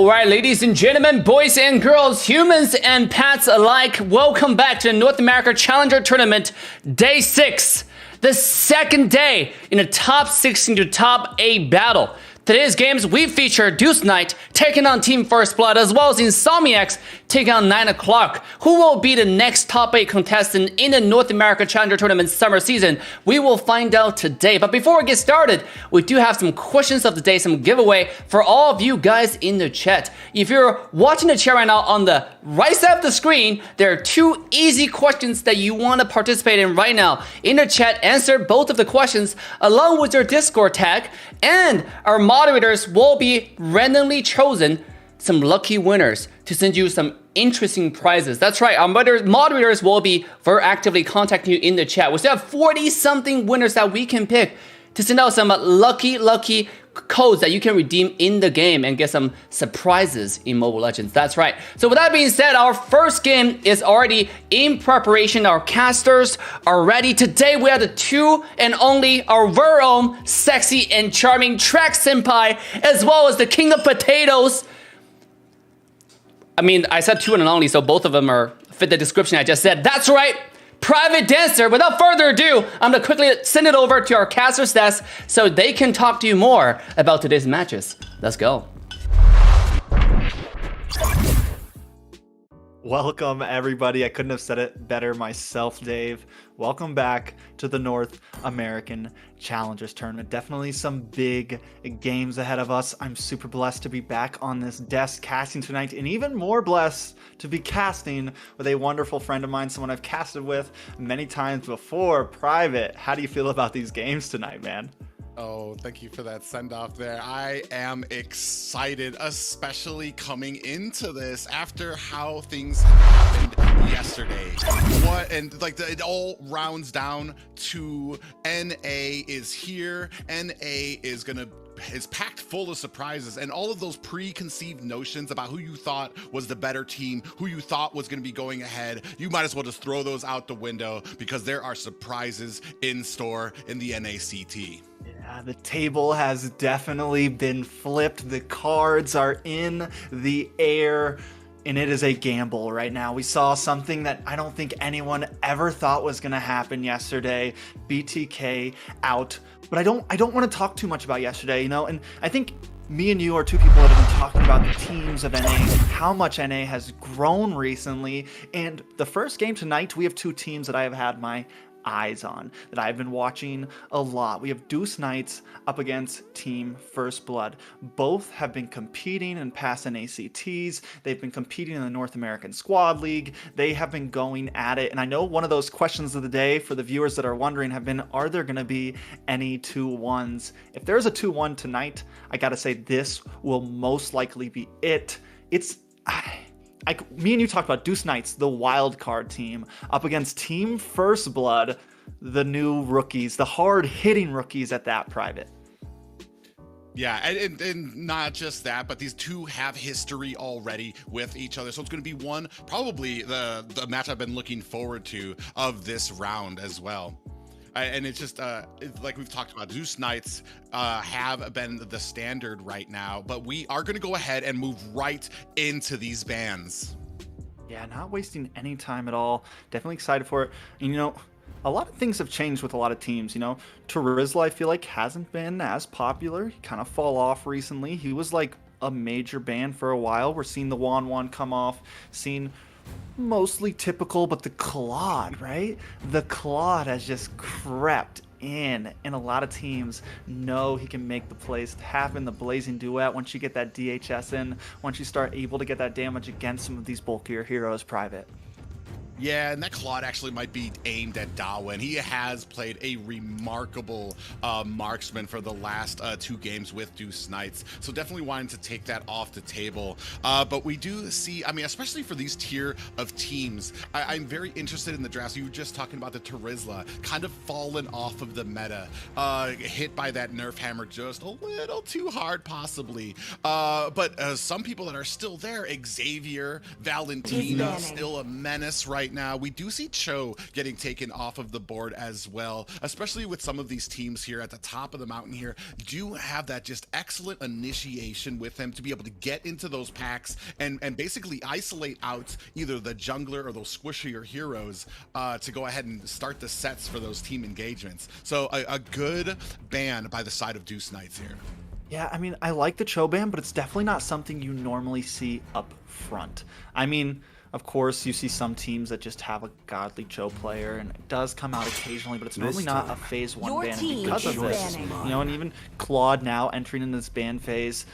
Alright, ladies and gentlemen, boys and girls, humans and pets alike, welcome back to the North America Challenger Tournament, Day 6, the second day in the top 16 to top 8 battle. Today's games, we feature Deus taking on Team First Blood, as well as Insomniacs taking on 9 o'clock. Who will be the next top 8 contestant in the North America Challenger Tournament summer season? We will find out today. But before we get started, we do have some questions of the day, some giveaway for all of you guys in the chat. If you're watching the chat right now on the right side of the screen, there are 2 easy questions that you want to participate in right now. In the chat, answer both of the questions along with your Discord tag, and our moderators will be randomly chosen some lucky winners to send you some interesting prizes. That's right, our moderators will be very actively contacting you in the chat. We still have 40-something winners that we can pick to send out some lucky codes that you can redeem in the game and get some surprises in Mobile Legends. That's right. So with that being said, our first game is already in preparation. Our casters are ready. Today we have the 2 and only, our very own sexy and charming Track Senpai, as well as the King of Potatoes. I mean, I said 2 and only, so both of them are fit the description I just said. That's right. Private Dancer. Without further ado, I'm gonna quickly send it over to our casters desk so they can talk to you more about today's matches. Let's go. Welcome everybody. I couldn't have said it better myself, Dave. Welcome back to the North American Challengers Tournament. Definitely some big games ahead of us. I'm super blessed to be back on this desk casting tonight, and even more blessed to be casting with a wonderful friend of mine, someone I've casted with many times before. Private, how do you feel about these games tonight, man? Oh, thank you for that send-off there. I am excited, especially coming into this after how things happened yesterday. It all rounds down to NA is here. NA is packed full of surprises, and all of those preconceived notions about who you thought was the better team, who you thought was going to be going ahead, you might as well just throw those out the window, because there are surprises in store in the NACT. Yeah, the table has definitely been flipped. The cards are in the air, and it is a gamble right now. We saw something that I don't think anyone ever thought was going to happen yesterday. BTK out. But I don't want to talk too much about yesterday, you know? And I think me and you are 2 people that have been talking about the teams of NA, how much NA has grown recently. And the first game tonight, we have 2 teams that I have had my eyes on, that I've been watching a lot. We have Deus up against Team First Blood. Both have been competing in past NACTs. They've been competing in the North American Squad League. They have been going at it. And I know one of those questions of the day for the viewers that are wondering have been, are there going to be any 2-1s? If there's a 2-1 tonight, I gotta say this will most likely be it. Me and you talked about Deus, the wild card team, up against Team First Blood, the new rookies, the hard-hitting rookies at that, Private. Yeah, and not just that, but these 2 have history already with each other. So it's going to be probably the match I've been looking forward to of this round as well. And it's just, like we've talked about, Deus have been the standard right now, but we are going to go ahead and move right into these bans. Yeah, not wasting any time at all. Definitely excited for it. And, you know, a lot of things have changed with a lot of teams. You know, Tarizla, I feel like, hasn't been as popular. He kind of fall off recently. He was like a major ban for a while. We're seeing the Wan come off, seeing mostly typical, but the Claude, right? The Claude has just crept in, and a lot of teams know he can make the plays happen. The Blazing Duet, once you get that DHS in, once you start able to get that damage against some of these bulkier heroes, Private. Yeah, and that Claude actually might be aimed at Dawen. He has played a remarkable marksman for the last 2 games with Deus so definitely wanting to take that off the table. But we do see, I mean, especially for these tier of teams, I'm very interested in the draft. So you were just talking about the Tarizla, kind of fallen off of the meta, hit by that nerf hammer just a little too hard possibly. But some people that are still there, Xavier, Valentina, still a menace right right now. We do see Cho getting taken off of the board as well, especially with some of these teams here at the top of the mountain here, do have that just excellent initiation with them to be able to get into those packs and basically isolate out either the jungler or those squishier heroes to go ahead and start the sets for those team engagements. So a good ban by the side of Deus Knights here. Yeah, I mean, I like the Cho ban, but it's definitely not something you normally see up front. I mean, of course, you see some teams that just have a godly Cho player, and it does come out occasionally, but it's normally not a phase 1 ban because of this. You know, and even Claude now entering in this ban phase,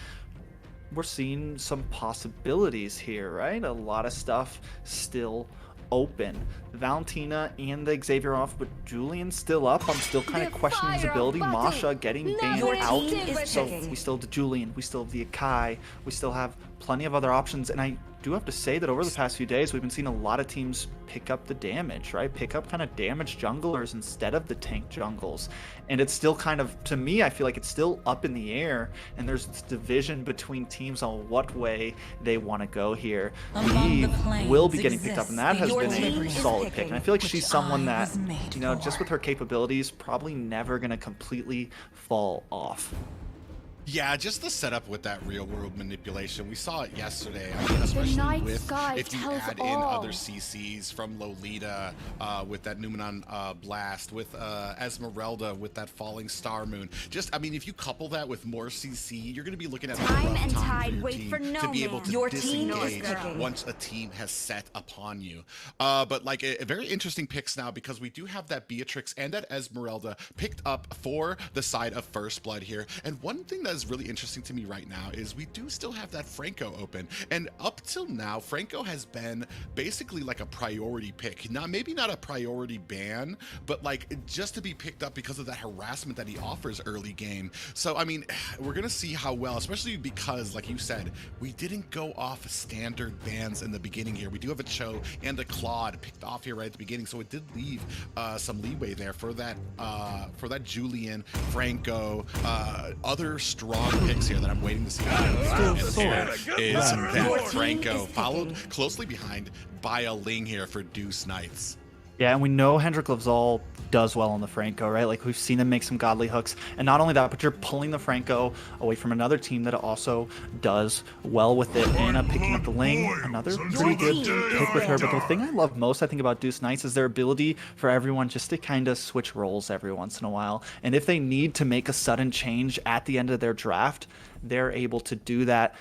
we're seeing some possibilities here, right? A lot of stuff still open. Valentina and the Xavier off, but Julian's still up. I'm still kind of questioning his ability. Masha getting banned out. So we still have the Julian, we still have the Akai, we still have plenty of other options, and I do have to say that over the past few days we've been seeing a lot of teams pick up the damage, right? Pick up kind of damaged junglers instead of the tank jungles. And it's still kind of, to me, I feel like it's still up in the air, and there's this division between teams on what way they want to go here. Eve will be getting picked up, and that has been a solid pick. And I feel like she's someone that, you know, just with her capabilities, probably never going to completely fall off. Yeah, just the setup with that real world manipulation. We saw it yesterday. I mean, especially with if you add in other CCs from Lolita with that Numenon blast, with Esmeralda with that falling star moon. Just, I mean, if you couple that with more CC, you're going to be looking at a rough time for your team to be able to disengage once a team has set upon you. But like a very interesting picks now, because we do have that Beatrix and that Esmeralda picked up for the side of First Blood here. And one thing that is really interesting to me right now is we do still have that Franco open, and up till now Franco has been basically like a priority pick. Now maybe not a priority ban, but like just to be picked up because of that harassment that he offers early game. So I mean, we're gonna see how well, especially because like you said, we didn't go off standard bans in the beginning here. We do have a Cho and a Claude picked off here right at the beginning, so it did leave some leeway there for that Julian, Franco, other strong picks here that I'm waiting to see. Is that Franco, followed closely behind by a Ling here for Deus Knights. Yeah, and we know Hendrik Lavzal does well on the Franco, right? Like, we've seen him make some godly hooks. And not only that, but you're pulling the Franco away from another team that also does well with it. And picking up the Ling, another pretty good pick with her. But the thing I love most, I think, about Deus Knights is their ability for everyone just to kind of switch roles every once in a while. And if they need to make a sudden change at the end of their draft, they're able to do that.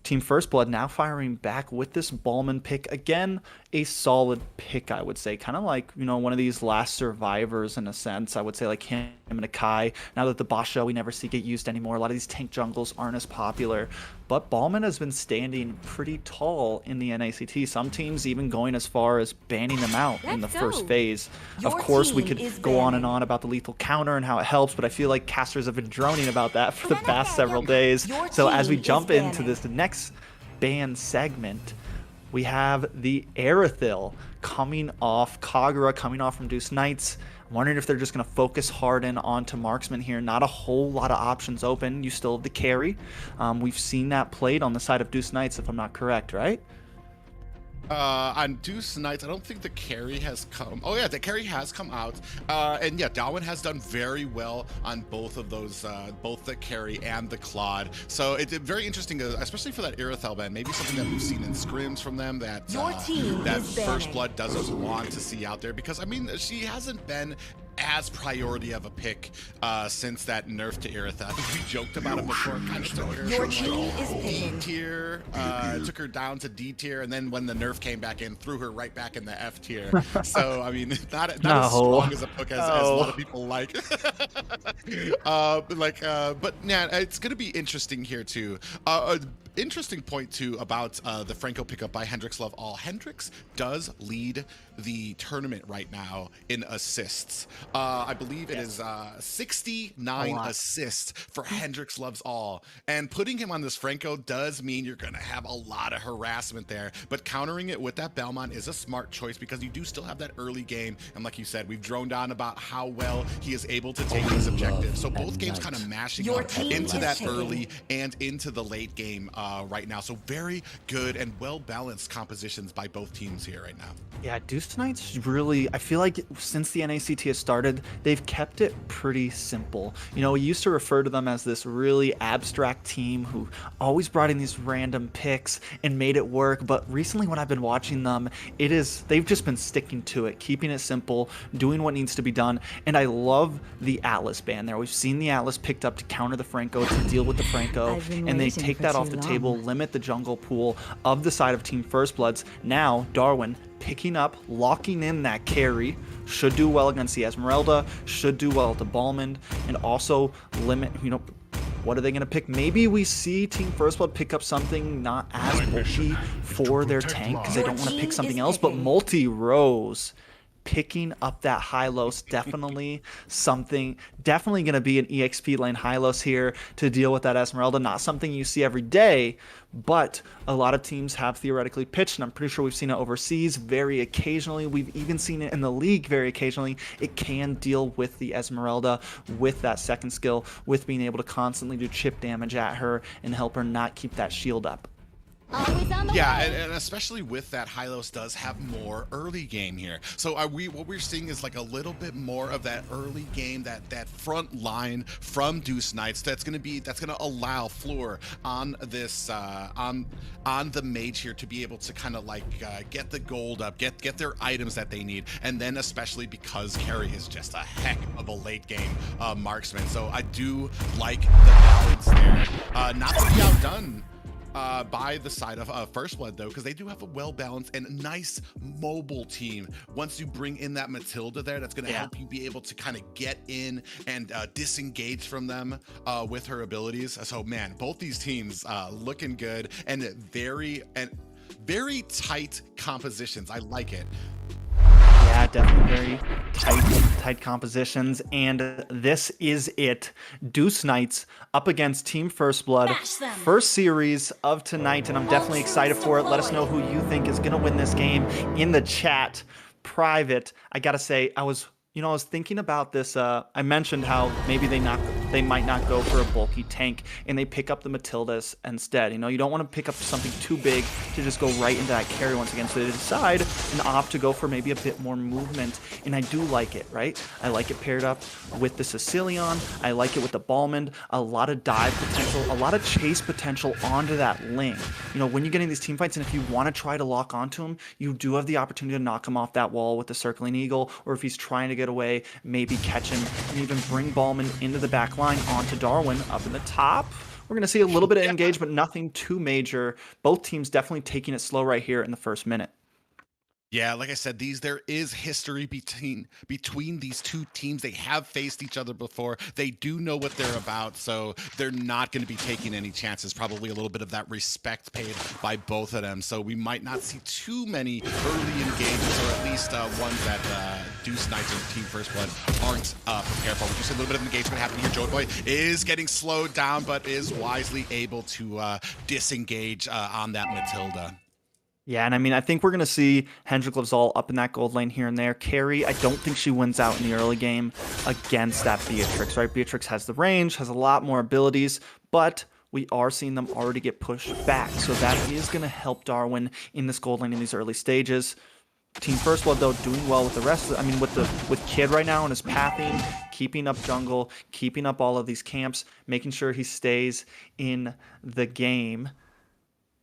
Team First Blood now firing back with this Ballman pick. Again, a solid pick, I would say. Kind of like, you know, one of these last survivors in a sense. I would say like him and Akai. Now that the Basha we never see get used anymore, a lot of these tank jungles aren't as popular. But Ballman has been standing pretty tall in the NACT. Some teams even going as far as banning them out in the first phase. Of course, we could go on and on about the lethal counter and how it helps, but I feel like casters have been droning about that for the past several days. So as we jump into this next ban segment, we have the Aerithil coming off, Kagura coming off from Deus Knights. I'm wondering if they're just going to focus hard in onto marksman here. Not a whole lot of options open. You still have the carry. We've seen that played on the side of Deus Knights, if I'm not correct, right? On Deus Knights, I don't think the carry has come. Oh yeah, the carry has come out, and yeah, Darwin has done very well on both of those, both the carry and the Claude. So it's very interesting, especially for that Aerithel ban. Maybe something that we've seen in scrims from them that that First Blood doesn't want to see out there, because I mean she hasn't been as priority of a pick since that nerf to Aerithel. I think we joked about it before. Kind of took her from D tier, took her down to D tier, and then when the nerf came back in, threw her right back in the F tier. So I mean, not as strong as a pick as a lot of people like. But yeah, it's gonna be interesting here too. Interesting point too about the Franco pickup by Hendrix Love All. Hendrix does lead the tournament right now in assists. I believe it is 69 assists for Hendrix Loves All. And putting him on this Franco does mean you're going to have a lot of harassment there. But countering it with that Belmont is a smart choice because you do still have that early game. And like you said, we've droned on about how well he is able to take these objectives. So both games kind of mashing up into that early and into the late game right now. So very good and well-balanced compositions by both teams here right now. Yeah, Deuce Knight's really, I feel like since the NACT has started, they've kept it pretty simple. You know, we used to refer to them as this really abstract team who always brought in these random picks and made it work. But recently when I've been watching them, they've just been sticking to it, keeping it simple, doing what needs to be done. And I love the Atlas ban there. We've seen the Atlas picked up to counter the Franco, to deal with the Franco, and they take that off the table, limit the jungle pool of the side of Team First Bloods. Now, Darwin picking up, locking in that carry, should do well against the Esmeralda, should do well at the Balmond, and also limit, you know, what are they going to pick? Maybe we see Team First Blood pick up something not as bulky for their tank because they don't want to pick something else, but multi-rose picking up that Hylos, definitely going to be an EXP lane Hylos here to deal with that Esmeralda. Not something you see every day, but a lot of teams have theoretically pitched, and I'm pretty sure we've seen it overseas very occasionally. We've even seen it in the league very occasionally. It can deal with the Esmeralda, with that second skill, with being able to constantly do chip damage at her and help her not keep that shield up. Yeah, and especially with that, Hylos does have more early game here. So what we're seeing is like a little bit more of that early game, that front line from Deuce Knights that's gonna allow Floor on this on the mage here to be able to kind of like get the gold up, get their items that they need, and then especially because Carry is just a heck of a late game marksman. So I do like the balance there, not to be outdone by the side of First Blood though, because they do have a well-balanced and nice mobile team. Once you bring in that Matilda there, that's going to help you be able to kind of get in and disengage from them with her abilities. So man, both these teams looking good and very tight compositions. I like it. Yeah, definitely very tight compositions, and this is it. Deuce Knights up against Team First Blood, first series of tonight, and I'm definitely excited for it. Let us know who you think is going to win this game in the chat. Private, I gotta say, I was thinking about this. I mentioned how maybe they might not go for a bulky tank and they pick up the Matildas instead. You know, you don't want to pick up something too big to just go right into that carry once again. So they decide and opt to go for maybe a bit more movement. And I do like it, right? I like it paired up with the Sicilian. I like it with the Balmond. A lot of dive potential, a lot of chase potential onto that link. You know, when you get in these team fights and if you want to try to lock onto him, you do have the opportunity to knock him off that wall with the Circling Eagle, or if he's trying to get away, maybe catch him and even bring Balmond into the back line onto Darwin up in the top. We're going to see a little bit of engagement, nothing too major. Both teams definitely taking it slow right here in the first minute. Yeah, like I said, there is history between these two teams. They have faced each other before. They do know what they're about, so they're not going to be taking any chances. Probably a little bit of that respect paid by both of them. So we might not see too many early engagements, or at least ones that Deuce Knights and Team First Blood aren't prepared for. We do see a little bit of engagement happening here. Joyboy is getting slowed down, but is wisely able to disengage on that Matilda. Yeah, and I mean, I think we're going to see Hendrik Loves up in that gold lane here and there. Carry, I don't think she wins out in the early game against that Beatrix, right? Beatrix has the range, has a lot more abilities, but we are seeing them already get pushed back. So that is going to help Darwin in this gold lane in these early stages. Team First Blood, though, doing well with the rest of with Kid right now and his pathing, keeping up jungle, keeping up all of these camps, making sure he stays in the game.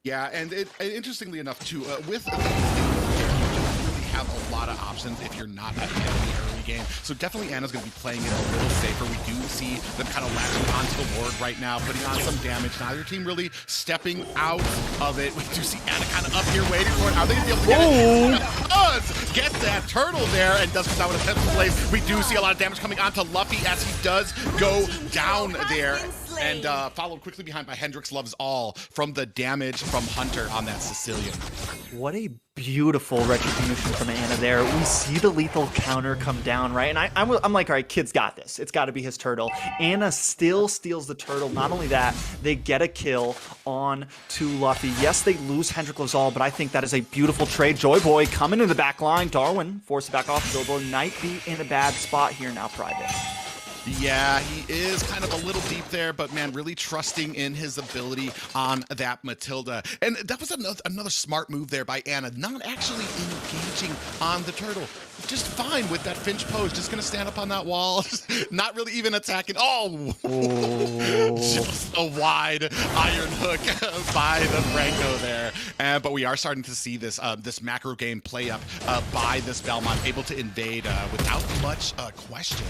Yeah, and interestingly enough, too, with the you don't really have a lot of options if you're not ahead in the early game. So definitely Anna's going to be playing it a little safer. We do see them kind of latching onto the ward right now, putting on some damage. Neither team really stepping out of it. We do see Anna kind of up here waiting for it. Are they going to be able to get it? Get that turtle there, and does come out with a 10th place. We do see a lot of damage coming onto Luffy as he does go down there. and followed quickly behind by Hendrix Loves All from the damage from Hunter on that Sicilian. What a beautiful retribution from Anna there. We see the lethal counter come down, right? And I'm like, all right, kid's got this. It's got to be his turtle. Anna still steals the turtle. Not only that, they get a kill on to Luffy. Yes, they lose Hendrik Lazal, but I think that is a beautiful trade. Joy Boy coming in the back line. Darwin forced it back off. Joy Boy might be in a bad spot here now, Private. Yeah, he is kind of a little deep there, but man, really trusting in his ability on that Matilda. And that was another smart move there by Anna, not actually engaging on the turtle. Just fine with that Finch pose, just gonna stand up on that wall, not really even attacking. Oh! Just a wide iron hook by the Franco there. But we are starting to see this this macro game play up by this Belmont, able to invade without much question.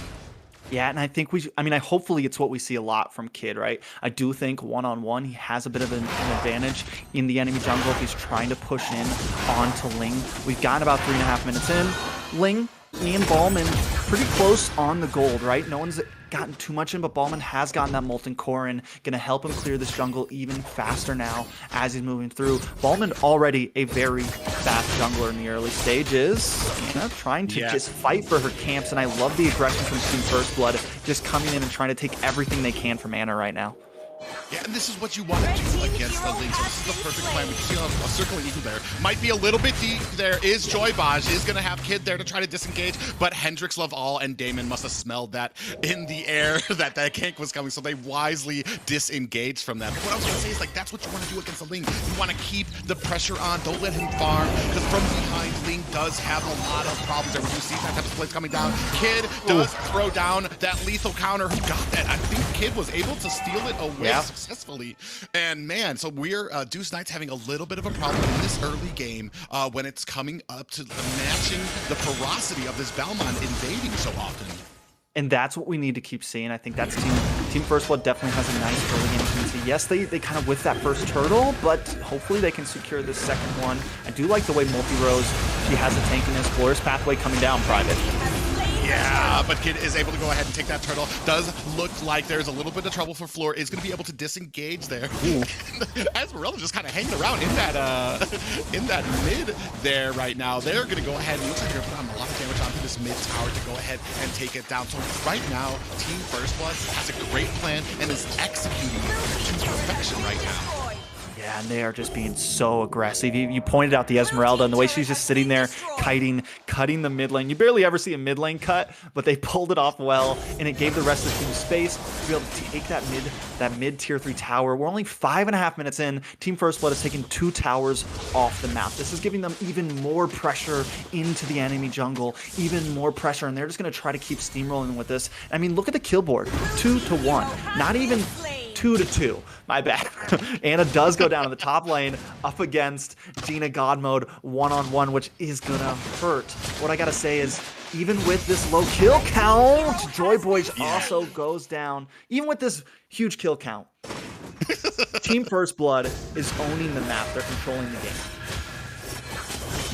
Yeah, and I think hopefully it's what we see a lot from Kid, right? I do think one-on-one, he has a bit of an advantage in the enemy jungle if he's trying to push in onto Ling. We've gotten about 3.5 minutes in. Ling, me and Ballman pretty close on the gold, right? No one's gotten too much in, but Ballman has gotten that Molten Core in, gonna help him clear this jungle even faster now as he's moving through. Ballman already a very fast jungler in the early stages, trying to just fight for her camps, and I love the aggression from Team First Blood, just coming in and trying to take everything they can from Anna right now. Yeah, and this is what you want to do against the Link. So this is the perfect plan. We can see a circling eagle there. Might be a little bit deep there. Is Joy Baj is going to have Kid there to try to disengage, but Hendrix Love All and Damon must have smelled that in the air, that gank was coming, so they wisely disengaged from that. But what I was going to say is, like, that's what you want to do against the Ling. You want to keep the pressure on. Don't let him farm, because from behind, Ling does have a lot of problems there. When you see that type of plays coming down, Kid does throw down that lethal counter. Who got that? I think Kid was able to steal it away successfully. And man, so we're Deuce Knights having a little bit of a problem in this early game when it's coming up to matching the ferocity of this Belmont invading so often. And that's what we need to keep seeing. I think that's Team First Blood definitely has a nice early game tendency. Yes, they kind of whiffed that first turtle, but hopefully they can secure this second one. I do like the way Multi-Rose, she has a tank in this Glorious Pathway coming down, Private. Yeah, but Kid is able to go ahead and take that turtle. Does look like there's a little bit of trouble for Floor. Is going to be able to disengage there. Esmeralda just kind of hanging around in that mid there right now. They're going to go ahead and looks like they're putting a lot of damage onto this mid tower to go ahead and take it down. So right now, Team First Blood has a great plan and is executing it to perfection right now. Yeah, and they are just being so aggressive. You pointed out the Esmeralda and the way she's just sitting there cutting the mid lane. You barely ever see a mid lane cut, but they pulled it off well, and it gave the rest of the team space to be able to take that mid tier 3 tower. We're only 5.5 minutes in. Team First Blood has taken 2 towers off the map. This is giving them even more pressure into the enemy jungle, even more pressure, and they're just going to try to keep steamrolling with this. I mean, look at the kill board, 2-1, not even 2-2. My bad. Anna does go down in the top lane up against Gina God Mode one-on-one, which is gonna hurt. What I gotta say is, even with this low kill count, Joy Boys also goes down. Even with this huge kill count, Team First Blood is owning the map. They're controlling the game.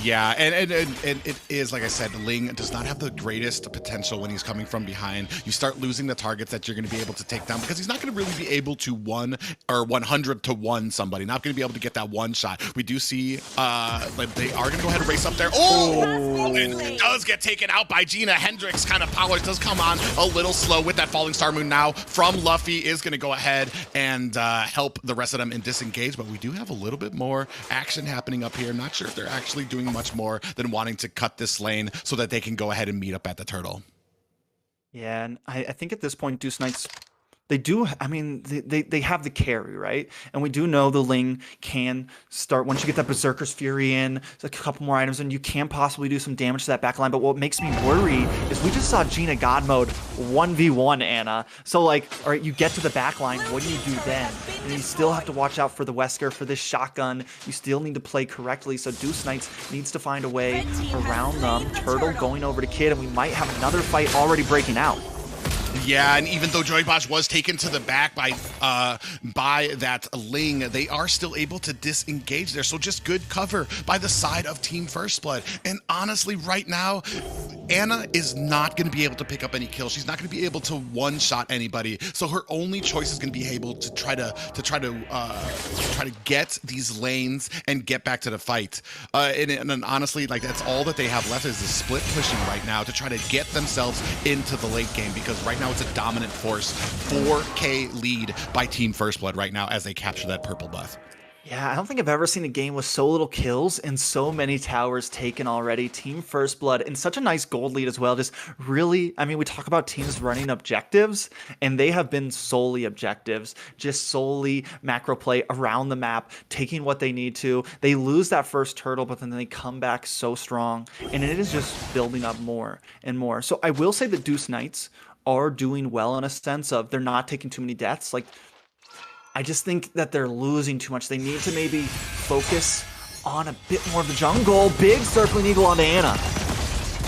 Yeah, and it is, like I said, Ling does not have the greatest potential when he's coming from behind. You start losing the targets that you're going to be able to take down, because he's not going to really be able to 100 to 1 somebody. Not going to be able to get that one shot. We do see like they are going to go ahead and race up there. Oh, and does get taken out by Gina. Hendrix kind of powers does come on a little slow with that Falling Star Moon now from Luffy. Is going to go ahead and help the rest of them in disengage, but we do have a little bit more action happening up here. Not sure if they're actually doing much more than wanting to cut this lane so that they can go ahead and meet up at the turtle. Yeah, and I think at this point, Deuce Knights, they do, I mean, they have the carry, right? And we do know the Ling can start, once you get that Berserker's Fury in, a couple more items, and you can possibly do some damage to that backline. But what makes me worry is we just saw Gina God Mode 1v1 Anna. So, like, all right, you get to the backline, what do you do then? And you still have to watch out for the Wesker, for this shotgun. You still need to play correctly. So Deuce Knights needs to find a way around them. Turtle going over to Kid, and we might have another fight already breaking out. Yeah, and even though Joybosh was taken to the back by that Ling, they are still able to disengage there. So just good cover by the side of Team First Blood. And honestly, right now, Anna is not going to be able to pick up any kills. She's not going to be able to one-shot anybody. So her only choice is going to be able to try to get these lanes and get back to the fight. And honestly, like that's all that they have left is the split pushing right now to try to get themselves into the late game, because right now it's a dominant force. 4K lead by Team First Blood right now as they capture that purple buff. Yeah, I don't think I've ever seen a game with so little kills and so many towers taken already. Team First Blood and such a nice gold lead as well. Just really, I mean, we talk about teams running objectives, and they have been solely objectives, just solely macro play around the map, taking what they need to. They lose that first turtle, but then they come back so strong, and it is just building up more and more. So I will say that Deus Knights are doing well in a sense of they're not taking too many deaths. Like, I just think that they're losing too much. They need to maybe focus on a bit more of the jungle. Big circling eagle onto Anna.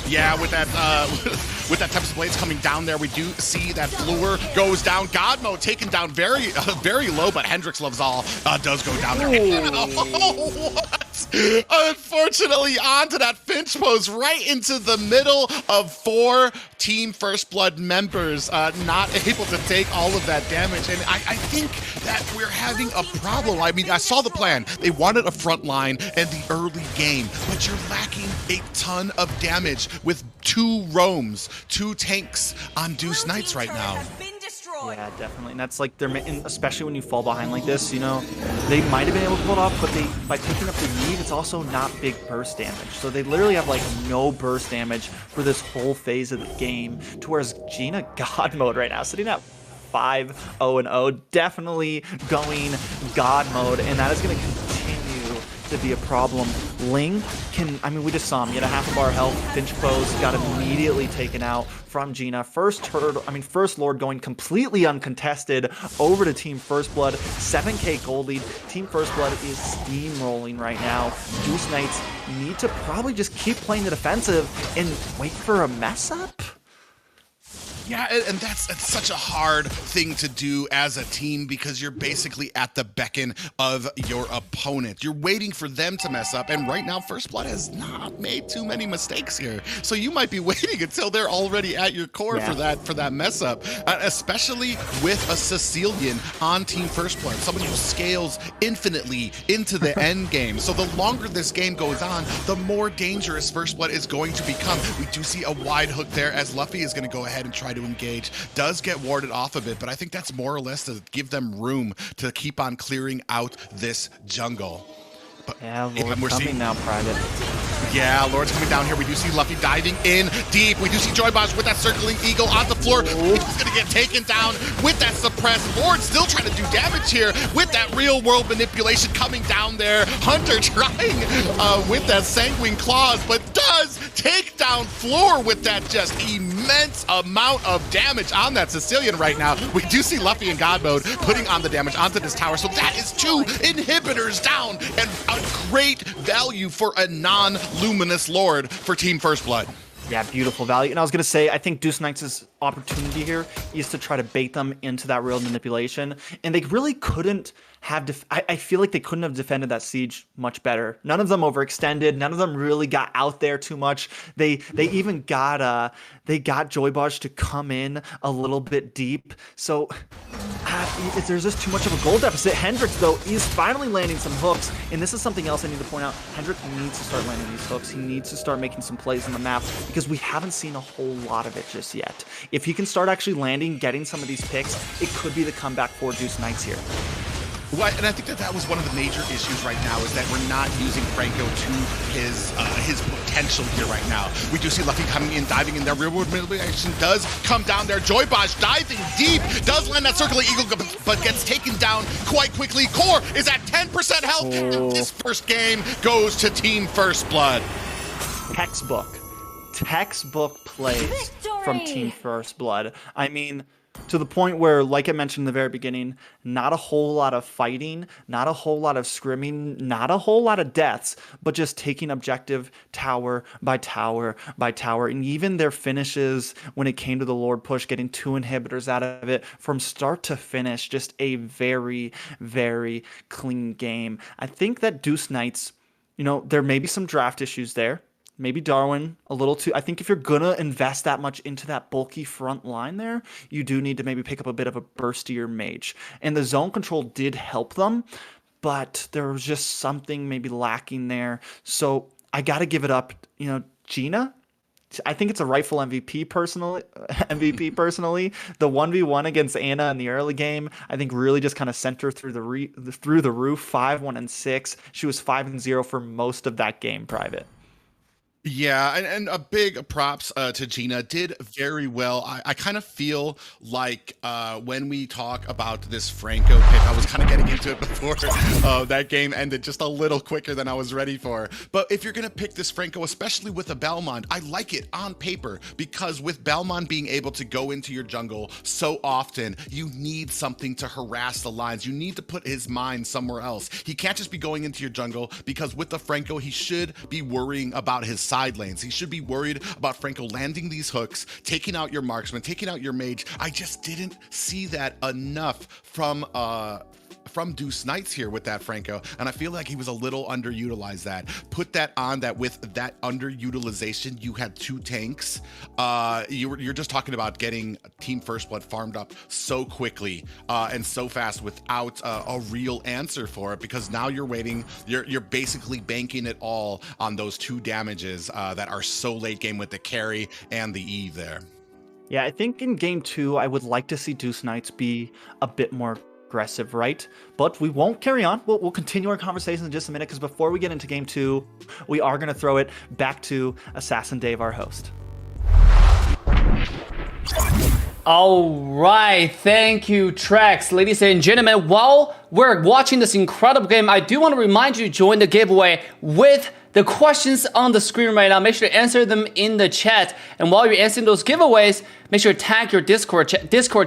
Yeah, with that Tempest Blades coming down there, we do see that Fleur goes down. God mode taken down very low, but Hendrix Loves All does go down there. Oh, what? Unfortunately, onto that Finch pose right into the middle of 4 Team First Blood members, not able to take all of that damage. And I think that we're having a problem. I mean, I saw the plan. They wanted a front line and the early game, but you're lacking a ton of damage with 2 roams, 2 tanks on Deus Knights right now. Yeah, definitely. And that's like, especially when you fall behind like this, you know, they might have been able to pull it off, but by picking up the Eve, it's also not big burst damage. So they literally have like no burst damage for this whole phase of the game, to whereas Gina God mode right now, sitting at 5-0-0, definitely going God mode, and that is going to continue to be a problem. Ling can, I mean, we just saw him. He had a half of our health. Finch pose got immediately taken out from Gina. First Lord going completely uncontested over to Team First Blood. 7K gold lead. Team First Blood is steamrolling right now. Deus Knights need to probably just keep playing the defensive and wait for a mess up. Yeah, and that's such a hard thing to do as a team, because you're basically at the beckon of your opponent. You're waiting for them to mess up, and right now First Blood has not made too many mistakes here. So you might be waiting until they're already at your core for that mess up, especially with a Sicilian on Team First Blood, someone who scales infinitely into the end game. So the longer this game goes on, the more dangerous First Blood is going to become. We do see a wide hook there as Luffy is going to go ahead and try to engage. Does get warded off of it, but I think that's more or less to give them room to keep on clearing out this jungle. But yeah, Lord's coming now, Private. Yeah, Lord's coming down here. We do see Luffy diving in deep. We do see Joybosh with that circling eagle on the floor. He's going to get taken down with that suppress. Lord still trying to do damage here with that real world manipulation coming down there. Hunter trying with that sanguine claws, but does take down Floor with that just immense amount of damage on that Sicilian right now. We do see Luffy in God mode putting on the damage onto this tower. So that is 2 inhibitors down, and a great value for a non-luminous Lord for Team First Blood. Yeah, beautiful value. And I was going to say, I think Deus Knights' opportunity here is to try to bait them into that real manipulation. And they really couldn't have, I feel like they couldn't have defended that siege much better. None of them overextended. None of them really got out there too much. They even got Joybosh to come in a little bit deep. So there's just too much of a goal deficit. Hendrix, though, is finally landing some hooks. And this is something else I need to point out. Hendrix needs to start landing these hooks. He needs to start making some plays on the map, because we haven't seen a whole lot of it just yet. If he can start actually landing, getting some of these picks, it could be the comeback for Deus Knights here. Well, and I think that was one of the major issues right now, is that we're not using Franco to his potential here right now. We do see Luffy coming in, diving in there. Real world manipulation does come down there. Joybosh diving deep, does land that circling eagle, but gets taken down quite quickly. Core is at 10% health. And this first game goes to Team First Blood. Textbook plays from Team First Blood. I mean, to the point where, like I mentioned in the very beginning, not a whole lot of fighting, not a whole lot of scrimming, not a whole lot of deaths, but just taking objective tower by tower by tower. And even their finishes when it came to the Lord push, getting 2 inhibitors out of it from start to finish, just a very, very clean game. I think that Deuce Knights, there may be some draft issues there. Maybe Darwin a little too. I think if you're going to invest that much into that bulky front line there, you do need to maybe pick up a bit of a burstier mage. And the zone control did help them, but there was just something maybe lacking there. So I got to give it up. Gina, I think it's a rightful MVP personally. The 1v1 against Anna in the early game, I think really just kind of sent her through the roof. 5-1-6. She was 5-0 for most of that game. Private. Yeah, and a big props to Gina. Did very well. I kind of feel like when we talk about this Franco pick, I was kind of getting into it before that game ended just a little quicker than I was ready for. But if you're going to pick this Franco, especially with a Belmont, I like it on paper because with Belmont being able to go into your jungle so often, you need something to harass the lines. You need to put his mind somewhere else. He can't just be going into your jungle because with the Franco, he should be worrying about his side lanes. He should be worried about Franco landing these hooks, taking out your marksman, taking out your mage. I just didn't see that enough from Deuce Knights here with that Franco, and I feel like he was a little underutilized. Put that on that with that underutilization, you had 2 tanks. You're just talking about getting Team First Blood farmed up so quickly and so fast without a real answer for it, because now you're waiting. You're basically banking it all on those 2 damages that are so late game with the carry and the Eve there. Yeah, I think in game 2, I would like to see Deuce Knights be a bit more aggressive, right? But we won't carry on. We'll continue our conversation in just a minute, because before we get into game 2, we are going to throw it back to Assassin Dave, our host. All right, thank you, Trex. Ladies and gentlemen, while we're watching this incredible game, I do want to remind you to join the giveaway with the questions on the screen right now. Make sure to answer them in the chat. And while you're answering those giveaways, make sure to tag your Discord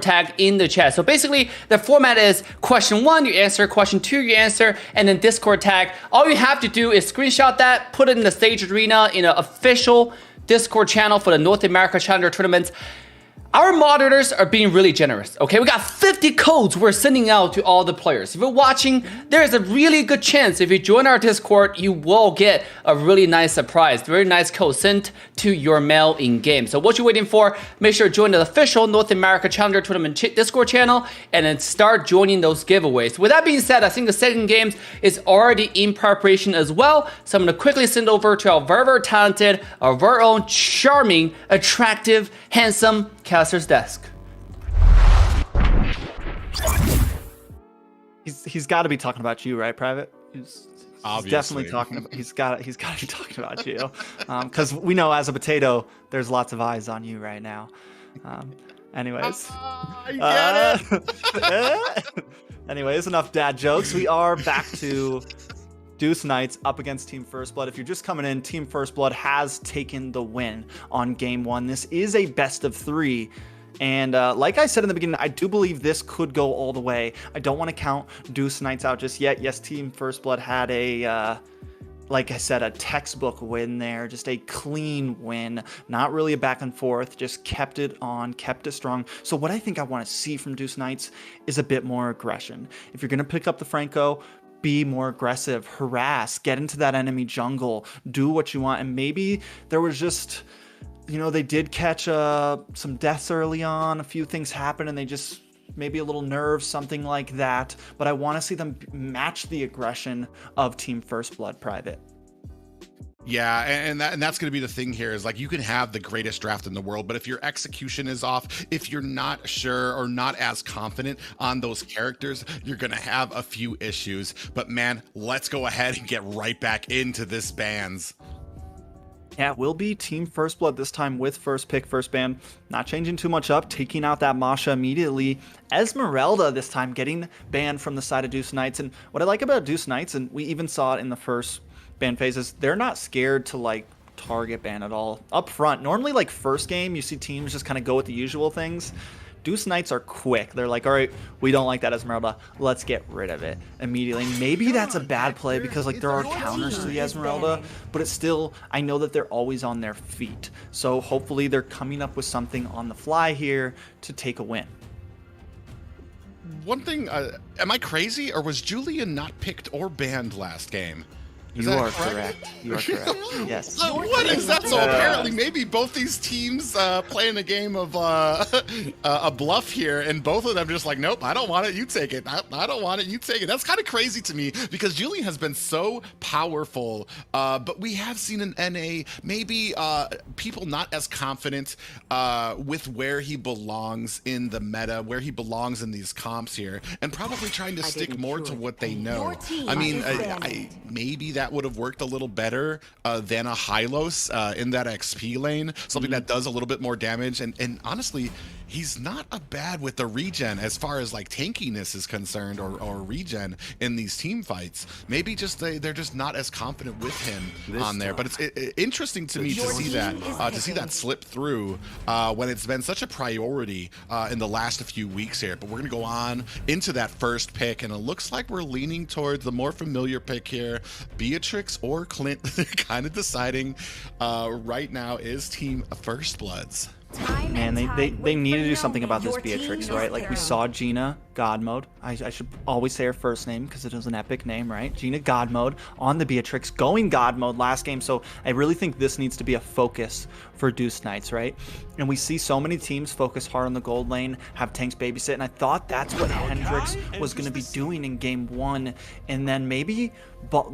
tag in the chat. So basically, the format is question 1, you answer, question 2, you answer, and then Discord tag. All you have to do is screenshot that, put it in the Stage Arena in an official Discord channel for the North America Challenger tournaments. Our moderators are being really generous, okay? We got 50 codes we're sending out to all the players. If you're watching, there's a really good chance if you join our Discord, you will get a really nice surprise, very nice code sent to your mail in-game. So what you're waiting for, make sure to join the official North America Challenger Tournament Discord channel and then start joining those giveaways. With that being said, I think the second game is already in preparation as well. So I'm gonna quickly send over to our very, very talented, our very own charming, attractive, handsome caster's desk. He's got to be talking about you, right, Private? He's definitely talking about. He's got to be talking about you, because we know as a potato, there's lots of eyes on you right now. Anyways, anyways, enough dad jokes. We are back to Deuce Knights up against Team First Blood. If you're just coming in, Team First Blood has taken the win on game 1. This is a best of 3. And like I said in the beginning, I do believe this could go all the way. I don't want to count Deuce Knights out just yet. Yes, Team First Blood had a, like I said, a textbook win there. Just a clean win. Not really a back and forth. Just kept it on, kept it strong. So what I think I want to see from Deuce Knights is a bit more aggression. If you're going to pick up the Franco, be more aggressive, harass, get into that enemy jungle, do what you want. And maybe there was just, they did catch some deaths early on, a few things happened, and they just maybe a little nerve, something like that. But I want to see them match the aggression of Team First Blood, Private. Yeah, and that's going to be the thing here is like you can have the greatest draft in the world, but if your execution is off, if you're not sure or not as confident on those characters, you're going to have a few issues. But man, let's go ahead and get right back into this bans. Yeah, it will be Team First Blood this time with first pick, first ban. Not changing too much up, taking out that Masha immediately. Esmeralda this time getting banned from the side of Deuce Knights. And what I like about Deuce Knights, and we even saw it in the first ban phases, they're not scared to like target ban at all up front. Normally like first game you see teams just kind of go with the usual things. Deuce Knights are quick. They're like, all right, we don't like that Esmeralda. Let's get rid of it immediately. And maybe that's a bad play because like there are counters to the Esmeralda, but it's still, I know that they're always on their feet. So hopefully they're coming up with something on the fly here to take a win. One thing, am I crazy, or was Julian not picked or banned last game? You are correct. You are correct. Yes. So what is that? So apparently, maybe both these teams playing a game of a bluff here, and both of them just like, nope, I don't want it. You take it. I don't want it. You take it. That's kind of crazy to me because Julian has been so powerful, but we have seen in NA maybe people not as confident with where he belongs in the meta, where he belongs in these comps here, and probably trying to stick more to what they know. I mean, maybe that would have worked a little better than a Hylos in that XP lane, something that does a little bit more damage. And honestly, he's not a bad with the regen as far as like tankiness is concerned, or regen in these team fights. Maybe just they're just not as confident with him on there. But it's interesting to me to see that slip through when it's been such a priority in the last few weeks here. But we're gonna go on into that first pick, and it looks like we're leaning towards the more familiar pick here. Beatrix or Clint, they're kind of deciding right now is Team First Bloods. Man, they need to do something about this Beatrix, right? Like we saw Gina God Mode. I should always say her first name because it is an epic name, right? Gina God Mode on the Beatrix, going God Mode last game. So I really think this needs to be a focus for Deuce Knights, right? And we see so many teams focus hard on the gold lane, have tanks babysit, and I thought that's what Hendrix was going to be doing in game 1. And then maybe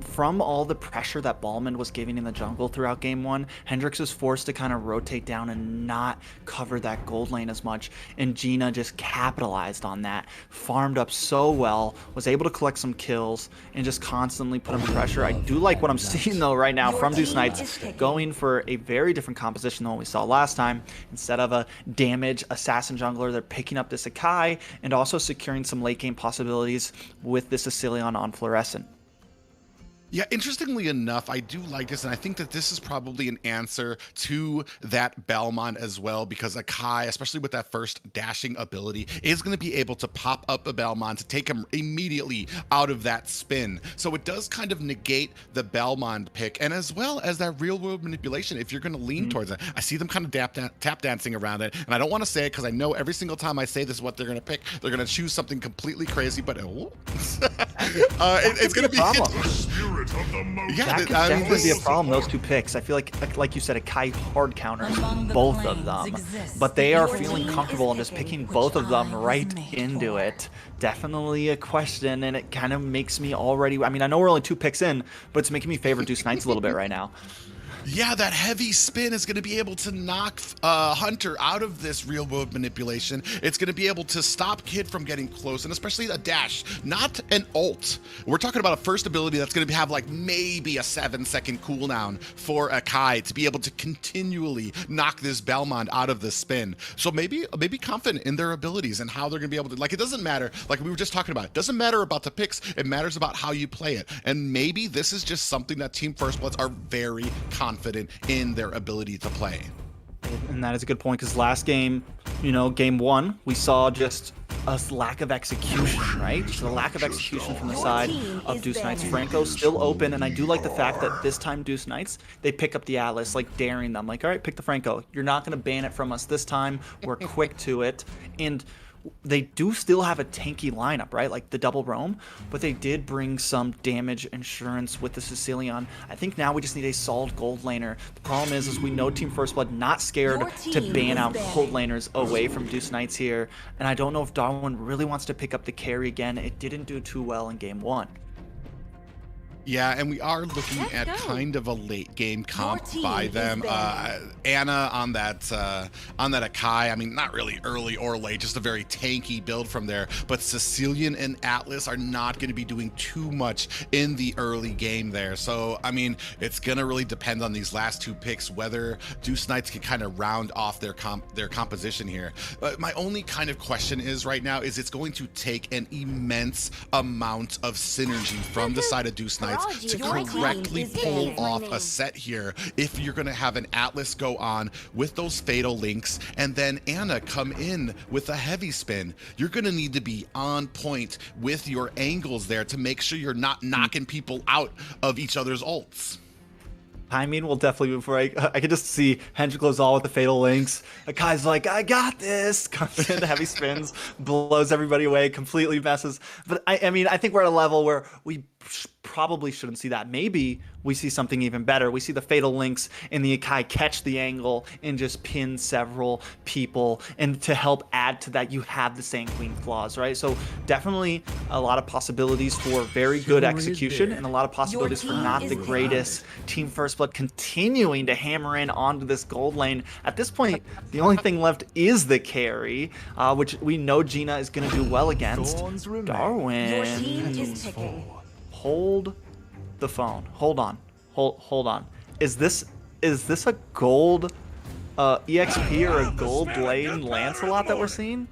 from all the pressure that Ballman was giving in the jungle throughout game 1, Hendrix was forced to kind of rotate down and not cover that gold lane as much. And Gina just capitalized on that, farmed up so well, was able to collect some kills, and just constantly put under pressure. I do like what I'm seeing though right now from Deuce Knights, going for a very different composition than what we saw last time. Instead of a damage assassin jungler, they're picking up this Akai and also securing some late game possibilities with this Sicilian on Fluorescent. Yeah, interestingly enough, I do like this, and I think that this is probably an answer to that Belmont as well, because Akai, especially with that first dashing ability, is going to be able to pop up a Belmont to take him immediately out of that spin. So it does kind of negate the Belmont pick, and as well as that real-world manipulation, if you're going to lean towards it. I see them kind of tap dancing around it, and I don't want to say it because I know every single time I say this is what they're going to pick. They're going to choose something completely crazy, but it's going to be a problem. Yeah, that could definitely be a problem, those two picks. I feel like you said, Akai hard counters both of them, but they are feeling comfortable and just picking both of them right into it. Definitely a question, and it kind of makes me already, I mean, I know we're only 2 picks in, but it's making me favor Deuce Knights a little bit right now. Yeah, that heavy spin is going to be able to knock Hunter out of this real-world manipulation. It's going to be able to stop Kid from getting close, and especially a dash, not an ult. We're talking about a first ability that's going to have like maybe a 7-second cooldown for Akai to be able to continually knock this Belmont out of the spin. So maybe confident in their abilities and how they're going to be able to, like, it doesn't matter, like we were just talking about, it doesn't matter about the picks, it matters about how you play it. And maybe this is just something that Team First Bloods are very confident in their ability to play. And that is a good point, because last game, you know, game 1, we saw just a lack of execution, right? Just a lack of execution from the side of Deuce Knights. Franco's still open, and I do like the fact that this time Deuce Knights, they pick up the Atlas, like daring them, like, all right, pick the Franco. You're not going to ban it from us this time. We're quick to it. And they do still have a tanky lineup, right? Like the double roam, but they did bring some damage insurance with the Sicilian. I think now we just need a solid gold laner. The problem is we know Team First Blood not scared to ban out gold laners away from Deuce Knights here. And I don't know if Darwin really wants to pick up the carry again. It didn't do too well in game 1. Yeah, and we are looking at kind of a late game comp by them. Anna on that Akai, I mean, not really early or late, just a very tanky build from there. But Sicilian and Atlas are not going to be doing too much in the early game there. So, I mean, it's going to really depend on these last 2 picks, whether Deuce Knights can kind of round off their composition here. My only kind of question is right now is it's going to take an immense amount of synergy from the side of Deuce Knights Knights to correctly pull off a set here if you're going to have an Atlas go on with those Fatal Links and then Anna come in with a heavy spin. You're going to need to be on point with your angles there to make sure you're not knocking people out of each other's ults. Timing will definitely move right. I can just see Hendrik goes all with the Fatal Links. Kai's like, I got this. Comes in, heavy spins, blows everybody away, completely messes. But I mean, I think we're at a level where we probably shouldn't see that. Maybe we see something even better. We see the Fatal Links and the Akai catch the angle and just pin several people. And to help add to that, you have the Sanguine Claws, right? So definitely a lot of possibilities for very good execution and a lot of possibilities for not the greatest. Team First Blood continuing to hammer in onto this gold lane. At this point, the only thing left is the carry, which we know Gina is going to do well against. Darwin. Your team is ticking. Hold the phone. Hold on. Hold on. Is this a gold EXP or a gold lane Lancelot that we're seeing?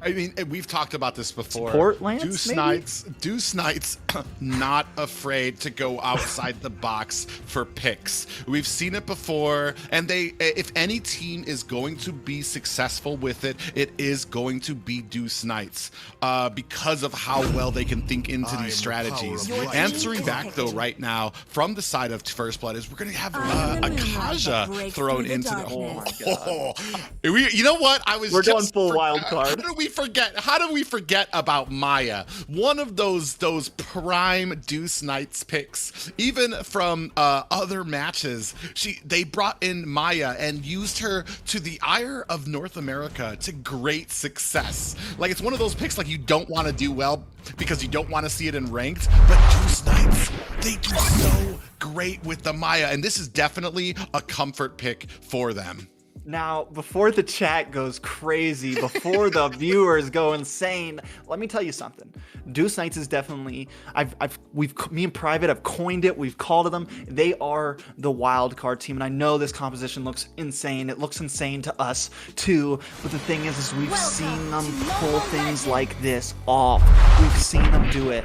I mean, we've talked about this before. Support Lance, Deuce Knights, not afraid to go outside the box for picks. We've seen it before, and if any team is going to be successful with it, it is going to be Deuce Knights, because of how well they can think into these strategies. Answering back though right now from the side of First Blood is we're going to have a Kaja thrown into the. You know what? We're going full wild card. How do we forget about Maya? One of those prime Deuce Knights picks, even from other matches. They brought in Maya and used her to the ire of North America to great success. Like, it's one of those picks like you don't want to do well because you don't want to see it in ranked, but Deuce Knights, they do so great with the Maya, and this is definitely a comfort pick for them. Now, before the chat goes crazy, before the viewers go insane, let me tell you something. Deuce Knights is definitely, me and Private have coined it, we've called them. They are the wild card team, and I know this composition looks insane. It looks insane to us too, but the thing is we've seen them pull things like this off. We've seen them do it.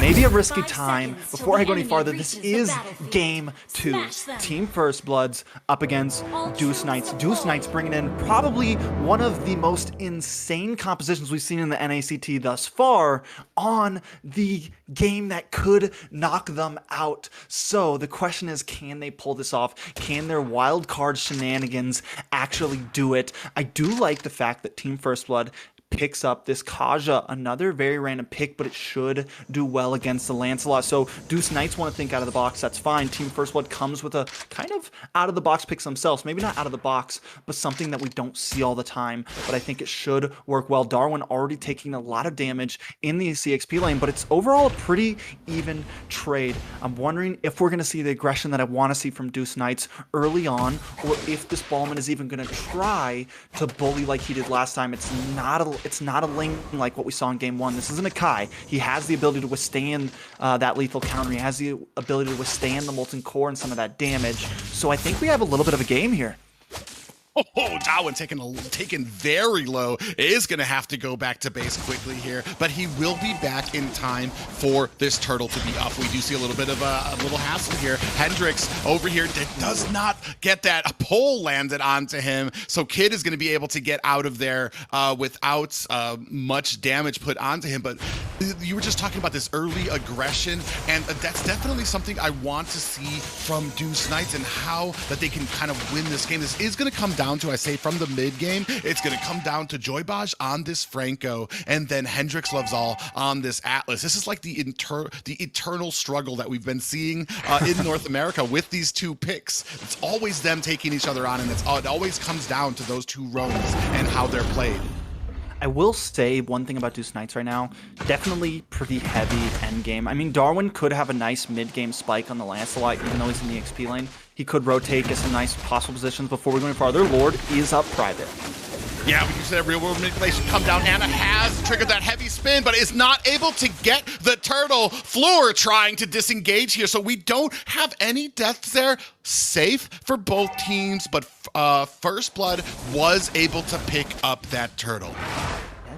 Maybe a risky time. Before I go any farther, this is game 2. Team First Bloods up against Deuce Knights. Deuce Knights bringing in probably one of the most insane compositions we've seen in the NACT thus far on the game that could knock them out. So the question is, can they pull this off? Can their wild card shenanigans actually do it? I do like the fact that Team First Blood picks up this Kaja, another very random pick, but it should do well against the Lancelot. So Deuce Knights want to think out of the box. That's fine. Team First Blood comes with a kind of out of the box picks themselves. Maybe not out of the box, but something that we don't see all the time. But I think it should work well. Darwin already taking a lot of damage in the CXP lane, but it's overall a pretty even trade. I'm wondering if we're going to see the aggression that I want to see from Deuce Knights early on, or if this Ballman is even going to try to bully like he did last time. It's not a lane like what we saw in game 1. This isn't a Kai. He has the ability to withstand that lethal counter. He has the ability to withstand the Molten Core and some of that damage. So I think we have a little bit of a game here. Oh, Darwin taken very low, is going to have to go back to base quickly here, but he will be back in time for this turtle to be up. We do see a little bit of a little hassle here. Hendrix over here does not get that. A pole landed onto him, so Kid is going to be able to get out of there without much damage put onto him. But you were just talking about this early aggression, and that's definitely something I want to see from Deuce Knights and how that they can kind of win this game. This is going to come down to, I say, from the mid game, it's going to come down to Joybaj on this Franco, and then Hendrix Loves All on this Atlas. This is like the eternal struggle that we've been seeing in North America with these two picks. It's always them taking each other on, and it always comes down to those two roams and how they're played. I will say one thing about Deuce Knights right now, definitely pretty heavy end game. I mean, Darwin could have a nice mid-game spike on the Lancelot, even though he's in the XP lane. He could rotate, get some nice possible positions before we go any farther. Lord is up Private. Yeah, we use that real world manipulation come down. Anna has triggered that heavy spin, but is not able to get the turtle. Floor trying to disengage here, so we don't have any deaths there. Safe for both teams, but First Blood was able to pick up that turtle.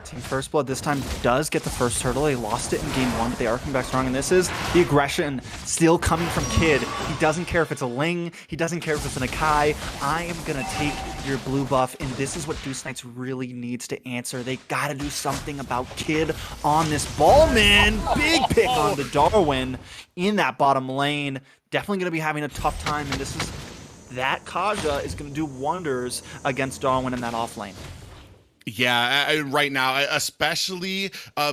Team First Blood this time does get the first turtle. They lost it in game 1, but they are coming back strong. And this is the aggression still coming from Kid. He doesn't care if it's a Ling. He doesn't care if it's an Akai. I am going to take your blue buff. And this is what Deuce Knights really needs to answer. They got to do something about Kid on this ball, man. Big pick on the Darwin in that bottom lane. Definitely going to be having a tough time. And this is that Kaja is going to do wonders against Darwin in that off lane. Yeah, right now, especially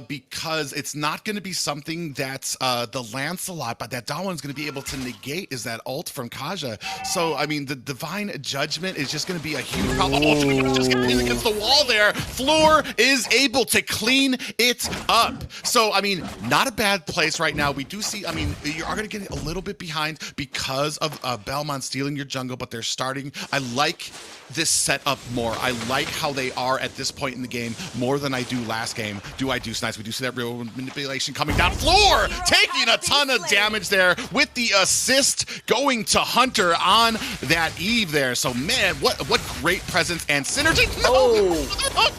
because it's not going to be something that's the Lancelot, but that Darwin's going to be able to negate is that ult from Kaja. So, I mean, the Divine Judgment is just going to be a huge problem. Oh, just get pinned against the wall there. Floor is able to clean it up. So, I mean, not a bad place right now. We do see, I mean, you are going to get a little bit behind because of Belmont stealing your jungle, but they're starting. I like this setup more. I like how they are at this point in the game more than I do last game. Do I do Snites? We do see that real manipulation coming down. Floor taking a ton of damage there with the assist going to Hunter on that Eve there. So man, what great presence and synergy. No,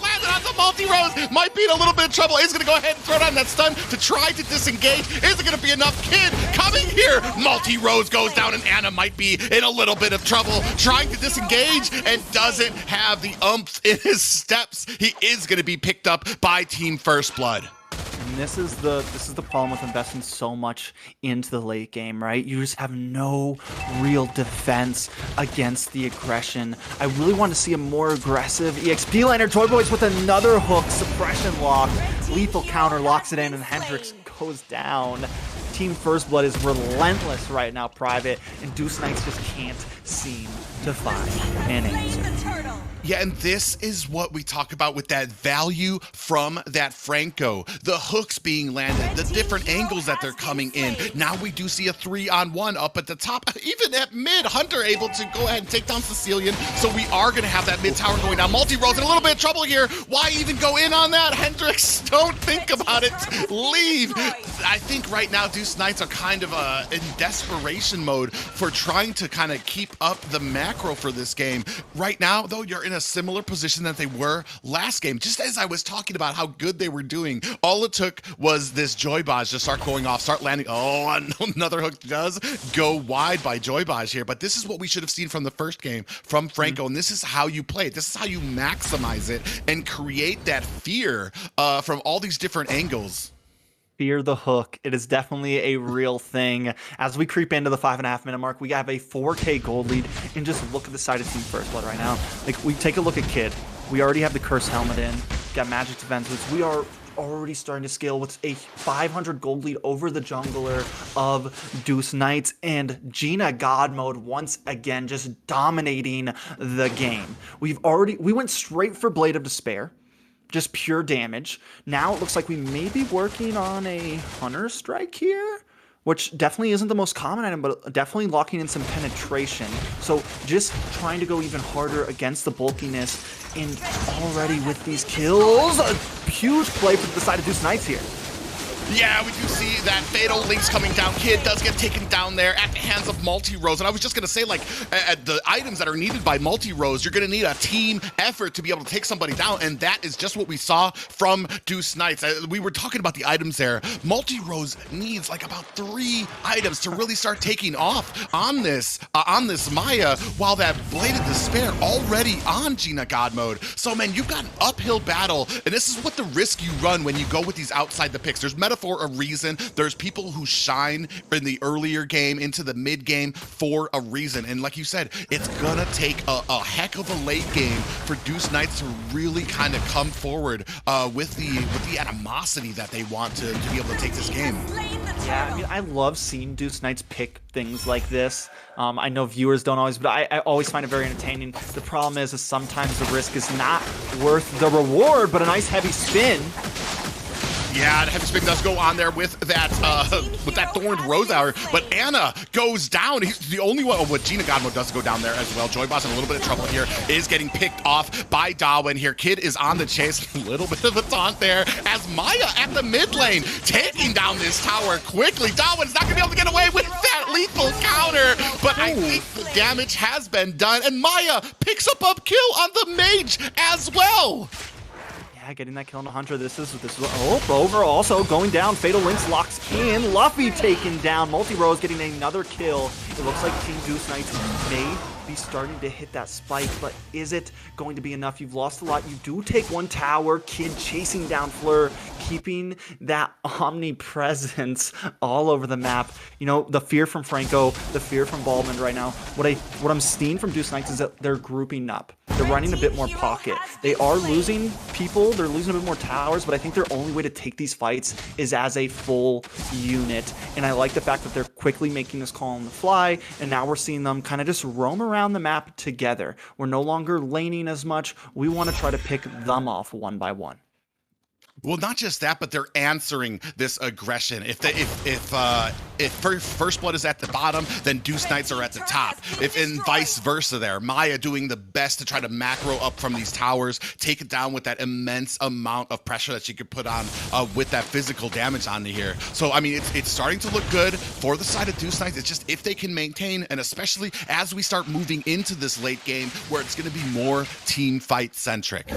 landed on the multi-rose. Might be in a little bit of trouble. Is gonna go ahead and throw down that stun to try to disengage. Is it gonna be enough? Kid coming here. Multi-rose goes down and Anna might be in a little bit of trouble trying to disengage and doesn't have the oomph in his steps. He is going to be picked up by Team First Blood. And this is the problem with investing so much into the late game, right? You just have no real defense against the aggression. I really want to see a more aggressive EXP laner. Toy Boys with another hook, suppression lock, lethal counter, locks it in, and Hendrix goes down. Team First Blood is relentless right now, Private, and Deuce Knights just can't seem to find an answer. Yeah, and this is what we talk about with that value from that Franco. The hooks being landed, the different angles that they're coming in. Now we do see a 3-on-1 up at the top. Even at mid, Hunter able to go ahead and take down Sicilian. So we are going to have that mid tower going down. Multi-Rose in a little bit of trouble here. Why even go in on that? Hendrix, don't think about it. Leave. I think right now Deuce Knights are kind of in desperation mode for trying to kind of keep up the macro for this game. Right now, though, you're in a similar position that they were last game. Just as I was talking about how good they were doing, all it took was this Joybaj to start going off, start landing. Oh, another hook does go wide by Joybaj here. But this is what we should have seen from the first game from Franco, and this is how you play it. This is how you maximize it and create that fear from all these different angles. Fear the hook. It is definitely a real thing. As we creep into the 5.5 minute mark, we have a 4K gold lead, and just look at the side of Team First Blood right now. Like, we take a look at Kid. We already have the Curse Helmet in, got Magic Defense, which we are already starting to scale with a 500 gold lead over the jungler of Deuce Knights, and Gina God Mode once again just dominating the game. We went straight for Blade of Despair. Just pure damage. Now it looks like we may be working on a Hunter Strike here, which definitely isn't the most common item, but definitely locking in some penetration. So just trying to go even harder against the bulkiness, and already with these kills, a huge play for the side of Deuce Knights here. Yeah, we do see that Fatal Links coming down. Kid does get taken down there at the hands of Multi-Rose. And I was just going to say, like, the items that are needed by Multi-Rose, you're going to need a team effort to be able to take somebody down. And that is just what we saw from Deuce Knights. We were talking about the items there. Multi-Rose needs like about 3 items to really start taking off on this Maya, while that Blade of Despair already on Gina God Mode. So, man, you've got an uphill battle. And this is what the risk you run when you go with these outside the picks. There's meta for a reason. There's people who shine in the earlier game into the mid game for a reason. And like you said, it's gonna take a heck of a late game for Deuce Knights to really kind of come forward with the animosity that they want to be able to take this game. Yeah, I mean, I love seeing Deuce Knights pick things like this. I know viewers don't always, but I always find it very entertaining. The problem is sometimes the risk is not worth the reward, but a nice heavy spin. Yeah, the heavy spin does go on there with that Thorned Rose Hour, but Anna goes down. He's the only one. Oh, what Gina Godmo does go down there as well. Joyboss in a little bit of trouble here, is getting picked off by Darwin here. Kid is on the chase. A little bit of a taunt there as Maya at the mid lane, taking down this tower quickly. Darwin's not gonna be able to get away with that lethal counter, but I think the damage has been done, and Maya picks up kill on the mage as well. Yeah, getting that kill on the Hunter. This is over. Also going down. Fatal Links locks in. Luffy taken down. Multi-Rose getting another kill. It looks like Team Deuce Knights may be starting to hit that spike, but is it going to be enough? You've lost a lot. You do take one tower. Kid chasing down Fleur, keeping that omnipresence all over the map. You know, the fear from Franco, the fear from Baldwin right now. What I'm seeing from Deuce Knights is that they're grouping up. They're running a bit more pocket. They are losing people. They're losing a bit more towers, but I think their only way to take these fights is as a full unit. And I like the fact that they're quickly making this call on the fly, and now we're seeing them kind of just roam around the map together. We're no longer laning as much. We want to try to pick them off one by one. Well, not just that, but they're answering this aggression. If First Blood is at the bottom, then Deuce Knights are at the top. And vice versa there. Maya doing the best to try to macro up from these towers, take it down with that immense amount of pressure that she could put on with that physical damage onto here. So, I mean, it's starting to look good for the side of Deuce Knights. It's just if they can maintain, and especially as we start moving into this late game where it's going to be more team fight centric.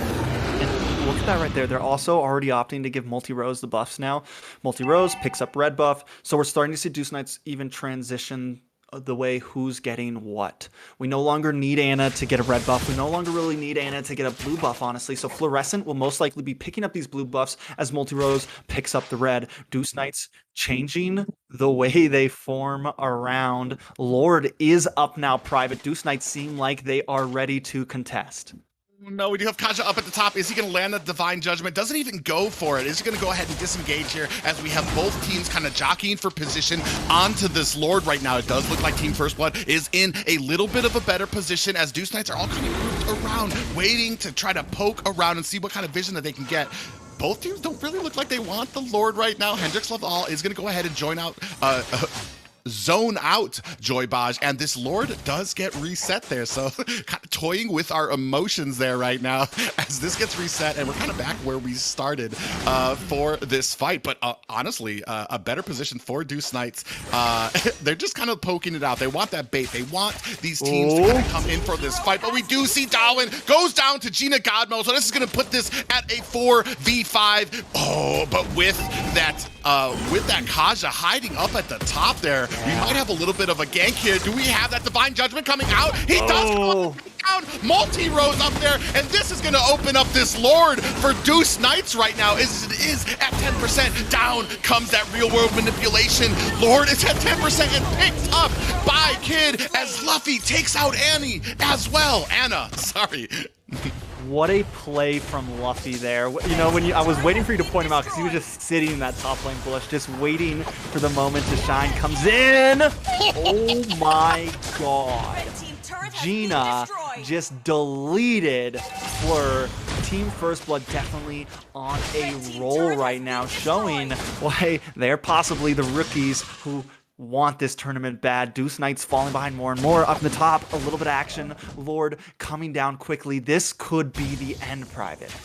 Look at that right there. They're also already opting to give Multi-Rose the buffs now. Multi-Rose picks up red buff. So we're starting to see Deuce Knights even transition the way who's getting what. We no longer need Anna to get a red buff. We no longer really need Anna to get a blue buff, honestly. So Fluorescent will most likely be picking up these blue buffs as Multi-Rose picks up the red. Deuce Knights changing the way they form around. Lord is up now private. Deuce Knights seem like they are ready to contest. No, we do have Kaja up at the top. Is he going to land the Divine Judgment? Doesn't even go for it. Is he going to go ahead and disengage here as we have both teams kind of jockeying for position onto this Lord right now? It does look like Team First Blood is in a little bit of a better position as Deuce Knights are all kind of grouped around, waiting to try to poke around and see what kind of vision that they can get. Both teams don't really look like they want the Lord right now. Hendrix Laval is going to go ahead and join out zone out Joy Baj, and this Lord does get reset there, so kind of toying with our emotions there right now as this gets reset, and we're kind of back where we started for this fight. But honestly, a better position for Deuce Knights. They're just kind of poking it out. They want that bait. They want these teams to kind of come in for this fight, but we do see Darwin goes down to Gina Godmo, so this is going to put this at a 4v5. Oh, but with that Kaja hiding up at the top there, we might have a little bit of a gank here. Do we have that Divine Judgment coming out? He does come down. Multi-Rose up there, and this is going to open up this Lord for Deuce Knights right now. It is at 10%. Down comes that real-world manipulation. Lord is at 10% and picked up by Kid as Luffy takes out Annie as well. Anna, sorry. What a play from Luffy there. You know, I was waiting for you to point him out because he was just sitting in that top lane bush, just waiting for the moment to shine. Comes in. Oh my god. Gina just deleted Fleur. Team First Blood definitely on a roll right now, showing why they're possibly the rookies who want this tournament bad. Deuce Knights falling behind more and more. Up in the top, a little bit of action. Lord coming down quickly. This could be the end, Private.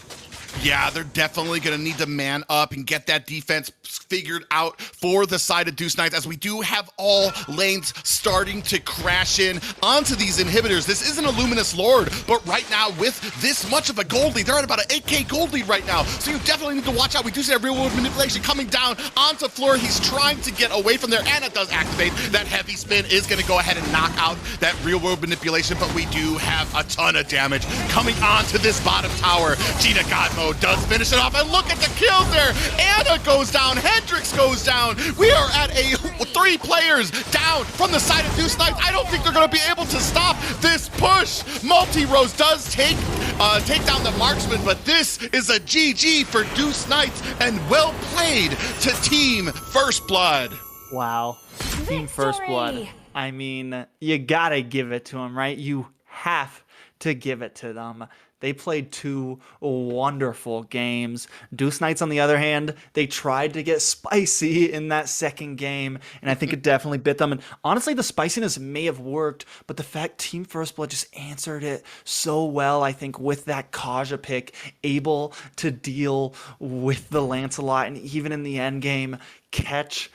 Yeah, they're definitely going to need to man up and get that defense figured out for the side of Deuce Knights, as we do have all lanes starting to crash in onto these inhibitors. This isn't a Luminous Lord, but right now with this much of a gold lead, they're at about an 8k gold lead right now, so you definitely need to watch out. We do see that real world manipulation coming down onto Fleur. He's trying to get away from there, and it does activate. That heavy spin is going to go ahead and knock out that real world manipulation, but we do have a ton of damage coming onto this bottom tower. Gina Godmo does finish it off, and look at the kills there. Anna goes down, Hendrix goes down. We are at 3 players down from the side of Deuce Knights. I don't think they're going to be able to stop this push. Multi-Rose does take down the marksman, but this is a GG for Deuce Knights, and well played to Team First Blood. Wow. Team First Blood. I mean, you gotta give it to them, right? You have to give it to them. They played 2 wonderful games. Deuce Knights, on the other hand, they tried to get spicy in that second game, and I think it definitely bit them. And honestly, the spiciness may have worked, but the fact Team First Blood just answered it so well, I think, with that Kaja pick, able to deal with the Lancelot, and even in the end game, catch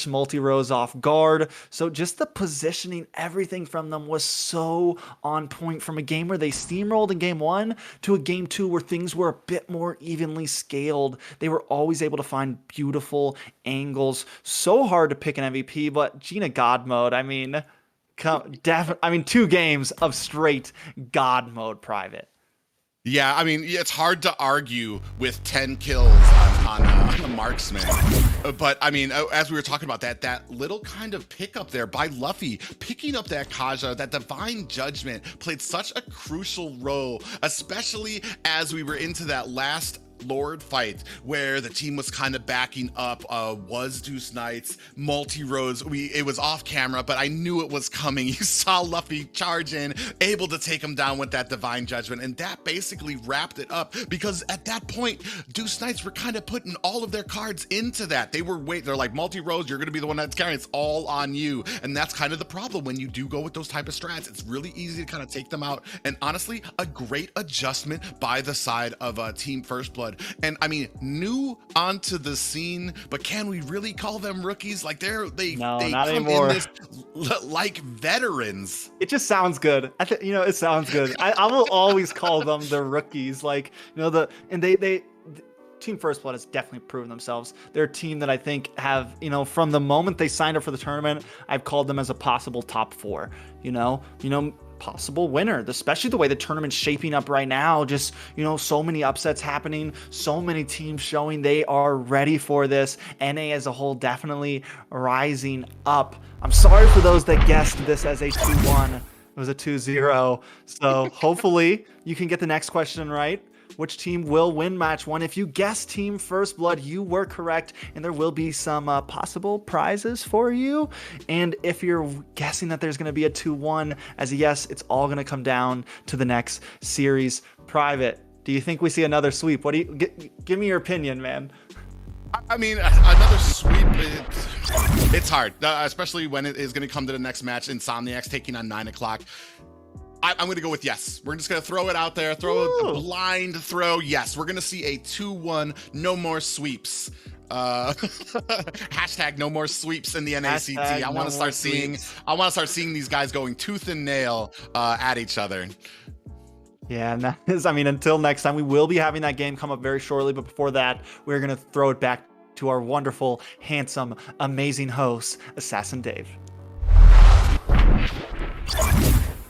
multi-rows off guard. So just the positioning, everything from them was so on point, from a game where they steamrolled in game 1 to a game 2 where things were a bit more evenly scaled. They were always able to find beautiful angles. So hard to pick an MVP, but Gina God mode, I mean, 2 games of straight God mode private. Yeah, I mean, it's hard to argue with 10 kills on a marksman. But, I mean, as we were talking about that little kind of pickup there by Luffy, picking up that Kaja, that divine judgment played such a crucial role, especially as we were into that last Lord fight where the team was kind of backing up, was Deuce Knights, multi-rows. It was off camera, but I knew it was coming. You saw Luffy charge in, able to take him down with that divine judgment, and that basically wrapped it up, because at that point, Deuce Knights were kind of putting all of their cards into that. They're like, multi-rows, you're going to be the one that's carrying, it's all on you. And that's kind of the problem when you do go with those type of strats. It's really easy to kind of take them out. And honestly, a great adjustment by the side of Team First Blood. And I mean, new onto the scene, but can we really call them rookies? Like they not come anymore. in this like veterans. It just sounds good. It sounds good. I will always call them the rookies. Like, they Team First Blood has definitely proven themselves. They're a team that I think have, from the moment they signed up for the tournament, I've called them as a possible top 4. Possible winner, especially the way the tournament's shaping up right now. Just, so many upsets happening, so many teams showing they are ready for this. NA as a whole definitely rising up. I'm sorry for those that guessed this as a 2-1. It was a 2-0. So hopefully you can get the next question right. Which team will win match 1? If you guessed Team First Blood, you were correct, and there will be some possible prizes for you. And if you're guessing that there's going to be a 2-1, as a yes, it's all going to come down to the next series private. Do you think we see another sweep? What do you give me your opinion, man? I mean, another sweep, it's hard, especially when it is going to come to the next match. Insomniacs taking on 9 o'clock. I'm going to go with yes. We're just going to throw it out there, a blind throw. Yes, we're going to see a 2-1, no more sweeps. Hashtag no more sweeps in the NACT. I want to start seeing these guys going tooth and nail at each other. Yeah, and that is, until next time, we will be having that game come up very shortly. But before that, we're going to throw it back to our wonderful, handsome, amazing host, Assassin Dave.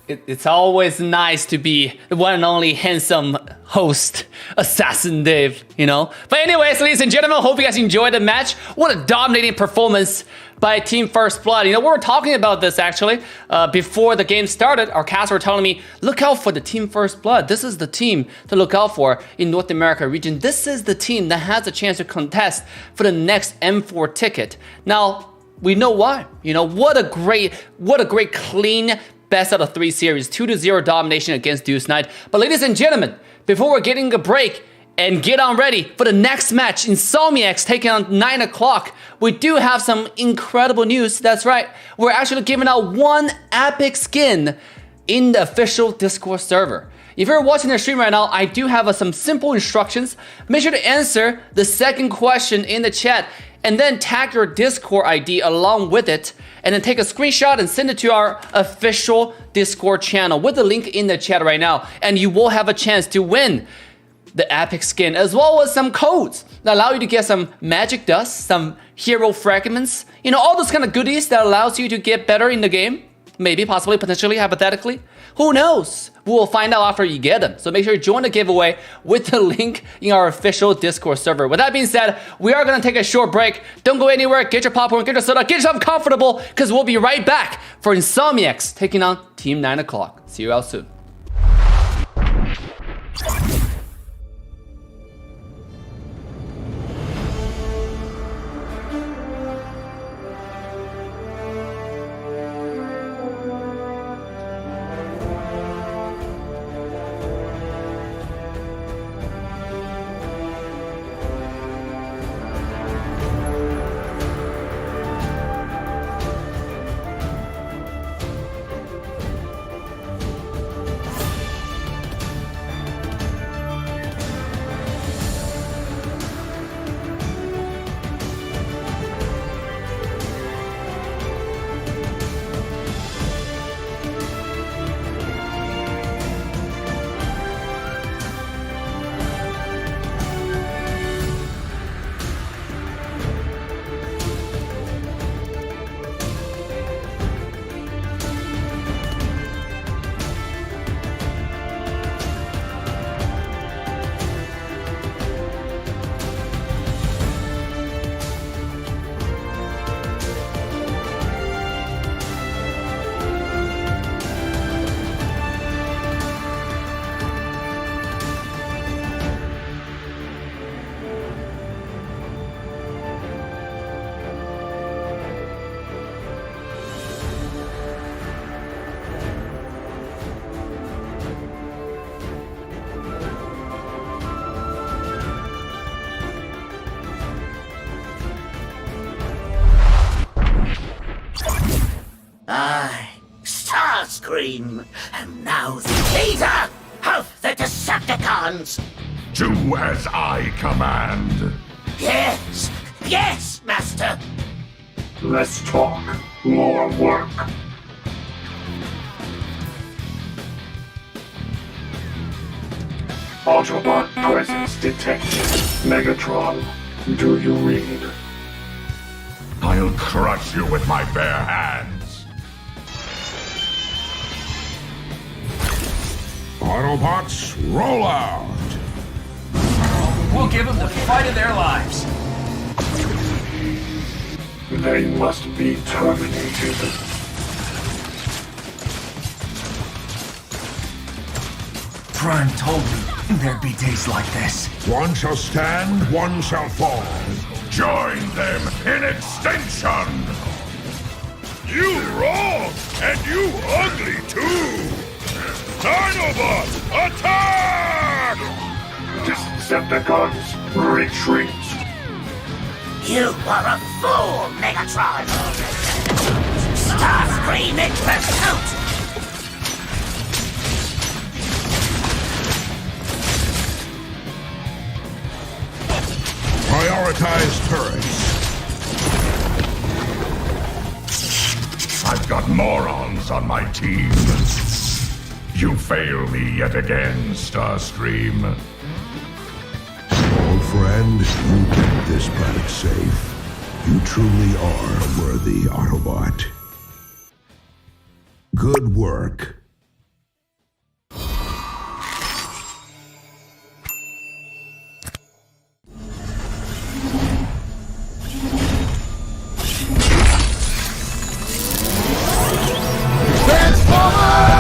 It's always nice to be the one and only handsome host, Assassin Dave, But anyways, ladies and gentlemen, hope you guys enjoyed the match. What a dominating performance by Team First Blood. We were talking about this actually before the game started. Our cast were telling me, look out for the Team First Blood. This is the team to look out for in North America region. This is the team that has a chance to contest for the next M4 ticket. Now, we know why. What a great clean best out of 3 series, 2-0 domination against Deuce Knight. But ladies and gentlemen, before we're getting a break and get on ready for the next match, Insomniacs taking on 9 o'clock, we do have some incredible news. That's right, we're actually giving out 1 epic skin in the official Discord server. If you're watching the stream right now, I do have some simple instructions. Make sure to answer the second question in the chat and then tag your Discord ID along with it, and then take a screenshot and send it to our official Discord channel with the link in the chat right now, and you will have a chance to win the epic skin, as well as some codes that allow you to get some magic dust, some hero fragments, all those kind of goodies that allows you to get better in the game. Maybe, possibly, potentially, hypothetically. Who knows? We will find out after you get them. So make sure you join the giveaway with the link in our official Discord server. With that being said, we are going to take a short break. Don't go anywhere. Get your popcorn, get your soda, get yourself comfortable, because we'll be right back for Insomniacs taking on Team 9 o'clock. See you all soon. Starscream, and now the leader of the Decepticons. Do as I command. Yes, yes, Master. Less talk, more work. Autobot presence detected. Megatron, do you read? I'll crush you with my bare hands. Autobots, roll out! We'll give them the fight of their lives. They must be terminated. Prime told me there'd be days like this. One shall stand, one shall fall. Join them in extinction! You wrong, and you ugly too! Dinobots, attack! Decepticons, retreat! You are a fool, Megatron! Starscream in pursuit! Prioritize turrets. I've got morons on my team. You fail me yet again, Starscream. Old friend, you kept this planet safe. You truly are a worthy Autobot. Good work. Transformers!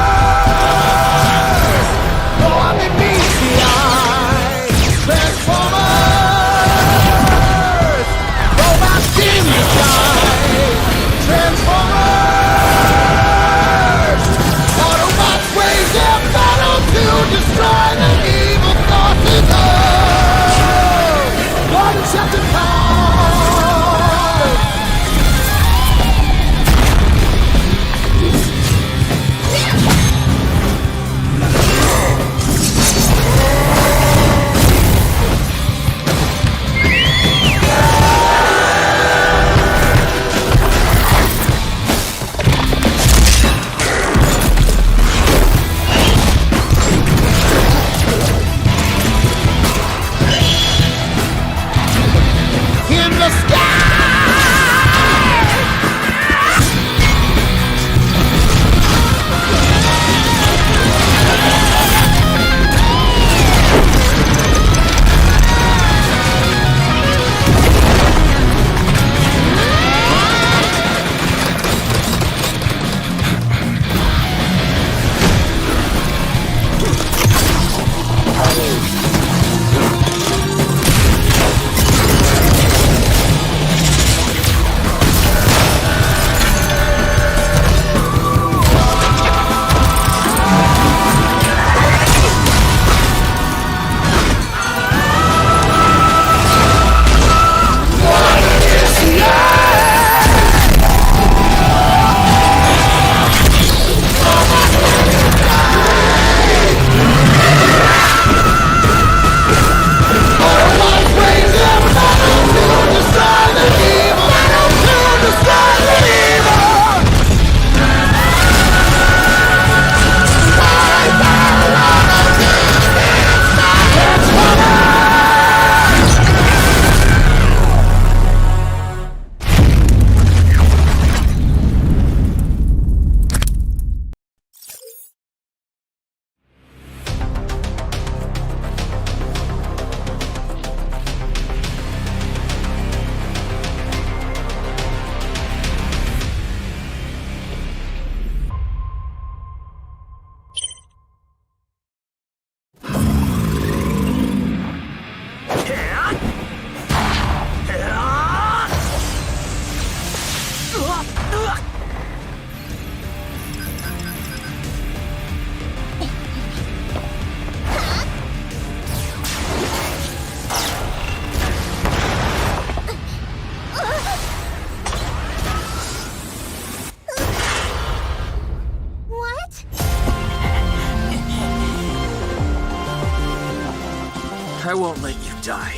I won't let you die.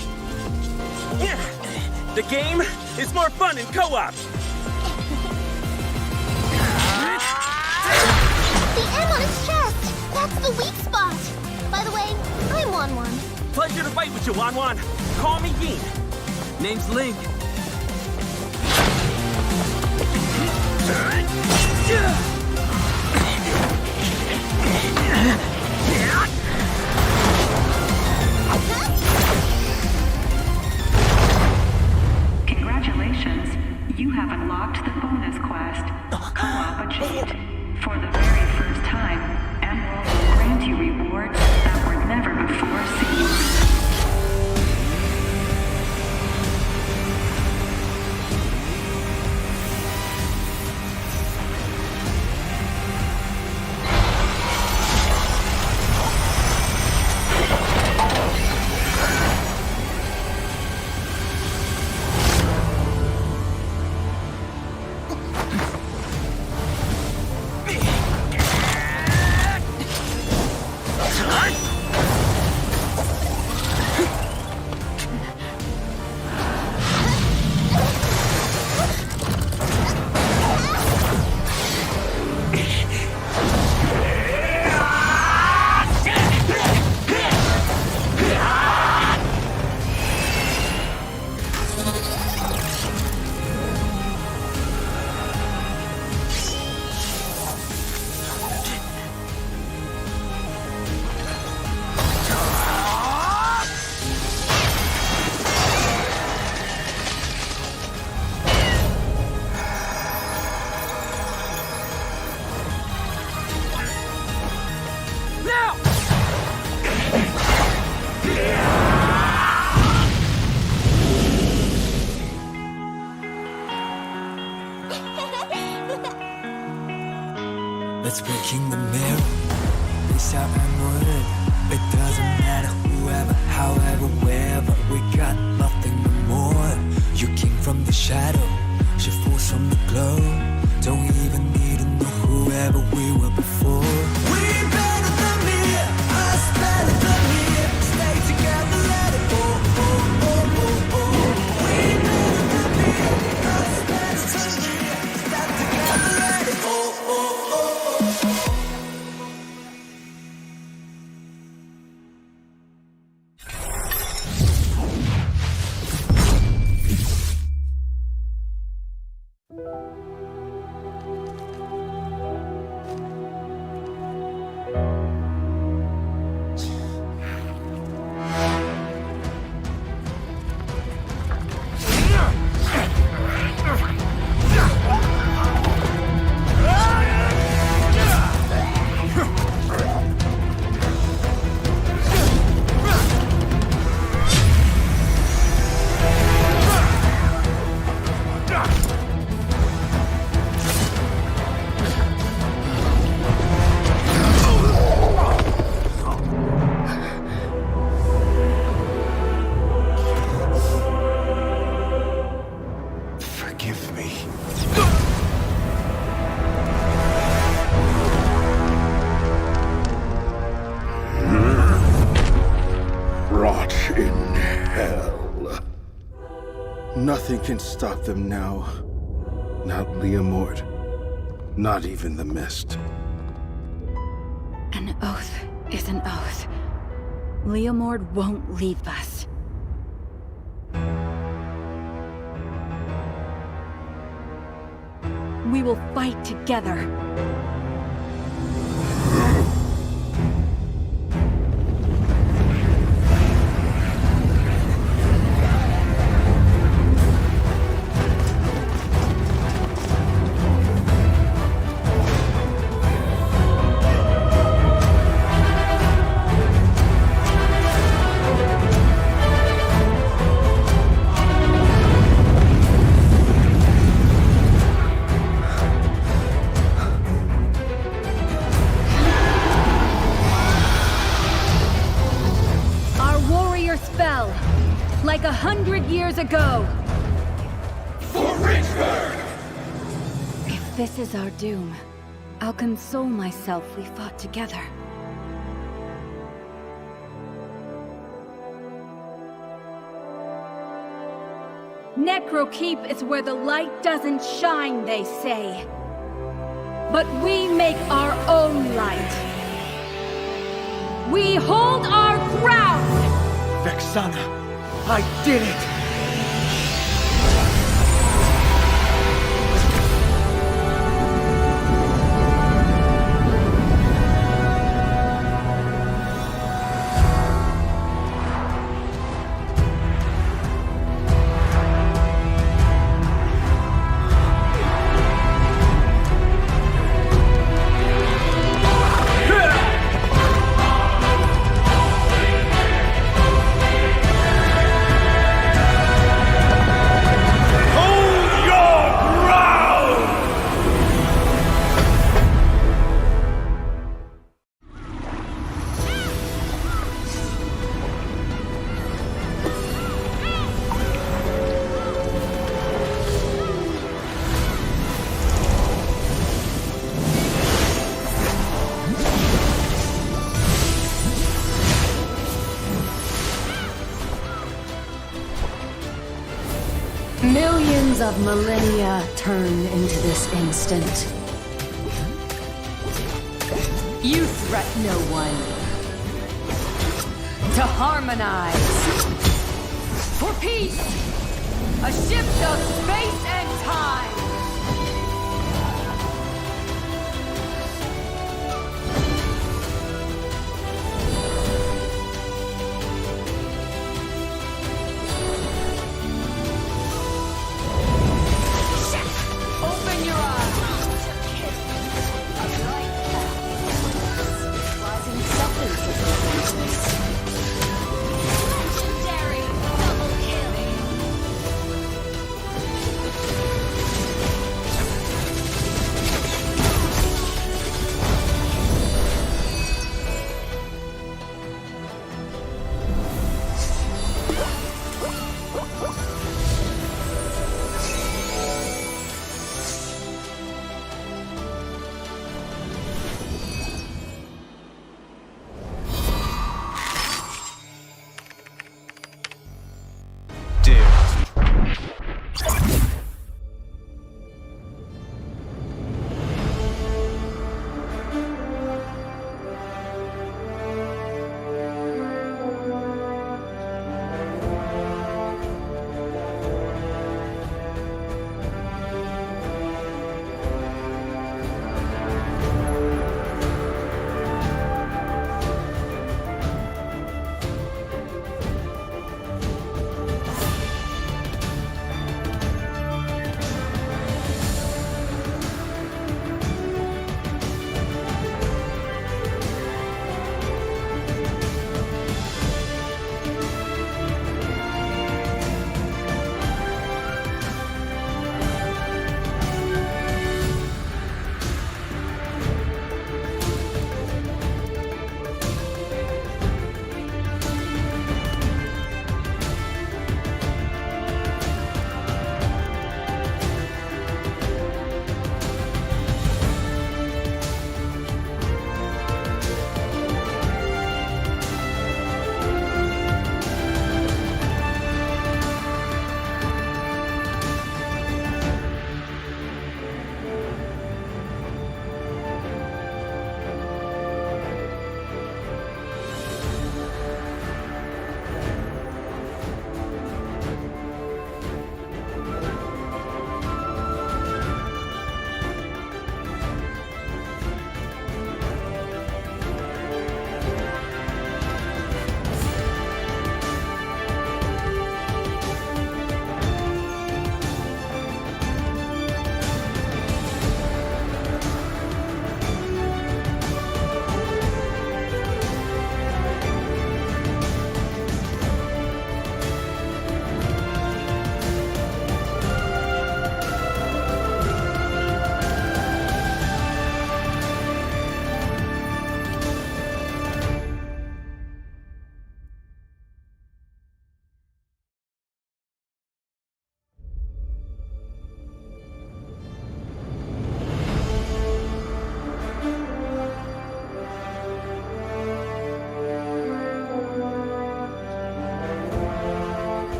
Yeah! The game is more fun in co-op! The M on his chest! That's the weak spot! By the way, I'm Wan. Pleasure to fight with you, Wan. Call me Yin. Name's Link. Congratulations, you have unlocked the bonus quest, Co-op Achieved. For the very first time, Emerald will grant you rewards that were never before seen. Let's breaking the mirror. This our word. It doesn't matter whoever, however, wherever. We got nothing more. You came from the shadow, she force from the glow. Don't even need to know whoever we were before. We better than me, us better than me. Stay together, let it go. We better than me, us better than me. Stay together, let it go. Nothing can stop them now. Not Leomord. Not even the mist. An oath is an oath. Leomord won't leave us. We will fight together. Like 100 years ago. For Richburg! If this is our doom, I'll console myself we fought together. Necrokeep is where the light doesn't shine, they say. But we make our own light. We hold our ground! Vexana, I did it! Millions of millennia turn into this instant. You threat no one. To harmonize. For peace. A shift of space and time. Open your eyes. A bright path. Rising suffers of the legendary double kill.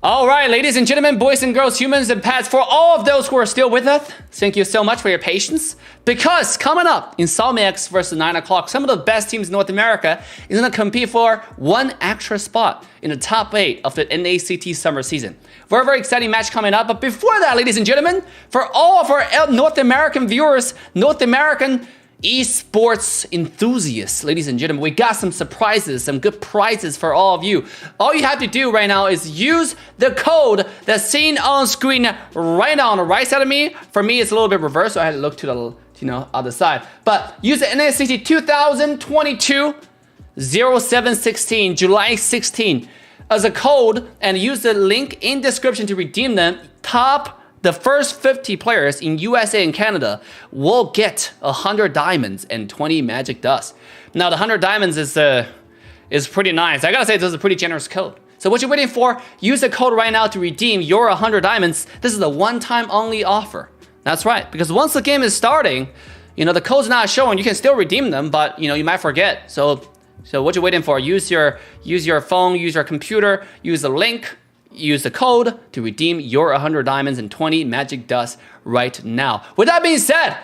All right, ladies and gentlemen, boys and girls, humans and pets, for all of those who are still with us, thank you so much for your patience. Because coming up, Insomniacs versus 9 o'clock, some of the best teams in North America is going to compete for one extra spot in the top 8 of the NACT summer season. Very, very exciting match coming up. But before that, ladies and gentlemen, for all of our North American viewers, North American esports enthusiasts, ladies and gentlemen, we got some surprises, some good prizes for all of you. All you have to do right now is use the code that's seen on screen right now on the right side of me. For me, it's a little bit reversed, so I had to look to the other side. But use the NACT 2022 0716, July 16 as a code, and use the link in description to redeem them. The first 50 players in USA and Canada will get 100 diamonds and 20 magic dust. Now, the 100 diamonds is pretty nice. I gotta say, this is a pretty generous code. So what you're waiting for, use the code right now to redeem your 100 diamonds. This is a one-time only offer. That's right, because once the game is starting, the code's not showing. You can still redeem them, but you might forget. So what you're waiting for, use your phone, use your computer, use the link, use the code to redeem your 100 diamonds and 20 magic dust right now. With that being said,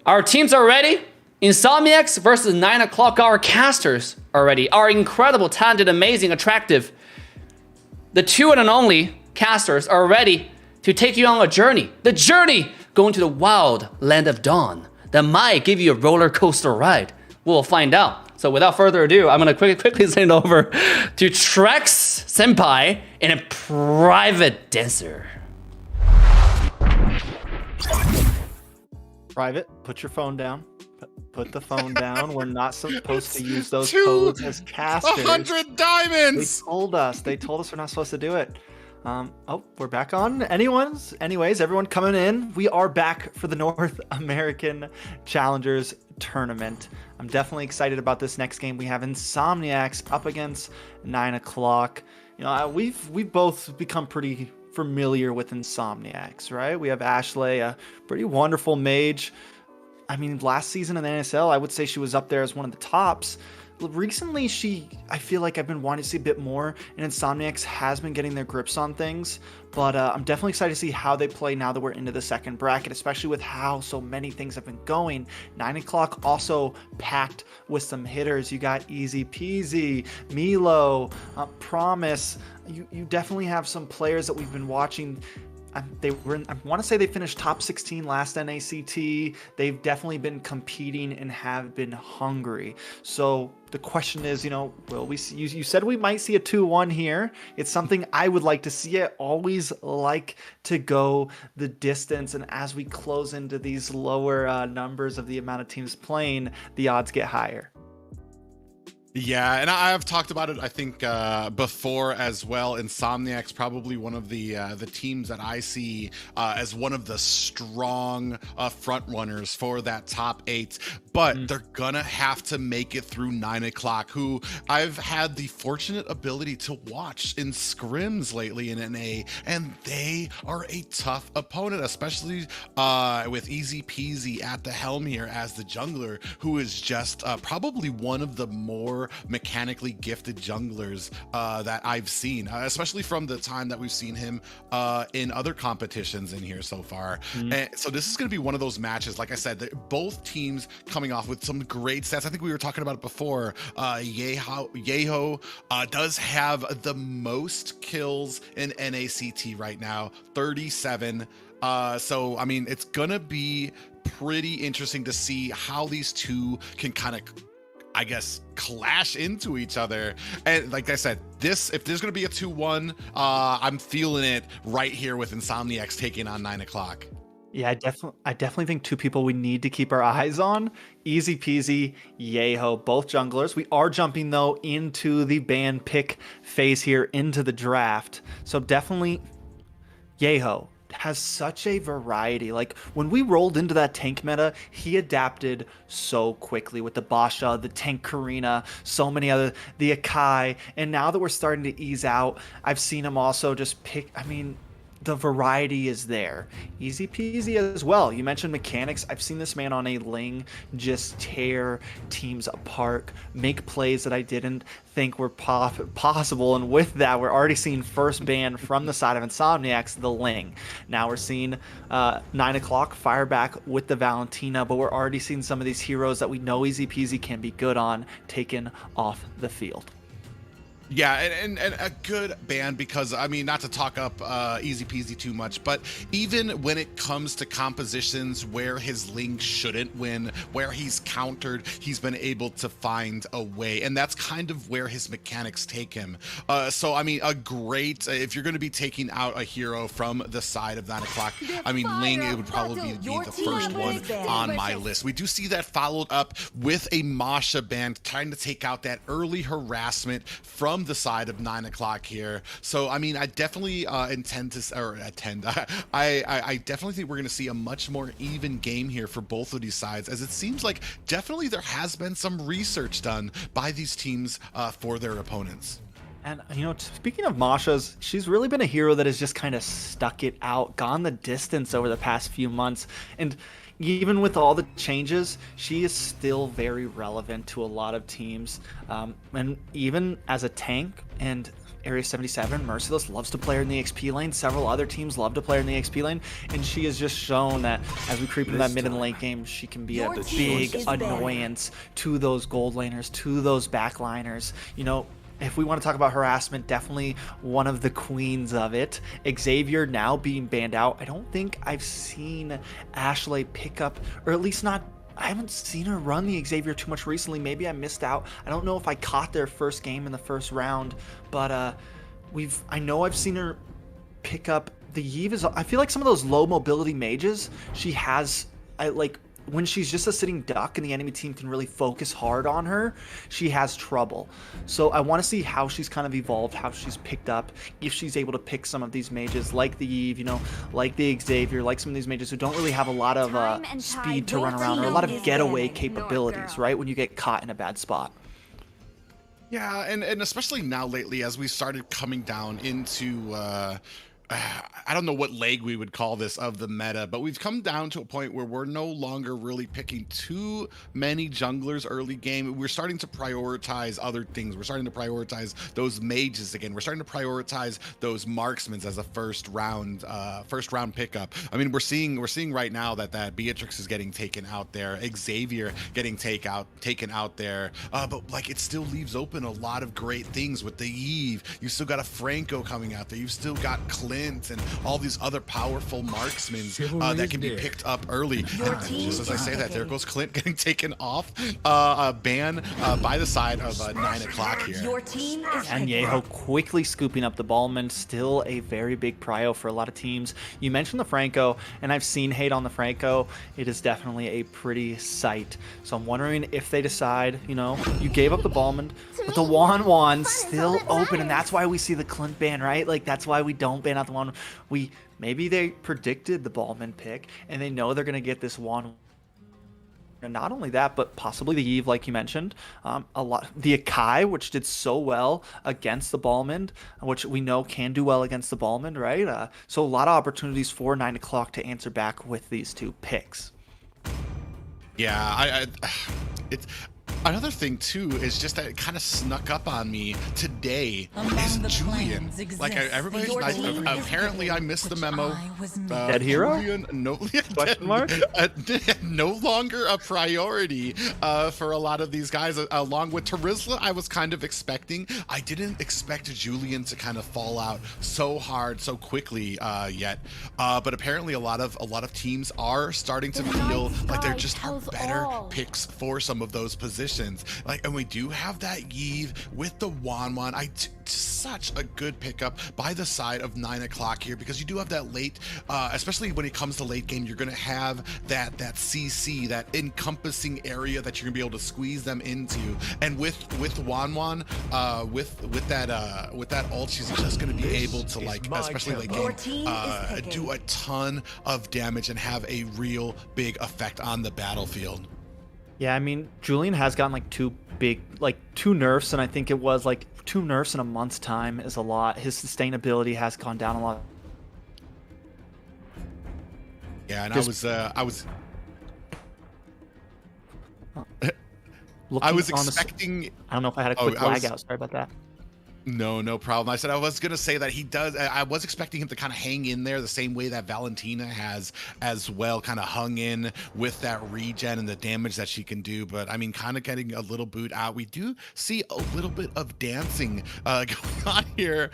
our teams are ready. Insomniacs versus 9 o'clock. Our casters are ready. Our incredible, talented, amazing, attractive, the two and only casters are ready to take you on a journey. The journey going to the wild land of dawn that might give you a roller coaster ride. We'll find out. So without further ado, I'm gonna quickly send it over to Trex Senpai and a private dancer. Private, put your phone down. Put the phone down. We're not supposed to use those codes as casters. 100 diamonds! They told us we're not supposed to do it. Oh, we're back on. Anyways, everyone coming in. We are back for the North American Challengers Tournament. I'm definitely excited about this next game. We have Insomniacs up against 9 o'clock. We've both become pretty familiar with Insomniacs, right? We have Ashley, a pretty wonderful mage. I mean, last season in the NSL, I would say she was up there as one of the tops. Recently, I feel like I've been wanting to see a bit more, and Insomniacs has been getting their grips on things, but I'm definitely excited to see how they play now that we're into the second bracket, especially with how so many things have been going. 9 o'clock also packed with some hitters. You got Easy Peasy, Milo, Promise. You definitely have some players that we've been watching. I want to say they finished top 16 last NACT. They've definitely been competing and have been hungry. So the question is, will we see? You said we might see a 2-1 here. It's something I would like to see. I always like to go the distance, and as we close into these lower numbers of the amount of teams playing, the odds get higher. Yeah, and I've talked about it, I think, before as well. Insomniac's probably one of the teams that I see as one of the strong front runners for that top 8. But they're gonna have to make it through 9 o'clock, who I've had the fortunate ability to watch in scrims lately in NA, and they are a tough opponent, especially with Easy Peasy at the helm here as the jungler, who is just probably one of the more mechanically gifted junglers that I've seen, especially from the time that we've seen him in other competitions in here so far. And so this is going to be one of those matches, like I said, both teams coming off with some great stats. I think we were talking about it before. Yeho does have the most kills in NACT right now, 37. So, I mean, it's going to be pretty interesting to see how these two can kind of, I guess, clash into each other. And like I said, if there's going to be a 2-1, I'm feeling it right here with Insomniacs taking on 9 o'clock. Yeah, I definitely think two people we need to keep our eyes on. Easy Peasy, Yeho, both junglers. We are jumping, though, into the ban pick phase here, into the draft. So definitely Yeho has such a variety. Like, when we rolled into that tank meta, he adapted so quickly with the Basha, the tank Karina, so many other, the Akai. And now that we're starting to ease out, I've seen him also just pick, I mean, the variety is there. Easy peasy as well. You mentioned mechanics. I've seen this man on a Ling just tear teams apart, make plays that I didn't think were possible. And with that, we're already seeing first ban from the side of Insomniacs, the Ling. Now we're seeing 9 o'clock fire back with the Valentina, but we're already seeing some of these heroes that we know easy peasy can be good on taken off the field. Yeah, and a good ban because, I mean, not to talk up Easy Peasy too much, but even when it comes to compositions where his Ling shouldn't win, where he's countered, he's been able to find a way, and that's kind of where his mechanics take him. So, I mean, a great, if you're going to be taking out a hero from the side of 9 o'clock, I mean, Ling, it would probably be the first one on my list. We do see that followed up with a Masha ban, trying to take out that early harassment from the side of 9 o'clock here. So I mean, I definitely I definitely think we're going to see a much more even game here for both of these sides, as it seems like definitely there has been some research done by these teams for their opponents. And, you know, speaking of Masha's, she's really been a hero that has just kind of stuck it out, gone the distance over the past few months. And even with all the changes, she is still very relevant to a lot of teams. And even as a tank, and Area 77, Merciless loves to play her in the XP lane. Several other teams love to play her in the XP lane. And she has just shown that as we creep into that mid and late game, she can be a big annoyance to those gold laners, to those backliners. You know, if we want to talk about harassment, definitely one of the queens of it. Xavier now being banned out. I don't think I've seen Ashley pick up, or at least not, I haven't seen her run the Xavier too much recently. Maybe I missed out. I don't know if I caught their first game in the first round, but I know I've seen her pick up the Yves. I feel like some of those low mobility mages she has, when she's just a sitting duck and the enemy team can really focus hard on her, she has trouble. So I want to see how she's kind of evolved, how she's picked up, if she's able to pick some of these mages like the Eve, you know, like the Xavier, like some of these mages who don't really have a lot of speed to run around, or a lot of getaway capabilities, right, when you get caught in a bad spot. Yeah, and especially now lately, as we started coming down into I don't know what leg we would call this of the meta, but we've come down to a point where we're no longer really picking too many junglers early game. We're starting to prioritize other things. We're starting to prioritize those mages again. We're starting to prioritize those marksmen as a first round pickup. I mean, we're seeing right now that Beatrix is getting taken out there, Xavier getting taken out there, but like it still leaves open a lot of great things with the Eve. You've still got a Franco coming out there. You've still got Clint and all these other powerful marksmen that can be picked up early. Just as I say that, there goes Clint getting taken off a ban by the side of 9 o'clock here. And Yeho quickly scooping up the Ballman, still a very big prio for a lot of teams. You mentioned the Franco, and I've seen hate on the Franco. It is definitely a pretty sight. So I'm wondering if they decide, you know, you gave up the Ballman, but the Wan's still open, and that's why we see the Clint ban, right? Like, that's why we don't ban out the one. Maybe they predicted the Ballman pick and they know they're going to get this one. And not only that, but possibly the Eve, like you mentioned, a lot. The Akai, which did so well against the Ballman, which we know can do well against the Ballman, right? So a lot of opportunities for 9 o'clock to answer back with these two picks. Yeah, it's. Another thing too is just that it kind of snuck up on me today is Julian. Like apparently I missed the memo. Dead hero? Julian, no, Question mark? No longer a priority for a lot of these guys. Along with Terizla, I was kind of expecting. I didn't expect Julian to kind of fall out so hard so quickly yet. But apparently a lot of teams are starting to feel like there just are better picks for some of those positions. Like, and we do have that Yves with the Wan. Such a good pickup by the side of 9 o'clock here, because you do have that late, especially when it comes to late game, you're going to have that CC, that encompassing area that you're going to be able to squeeze them into. And with Wan, with that ult, she's just going to be able to, like, especially late game, do a ton of damage and have a real big effect on the battlefield. Yeah, I mean, Julian has gotten like two nerfs, and I think it was like 2 nerfs in a month's time is a lot. His sustainability has gone down a lot. Yeah, and Just- I was Looking on the expecting. I don't know if I had a quick lag out. Sorry about that. No problem. I said I was gonna say that he does. I was expecting him to kind of hang in there the same way that Valentina has as well, kind of hung in with that regen and the damage that she can do. But I mean, kind of getting a little boot out. We do see a little bit of dancing going on here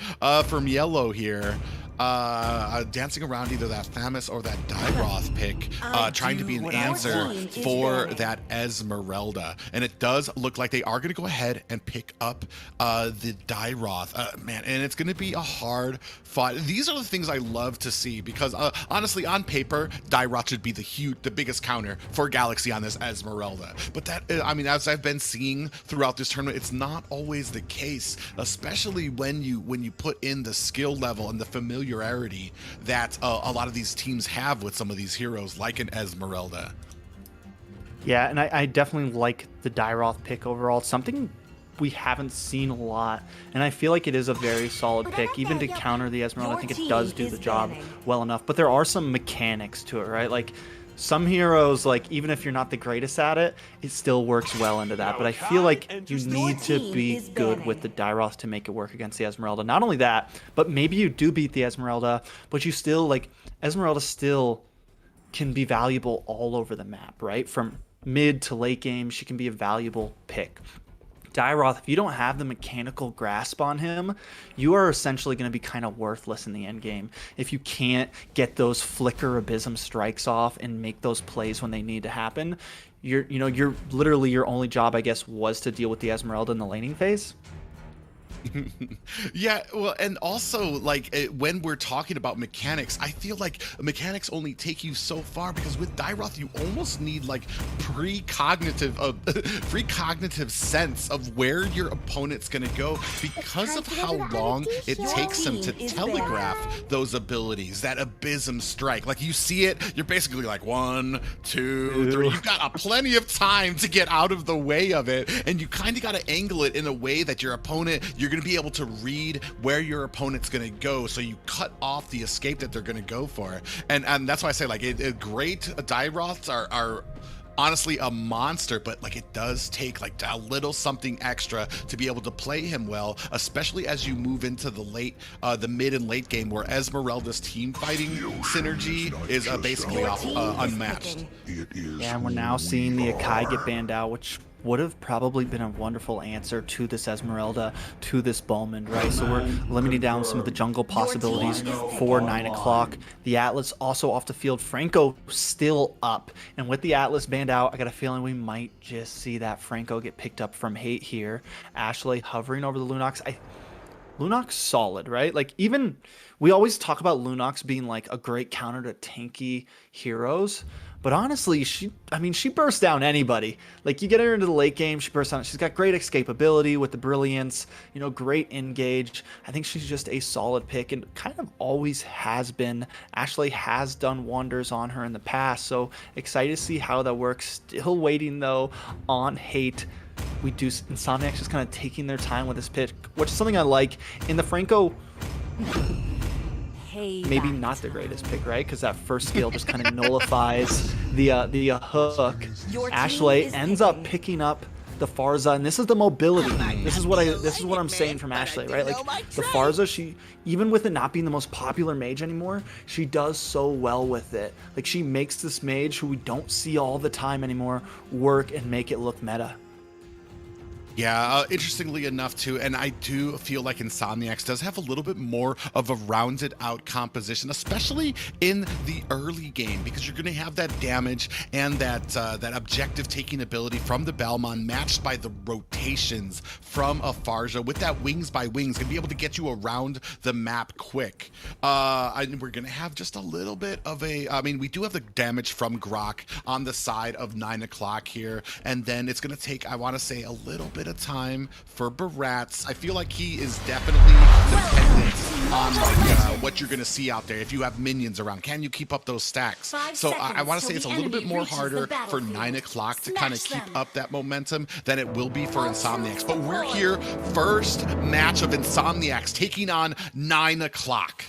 from Yellow here. Dancing around either that Thamus or that Dyroth pick, trying to be an answer for that Esmeralda. And it does look like they are going to go ahead and pick up the Dyroth. Man, and it's going to be a hard fight. These are the things I love to see because honestly, on paper, Dyroth should be the biggest counter for Galaxy on this Esmeralda. But that, I mean, as I've been seeing throughout this tournament, it's not always the case, especially when you put in the skill level and the familiarity that a lot of these teams have with some of these heroes, like an Esmeralda. Yeah, and I definitely like the Dyroth pick overall. It's something we haven't seen a lot, and I feel like it is a very solid pick. Even to counter the Esmeralda, I think it does do the job well enough. But there are some mechanics to it, right? Like, some heroes, like, even if you're not the greatest at it, it still works well into that. But I feel like you need to be good with the Dyroth to make it work against the Esmeralda. Not only that, but maybe you do beat the Esmeralda, but you still, like, Esmeralda still can be valuable all over the map, right? From mid to late game, she can be a valuable pick. Dyroth, if you don't have the mechanical grasp on him, you are essentially going to be kind of worthless in the end game. If you can't get those flicker abysm strikes off and make those plays when they need to happen, you're literally, your only job, I guess, was to deal with the Esmeralda in the laning phase. Yeah, well, and also, like, when we're talking about mechanics, I feel like mechanics only take you so far, because with Dyroth, you almost need, like, precognitive sense of where your opponent's gonna go, because of how long it takes them to telegraph those abilities, that abysm strike. Like, you see it, you're basically like 1, 2, 3. You've got plenty of time to get out of the way of it, and you kind of got to angle it in a way that your opponent, you're going to be able to read where your opponent's going to go, so you cut off the escape that they're going to go for. And that's why I say, like, great Dyroths are honestly a monster, but like, it does take like a little something extra to be able to play him well, especially as you move into the mid and late game, where Esmeralda's team fighting synergy is basically unmatched. Yeah, and we're now seeing the Akai get banned out, which would have probably been a wonderful answer to this Esmeralda, to this Bowman, right? So we're limiting down some of the jungle possibilities for 9 o'clock. The Atlas also off the field. Franco still up. And with the Atlas banned out, I got a feeling we might just see that Franco get picked up from Hate here. Ashley hovering over the Lunox. Lunox solid, right? Like, even we always talk about Lunox being like a great counter to tanky heroes, but honestly, she bursts down anybody. Like, you get her into the late game, she bursts down. She's got great escapability with the brilliance, great engage. I think she's just a solid pick, and kind of always has been. Ashley has done wonders on her in the past, so excited to see how that works. Still waiting though on Hate. We do Insomniacs just kind of taking their time with this pick, which is something I like. In the Franco, maybe not the greatest pick, right? Because that first skill just kind of nullifies the hook. Ashley ends up picking up the Farza, and this is the mobility. This is what I'm saying from Ashley, right? Like, the Farza, she, even with it not being the most popular mage anymore, she does so well with it. Like, she makes this mage, who we don't see all the time anymore, work and make it look meta. Yeah, interestingly enough too, and I do feel like Insomniacs does have a little bit more of a rounded out composition, especially in the early game, because you're going to have that damage and that objective taking ability from the Balmon, matched by the rotations from a Farja with that wings by wings, going to be able to get you around the map quick. And we're going to have just a little bit of we do have the damage from Grok on the side of 9 o'clock here, and then it's going to take, I want to say, a little bit of time for Barats. I feel like he is definitely dependent on what you're going to see out there. If you have minions around, can you keep up those stacks? So I want to say it's a little bit more harder for 9 o'clock to kind of keep up that momentum than it will be for Insomniacs. But we're here, first match of Insomniacs taking on 9 o'clock.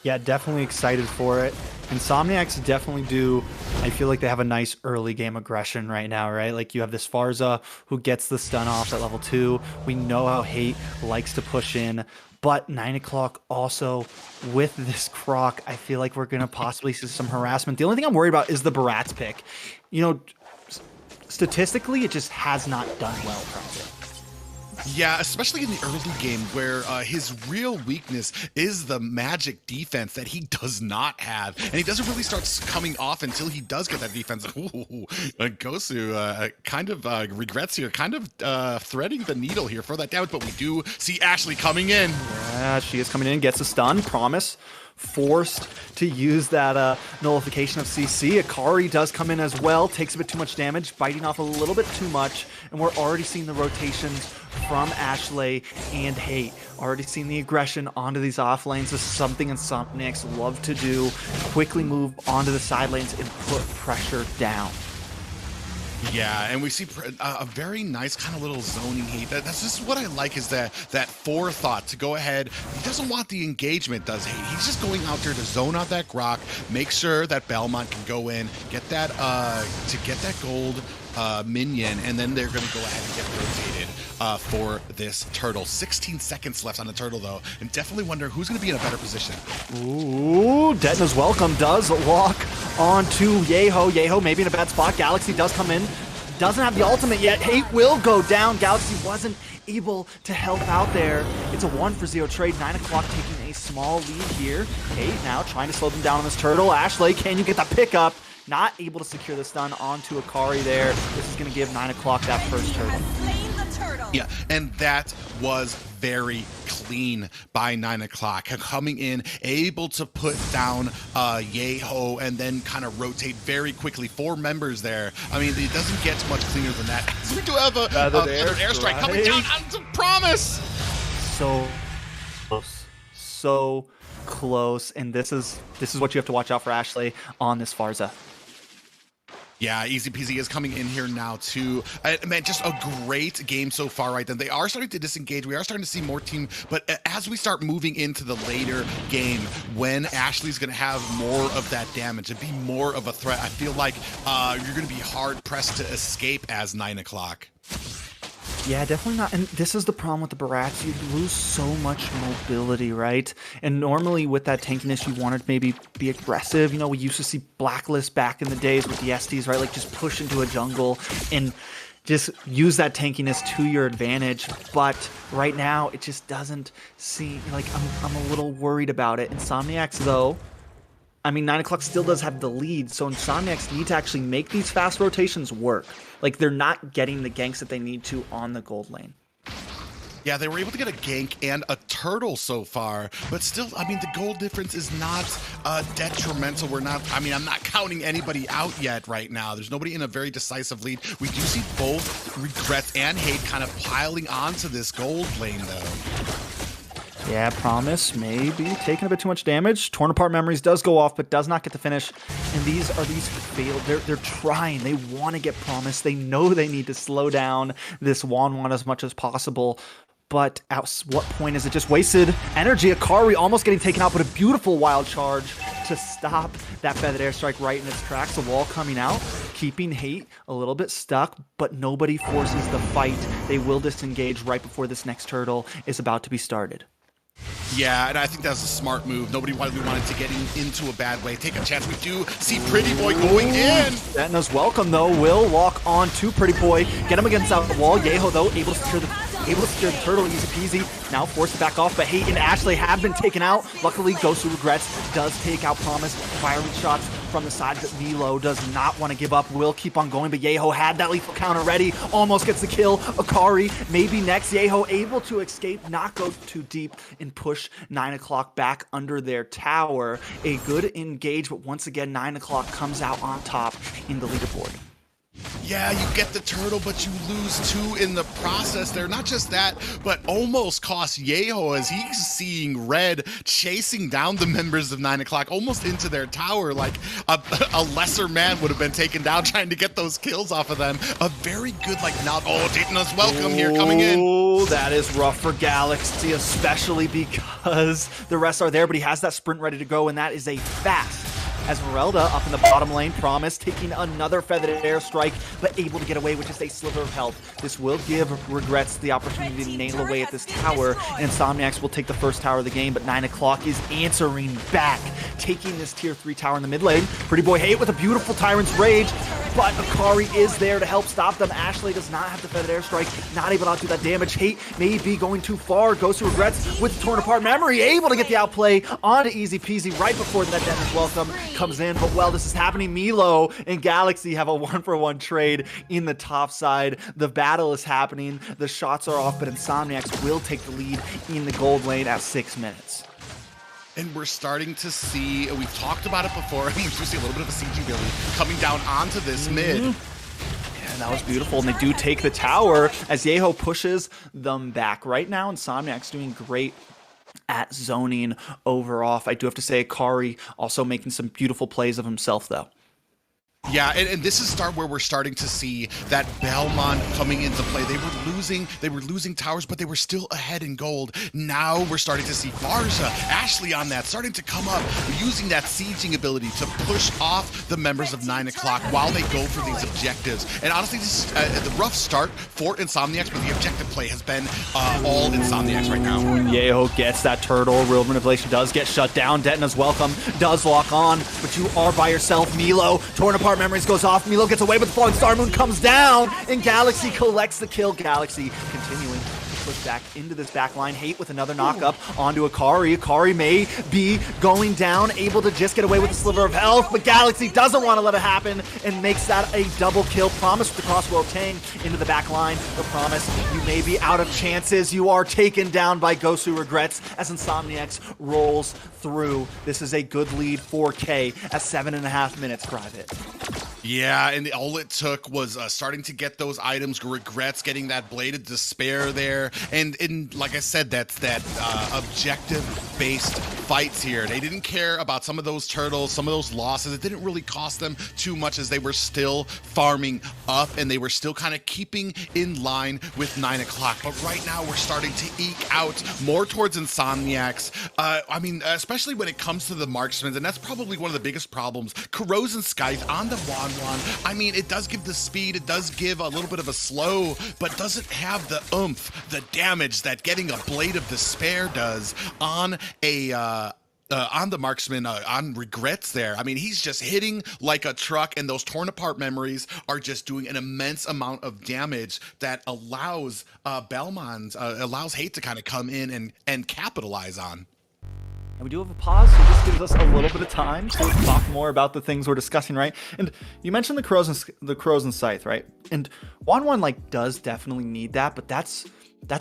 Yeah, definitely excited for it. Insomniacs definitely do. I feel like they have a nice early game aggression right now, right? Like you have this Farza who gets the stun off at level 2. We know how Hate likes to push in, but 9 o'clock also with this Croc, I feel like we're going to possibly see some harassment. The only thing I'm worried about is the Barat's pick. You know, statistically, it just has not done well, probably. Yeah, especially in the early game where his real weakness is the magic defense that he does not have. And he doesn't really start coming off until he does get that defense. Ooh, Gosu kind of regrets here, kind of threading the needle here for that damage. But we do see Ashley coming in. Yeah, she is coming in, gets a stun, Promise. Forced to use that nullification of CC. Akari does come in as well, takes a bit too much damage, biting off a little bit too much, and we're already seeing the rotations from Ashley and Hate. Already seeing the aggression onto these off lanes. This is something Insomniacs love to do. Quickly move onto the side lanes and put pressure down. Yeah, and we see a very nice kind of little zoning Hate. That's just what I like, is that forethought to go ahead. He doesn't want the engagement, does Hate? He's just going out there to zone out that Grok, make sure that Belmont can go in, get that gold minion, and then they're going to go ahead and get rotated for this turtle. 16 seconds left on the turtle, though, and definitely wonder who's going to be in a better position. Ooh, Detna's welcome does lock onto Yeho. Yeho maybe in a bad spot. Galaxy does come in. Doesn't have the ultimate yet. Hate will go down. Galaxy wasn't able to help out there. It's a 1-for-0 trade. 9 o'clock taking a small lead here. Hate now trying to slow them down on this turtle. Ashley, can you get the pickup? Not able to secure the stun onto Akari there. This is going to give 9 o'clock that first turtle. Yeah, and that was very clean by 9 o'clock. Coming in, able to put down Yeho and then kind of rotate very quickly. 4 members there. I mean, it doesn't get much cleaner than that. We do have another airstrike coming down onto Promise. So close. So close. And this is what you have to watch out for Ashley on this Farza. Yeah, Easy Peasy is coming in here now too. Man, just a great game so far, right? Then they are starting to disengage. We are starting to see more team, but as we start moving into the later game, when Ashley's going to have more of that damage and be more of a threat, I feel like you're going to be hard pressed to escape as 9 o'clock. Yeah, definitely not. And this is the problem with the Barats. You lose so much mobility, right? And normally with that tankiness, you want to maybe be aggressive. You know, we used to see Blacklist back in the days with the STs, right? Like just push into a jungle and just use that tankiness to your advantage. But right now, it just doesn't seem like I'm a little worried about it. Insomniacs, though, I mean, 9 o'clock still does have the lead, so Insomniacs need to actually make these fast rotations work. Like, they're not getting the ganks that they need to on the gold lane. Yeah, they were able to get a gank and a turtle so far, but still, I mean, the gold difference is not detrimental. I'm not counting anybody out yet right now. There's nobody in a very decisive lead. We do see both Regrets and Hate kind of piling onto this gold lane, though. Yeah, Promise maybe taking a bit too much damage. Torn Apart Memories does go off, but does not get the finish. And these failed. They're trying. They want to get Promise. They know they need to slow down this Wan as much as possible. But at what point is it just wasted energy? Akari almost getting taken out, but a beautiful wild charge to stop that feathered airstrike right in its tracks. The wall coming out, keeping Hate a little bit stuck, but nobody forces the fight. They will disengage right before this next turtle is about to be started. Yeah, and I think that was a smart move. Nobody wanted to get into a bad way. Take a chance. We do see Pretty Boy going in. Detna's welcome, though, will walk on to Pretty Boy. Get him against that wall. Yeho, though, able to secure the turtle, easy peasy. Now forced to back off, but Hate and Ashley have been taken out. Luckily, Ghost Who Regrets does take out Promise. Firing shots from the side, but Milo does not want to give up. Will keep on going, but Yeho had that lethal counter ready. Almost gets the kill. Akari maybe next. Yeho able to escape, not go too deep, and push 9 o'clock back under their tower. A good engage, but once again, 9 o'clock comes out on top in the leaderboard. Yeah, you get the turtle, but you lose 2 in the process there. Not just that, but almost cost Yeho as he's seeing red, chasing down the members of 9 o'clock, almost into their tower. Like a lesser man would have been taken down trying to get those kills off of them. A very good, like, not, oh, Dayton's welcome here coming in. Oh, that is rough for Galaxy, especially because the rest are there, but he has that sprint ready to go, and that is a fast. As Merelda up in the bottom lane, Promise taking another feathered airstrike, but able to get away with just a sliver of health. This will give Regrets the opportunity to nail away at this tower, and Insomniacs will take the first tower of the game, but 9 o'clock is answering back, taking this tier 3 tower in the mid lane. Pretty Boy Hate with a beautiful Tyrant's Rage, but Akari is there to help stop them. Ashley does not have the feathered airstrike, not able to do that damage. Hate may be going too far, goes to Regrets with the torn apart memory, able to get the outplay onto Easy Peasy right before that damage welcome comes in. But while this is happening, Milo and Galaxy have a 1-for-1 trade in the top side. The battle is happening, the shots are off, but Insomniacs will take the lead in the gold lane at 6 minutes. And we're starting to see, we've talked about it before, we see a little bit of a CG ability coming down onto this mid. Yeah, that was beautiful, and they do take the tower as Yeho pushes them back. Right now, Insomniacs doing great at zoning over off. I do have to say Akari also making some beautiful plays of himself, though. Yeah, and this is where we're starting to see that Belmont coming into play. They were losing towers, but they were still ahead in gold. Now we're starting to see Varza, Ashley on that, starting to come up, using that sieging ability to push off the members of 9 o'clock while they go for these objectives. And honestly, this is the rough start for Insomniacs, but the objective play has been all Insomniacs right now. Yeho gets that turtle. Real manipulation does get shut down. Detna's welcome does lock on, but you are by yourself. Milo, torn apart memories goes off. Milo gets away with the falling star. Moon comes down, and Galaxy collects the kill. Galaxy continuing to push back into this back line. Hate with another knockup onto Akari. Akari may be going down, able to just get away with a sliver of health, but Galaxy doesn't want to let it happen and makes that a double kill. Promise with the crossbow of Tang into the back line. The Promise, you may be out of chances. You are taken down by Gosu Regrets as Insomniacs rolls through. This is a good lead for K at 7.5 minutes, Private. Yeah, and all it took was starting to get those items, Regrets getting that Blade of Despair there, and like I said, that's that objective-based fights here. They didn't care about some of those turtles, some of those losses. It didn't really cost them too much as they were still farming up, and they were still kind of keeping in line with 9 o'clock. But right now, we're starting to eke out more towards Insomniacs. I mean, especially when it comes to the marksmen, and that's probably one of the biggest problems. Corrosion Skies on the Wan. I mean, it does give the speed, it does give a little bit of a slow, but doesn't have the oomph, the damage that getting a Blade of Despair does on a on the marksman, on Regrets there. I mean, he's just hitting like a truck, and those torn apart memories are just doing an immense amount of damage that allows Belmont, allows Hate to kind of come in and capitalize on. And we do have a pause, so this gives us a little bit of time to talk more about the things we're discussing, right? And you mentioned the crows and Scythe, right? And Wan like does definitely need that, but that's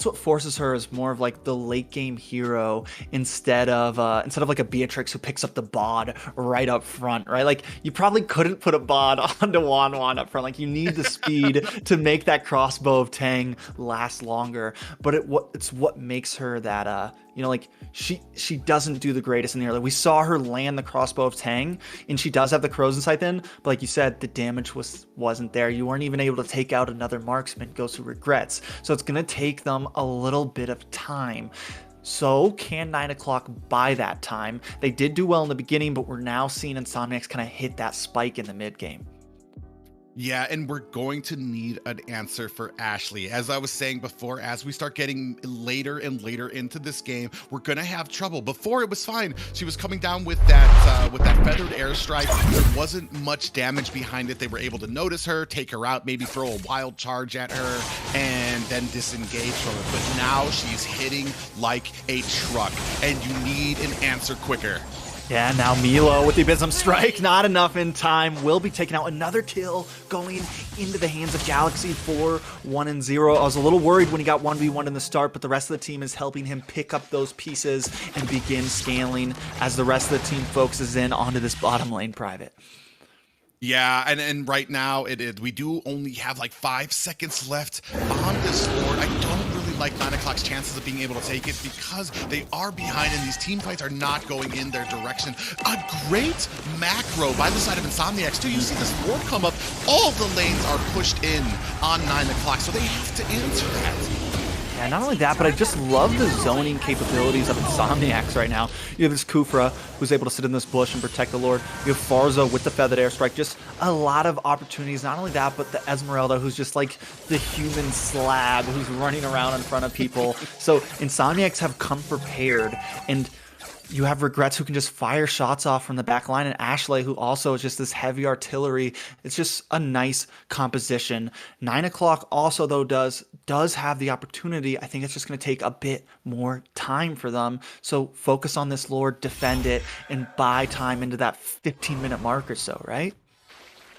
what forces her as more of like the late game hero instead of like a Beatrix who picks up the bod right up front, right? Like you probably couldn't put a bod onto Wan up front. Like you need the speed to make that crossbow of Tang last longer. But it's what makes her that you know, like she doesn't do the greatest in the early. We saw her land the crossbow of Tang, and she does have the Crow's Insight in, but like you said, the damage wasn't there. You weren't even able to take out another marksman. Gosu Regrets. So it's gonna take them a little bit of time. So can 9 o'clock buy that time? They did do well in the beginning, but we're now seeing Insomniacs kind of hit that spike in the mid game. Yeah, and we're going to need an answer for Ashley. As I was saying before, as we start getting later and later into this game, we're gonna have trouble. Before it was fine. She was coming down with that feathered airstrike. There wasn't much damage behind it. They were able to notice her, take her out, maybe throw a wild charge at her, and then disengage from it. But now she's hitting like a truck, and you need an answer quicker. Yeah, now Milo with the Abysm Strike, not enough in time, will be taking out another kill going into the hands of Galaxy for 1-0. I was a little worried when he got 1v1 in the start, but the rest of the team is helping him pick up those pieces and begin scaling as the rest of the team focuses in onto this bottom lane private. Yeah, and right now we do only have like 5 seconds left on this Lord. I don't really like 9 o'clock's chances of being able to take it because they are behind and these team fights are not going in their direction. A great macro by the side of Insomniacs too. You see this Lord come up, all the lanes are pushed in on 9 o'clock, so they have to answer that. Yeah, not only that, but I just love the zoning capabilities of Insomniacs right now. You have this Kufra, who's able to sit in this bush and protect the Lord. You have Farza with the Feathered Airstrike. Just a lot of opportunities. Not only that, but the Esmeralda, who's just like the human slab who's running around in front of people. So Insomniacs have come prepared, and you have Regrets who can just fire shots off from the back line, and Ashley who also is just this heavy artillery. It's just a nice composition. 9 o'clock also though does have the opportunity. I think it's just going to take a bit more time for them. So focus on this Lord, defend it, and buy time into that 15-minute mark or so, right?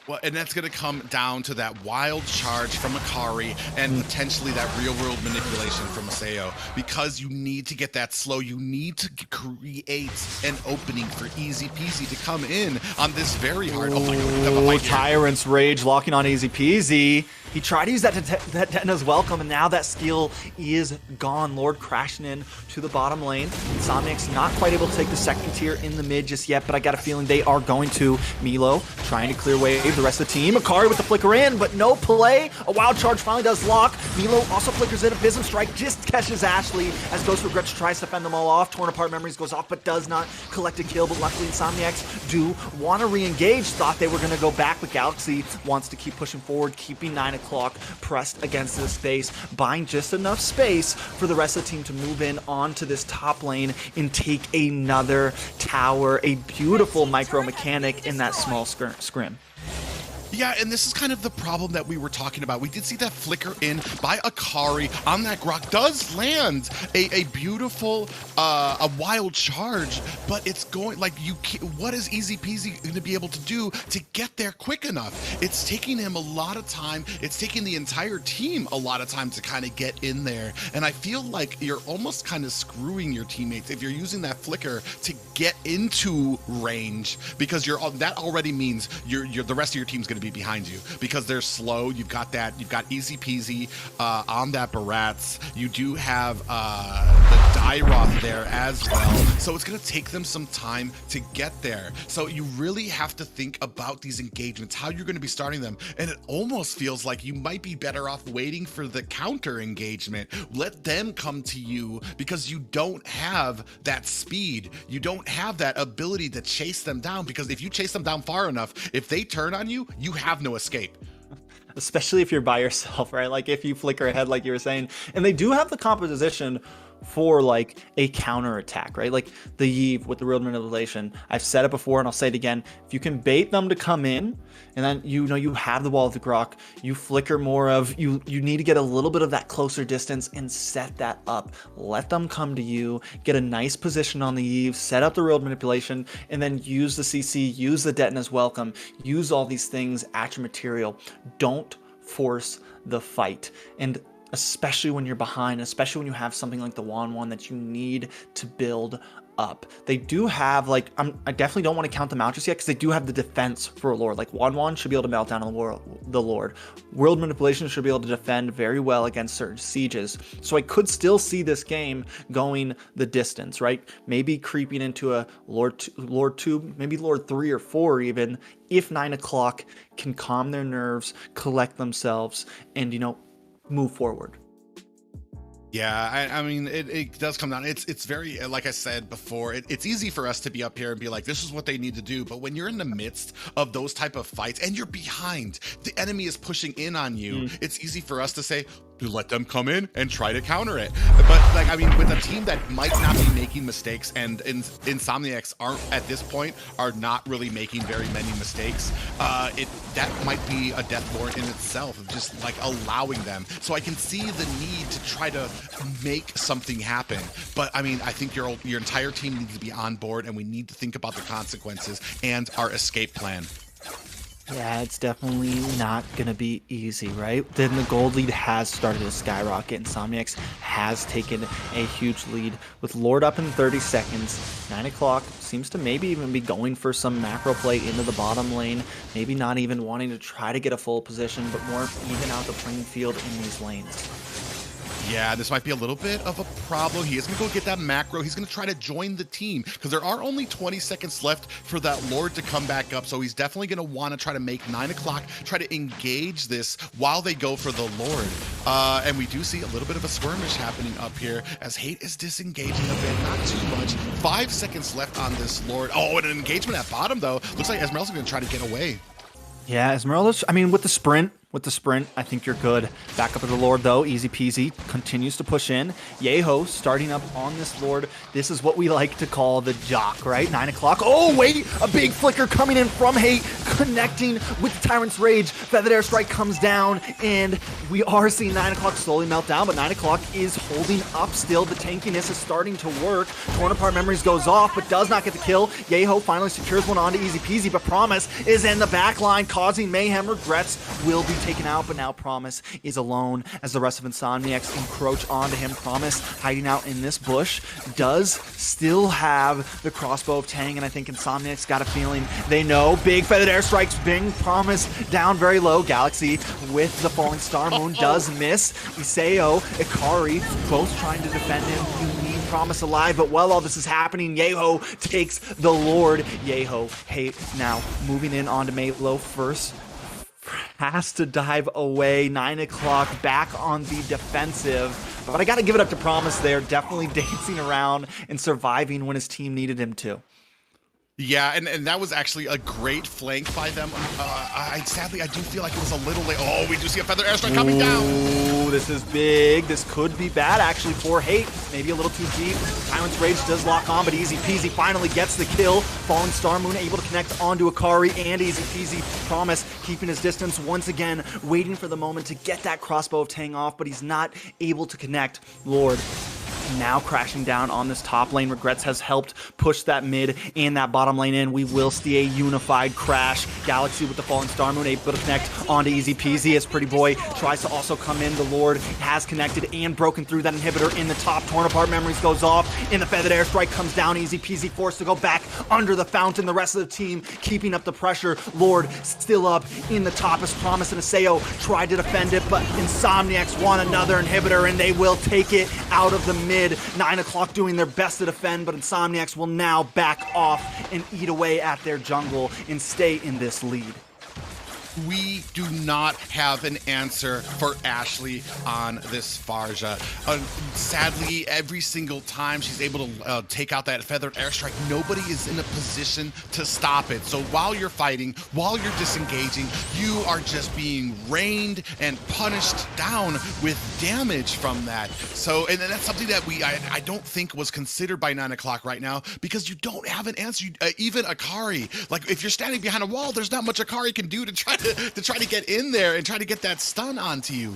Well, and that's going to come down to that wild charge from Akari and potentially that real-world manipulation from Maseo, because you need to get that slow. You need to create an opening for Easy Peasy to come in on this very hard. Oh my God, we have a fight here. Tyrant's Rage locking on Easy Peasy. He tried to use that Detna's Welcome, and now that skill is gone. Lord crashing in to the bottom lane. Insomniac's not quite able to take the second tier in the mid just yet, but I got a feeling they are going to. Milo trying to clear wave the rest of the team. Akari with the flicker in, but no play. A wild charge finally does lock. Milo also flickers in. A Abysm Strike just catches Ashley as Ghost Regrets tries to fend them all off. Torn Apart Memories goes off, but does not collect a kill. But luckily Insomniacs do want to re-engage. Thought they were going to go back, but Galaxy wants to keep pushing forward, keeping 9 o'clock pressed against the space, buying just enough space for the rest of the team to move in onto this top lane and take another tower. A beautiful micro mechanic in that small scrim. Yeah, and this is kind of the problem that we were talking about. We did see that flicker in by Akari on that Grok. Does land a beautiful, a wild charge, but it's going, like, you can't, what is Easy Peasy going to be able to do to get there quick enough? It's taking him a lot of time. It's taking the entire team a lot of time to kind of get in there. And I feel like you're almost kind of screwing your teammates if you're using that flicker to get into range, because that already means the rest of your team's going to be behind you because they're slow. You've got Easy Peasy on that Barats. You do have the Dairoth there as well, so it's going to take them some time to get there. So you really have to think about these engagements, how you're going to be starting them, and it almost feels like you might be better off waiting for the counter engagement. Let them come to you because you don't have that speed. You don't have that ability to chase them down, because if you chase them down far enough, if they turn on you, you have no escape. Especially if you're by yourself, right? Like if you flicker ahead, like you were saying. And they do have the composition for like a counter attack, right? Like the Yve with the real manipulation. I've said it before and I'll say it again. If you can bait them to come in, and then you have the wall of the Grok, you flicker more of, you need to get a little bit of that closer distance and set that up. Let them come to you, get a nice position on the Yve, set up the real manipulation, and then use the CC, use the Detna's Welcome, use all these things at your material. Don't force the fight. And especially when you're behind, especially when you have something like the Wan that you need to build up. They do have, like, I definitely don't want to count them out just yet because they do have the defense for a Lord. Like Wan should be able to melt down the Lord. World Manipulation should be able to defend very well against certain sieges. So I could still see this game going the distance, right? Maybe creeping into a Lord 2, maybe Lord 3 or 4 even, if 9 o'clock can calm their nerves, collect themselves, and, move forward. Yeah, I mean, it does come down. It's very, like I said before, it's easy for us to be up here and be like, this is what they need to do. But when you're in the midst of those type of fights and you're behind, the enemy is pushing in on you, it's easy for us to say, let them come in and try to counter it. But like, I mean, with a team that might not be making mistakes, and Insomniacs at this point are not really making very many mistakes, that might be a death warrant in itself of just like allowing them. So I can see the need to try to make something happen. But I mean, I think your entire team needs to be on board, and we need to think about the consequences and our escape plan. Yeah, it's definitely not going to be easy, right? Then the gold lead has started to skyrocket. Insomniacs has taken a huge lead with Lord up in 30 seconds. 9 o'clock seems to maybe even be going for some macro play into the bottom lane. Maybe not even wanting to try to get a full position, but more even out the playing field in these lanes. Yeah, this might be a little bit of a problem. He is going to go get that macro. He's going to try to join the team because there are only 20 seconds left for that Lord to come back up. So he's definitely going to want to try to make 9 o'clock, try to engage this while they go for the Lord. And we do see a little bit of a skirmish happening up here as Hate is disengaging a bit, not too much. 5 seconds left on this Lord. Oh, and an engagement at bottom, though. Looks like Esmeralda's going to try to get away. Yeah, Esmeralda's, I mean, with the sprint, I think you're good. Back up to the Lord, though. Easy peasy. Continues to push in. Yeho starting up on this Lord. This is what we like to call the jock, right? 9 o'clock. Oh, wait! A big flicker coming in from Hate, connecting with the Tyrant's Rage. Feathered Airstrike comes down, and we are seeing 9 o'clock slowly melt down, but 9 o'clock is holding up still. The tankiness is starting to work. Torn Apart Memories goes off, but does not get the kill. Yeho finally secures one onto Easy Peasy, but Promise is in the back line, causing mayhem. Regrets will be taken out, but now Promise is alone as the rest of Insomniacs encroach onto him. Promise hiding out in this bush does still have the crossbow of Tang, and I think Insomniacs got a feeling they know. Big Feathered Airstrikes, Bing, Promise down very low. Galaxy with the Falling Star Moon does miss. Iseo, Ikari, both trying to defend him. You need Promise alive, but while all this is happening, Yeho takes the Lord. Yeho, Hate now moving in onto Maylo first. Has to dive away. 9 o'clock back on the defensive. But I got to give it up to Promise there. Definitely dancing around and surviving when his team needed him to. Yeah, and that was actually a great flank by them. Sadly, I do feel like it was a little late. Oh, we do see a Feather Airstrike coming down. Ooh, this is big. This could be bad, actually, for Hate. Maybe a little too deep. Tyrant's Rage does lock on, but Easy Peasy finally gets the kill. Falling Star Moon able to connect onto Ikari, and Easy Peasy Promise keeping his distance once again, waiting for the moment to get that crossbow of Tang off, but he's not able to connect. Lord now crashing down on this top lane. Regrets has helped push that mid and that bottom lane in. We will see a unified crash. Galaxy with the Falling Star Moon able to connect onto Easy Peasy as Pretty Boy tries to also come in. The Lord has connected and broken through that inhibitor in the top. Torn Apart Memories goes off, and the Feathered Airstrike comes down. Easy Peasy forced to go back under the fountain. The rest of the team keeping up the pressure. Lord still up in the top as Promise and Iseo tried to defend it, but Insomniacs want another inhibitor, and they will take it out of the mid. 9 o'clock doing their best to defend, but Insomniacs will now back off and eat away at their jungle and stay in this lead. We do not have an answer for Ashley on this Farja. Sadly, every single time she's able to take out that Feathered Airstrike, nobody is in a position to stop it. So while you're fighting, while you're disengaging, you are just being rained and punished down with damage from that. So, and that's something that I don't think was considered by 9 o'clock right now, because you don't have an answer. Even Ikari, like if you're standing behind a wall, there's not much Ikari can do to try to get in there and try to get that stun onto you.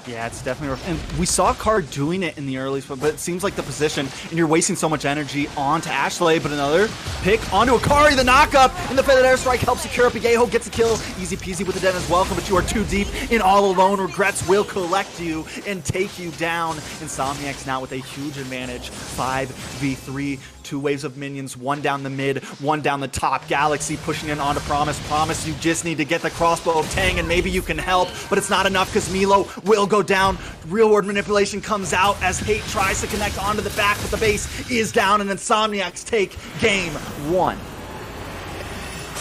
Yeah, it's definitely rough. And we saw Card doing it in the early spot, but it seems like the position, and you're wasting so much energy onto Ashley, but another pick onto Ikari, the knock-up, and the Feathered Airstrike helps secure up. Yeho gets a kill. Easy peasy with the den as welcome, but you are too deep and all alone. Regrets will collect you and take you down. Insomniacs now with a huge advantage. 5v3. 2 waves of minions, one down the mid, one down the top. Galaxy pushing in onto Promise. Promise, you just need to get the crossbow of Tang, and maybe you can help, but it's not enough because Milo will go down. Real world manipulation comes out as Hate tries to connect onto the back, but the base is down, and Insomniacs take game 1.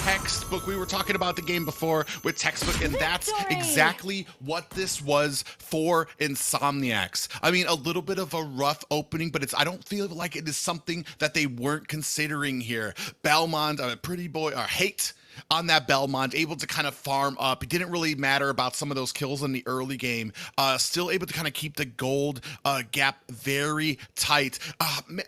Textbook. We were talking about the game before with Textbook, and that's exactly what this was for Insomniacs. I mean, a little bit of a rough opening, but I don't feel like it is something that they weren't considering here. Belmont, Pretty Boy, or Hate on that Belmont, able to kind of farm up. It didn't really matter about some of those kills in the early game. Still able to kind of keep the gold gap very tight. Man,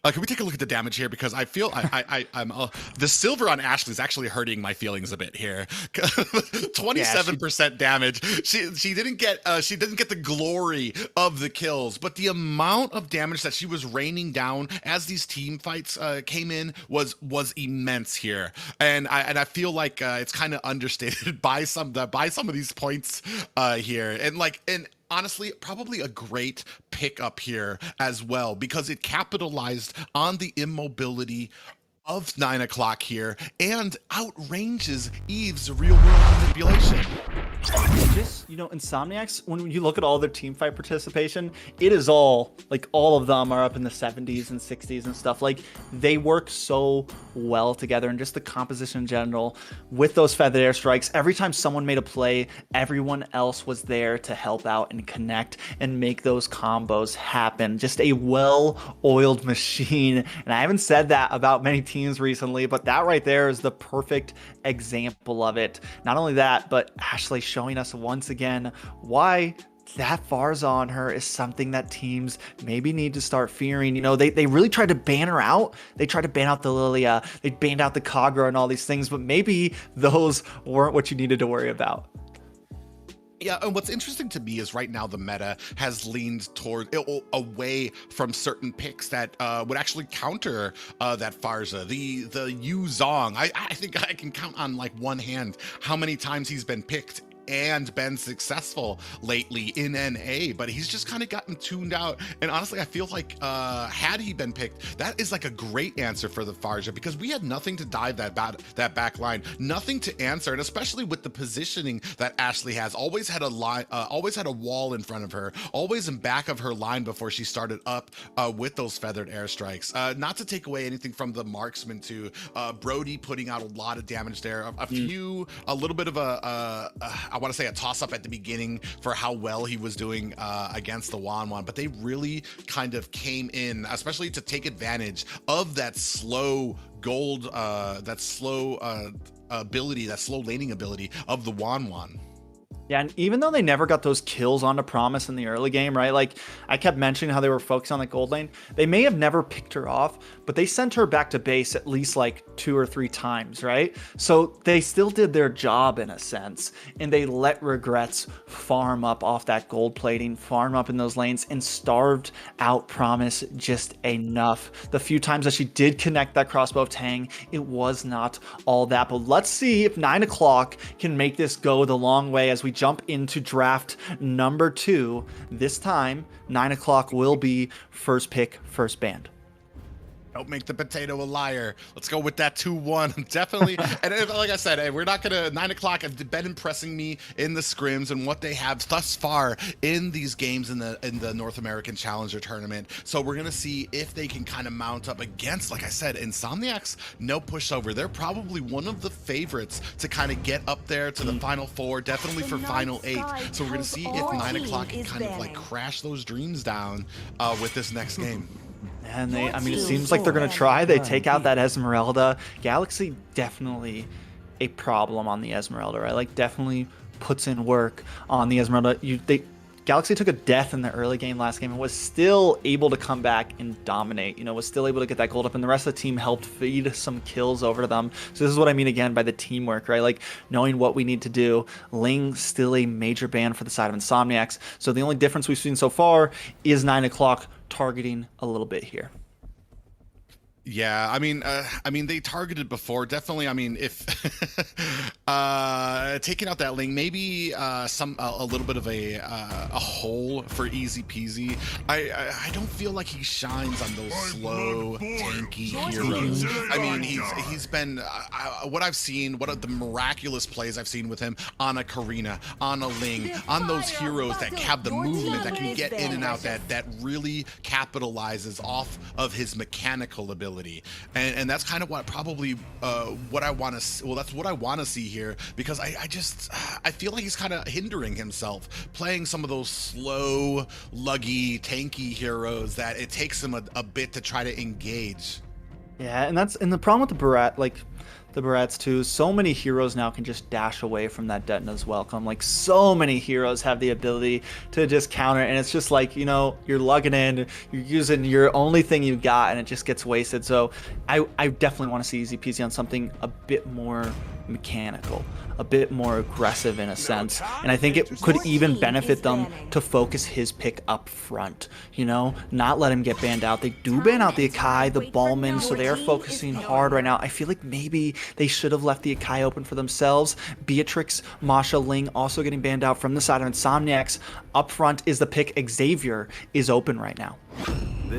Can we take a look at the damage here? Because I feel I'm the silver on Ashley is actually hurting my feelings a bit here. 27% damage. She didn't get the glory of the kills, but the amount of damage that she was raining down as these team fights came in was immense here, and I feel like it's kind of understated by some of these points here, and honestly, probably a great pickup here as well, because it capitalized on the immobility of 9 o'clock here and outranges Eve's real world manipulation. Just, Insomniacs, when you look at all their team fight participation, it is all of them are up in the 70s and 60s and stuff. Like, they work so well together, and just the composition in general with those feathered airstrikes. Every time someone made a play, everyone else was there to help out and connect and make those combos happen. Just a well-oiled machine. And I haven't said that about many teams recently, but that right there is the perfect example of it. Not only that, but Ashley showing us once again why that Farza on her is something that teams maybe need to start fearing. They really tried to ban her out. They tried to ban out the Lilia. They banned out the Kagura and all these things, but maybe those weren't what you needed to worry about. Yeah, and what's interesting to me is right now the meta has leaned away from certain picks that would actually counter that Farza. The Yu Zong, I think I can count on one hand how many times he's been picked and been successful lately in NA, but he's just kind of gotten tuned out. And honestly, I feel like had he been picked, that is a great answer for the Farja, because we had nothing to dive that back line, nothing to answer, and especially with the positioning that Ashley has, always had a line, always had a wall in front of her, always in back of her line before she started up with those feathered airstrikes. Not to take away anything from the marksman too, Brody putting out a lot of damage there, a little bit of I want to say a toss-up at the beginning for how well he was doing against the Wanwan, but they really kind of came in, especially to take advantage of that slow gold, that slow ability, that slow laning ability of the Wanwan. Yeah, and even though they never got those kills onto Promise in the early game, right? Like, I kept mentioning how they were focused on the gold lane. They may have never picked her off, but they sent her back to base at least 2 or 3 times, right? So they still did their job in a sense, and they let Regrets farm up off that gold plating, farm up in those lanes, and starved out Promise just enough. The few times that she did connect that crossbow of Tang, it was not all that. But let's see if 9 o'clock can make this go the long way as we jump into draft number 2. This time, 9 o'clock will be first pick, first band. Don't make the potato a liar. Let's go with that 2-1. Definitely. And like I said, we're not going to... 9 o'clock have been impressing me in the scrims and what they have thus far in these games in the North American Challenger Tournament. So we're going to see if they can kind of mount up against, like I said, Insomniacs, no pushover. They're probably one of the favorites to kind of get up there to the Final 4, definitely for Final 8. So we're going to see if 9 o'clock can kind of crash those dreams down with this next game. And it seems like they're going to try. They take out that Esmeralda. Galaxy definitely a problem on the Esmeralda, right? Definitely puts in work on the Esmeralda. Galaxy took a death in the early game last game and was still able to come back and dominate, was still able to get that gold up, and the rest of the team helped feed some kills over to them. So this is what I mean again by the teamwork, right? Knowing what we need to do. Ling still a major ban for the side of Insomniacs. So the only difference we've seen so far is 9 o'clock targeting a little bit here. Yeah, I mean, they targeted before. Definitely, if taking out that Ling, maybe a little bit of a hole for easy peasy. I don't feel like he shines on those slow, tanky heroes. He's been what I've seen, what the miraculous plays I've seen with him on a Karina, on a Ling, on those heroes that have the movement that can get in and out, that really capitalizes off of his mechanical ability. And that's kind of what probably what I want to. Well, that's what I want to see here, because I feel like he's kind of hindering himself playing some of those slow, luggy, tanky heroes that it takes him a bit to try to engage. Yeah, and the problem with the Barat, the Barrettes too. So many heroes now can just dash away from that Detna's welcome. Like, so many heroes have the ability to just counter, and it's just like, you know, you're lugging in, you're using your only thing you got, and it just gets wasted. So I definitely want to see Easy Peasy on something a bit more mechanical, a bit more aggressive in a sense, and I think it could even benefit them to focus his pick up front, you know, not let him get banned out. They do ban out the Akai, the Ballman, so they are focusing hard right now. I feel like maybe they should have left the Akai open for themselves. Beatrix, Masha, Ling also getting banned out from the side of Insomniacs. Up front is the pick. Xavier is open right now.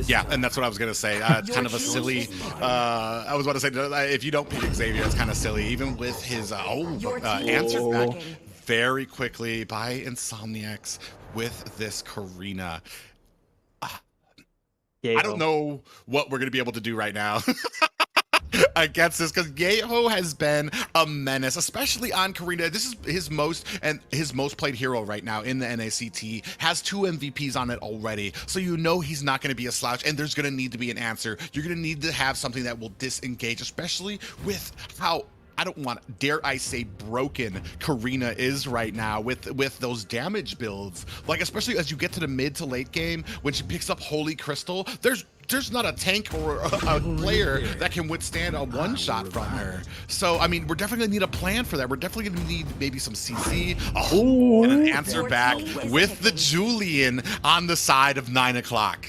Yeah, and that's what I was going to say. It's kind of a silly, I was about to say, if you don't pick Xavier, it's kind of silly. Even with his, answered back very quickly by Insomniacs with this Karina. I don't know what we're going to be able to do right now against this, because Yeho has been a menace, especially on Karina. This is his most played hero right now in the NACT, has 2 MVPs on it already, so you know he's not going to be a slouch, and there's going to need to be an answer. You're going to need to have something that will disengage, especially with how, I don't want, dare I say, broken Karina is right now with those damage builds. Like, especially as you get to the mid to late game, when she picks up Holy Crystal, there's not a tank or a player that can withstand a one-shot from her. So, I mean, we're definitely gonna need a plan for that. We're definitely gonna need maybe some CC, and an answer back with the Julian on the side of 9 o'clock.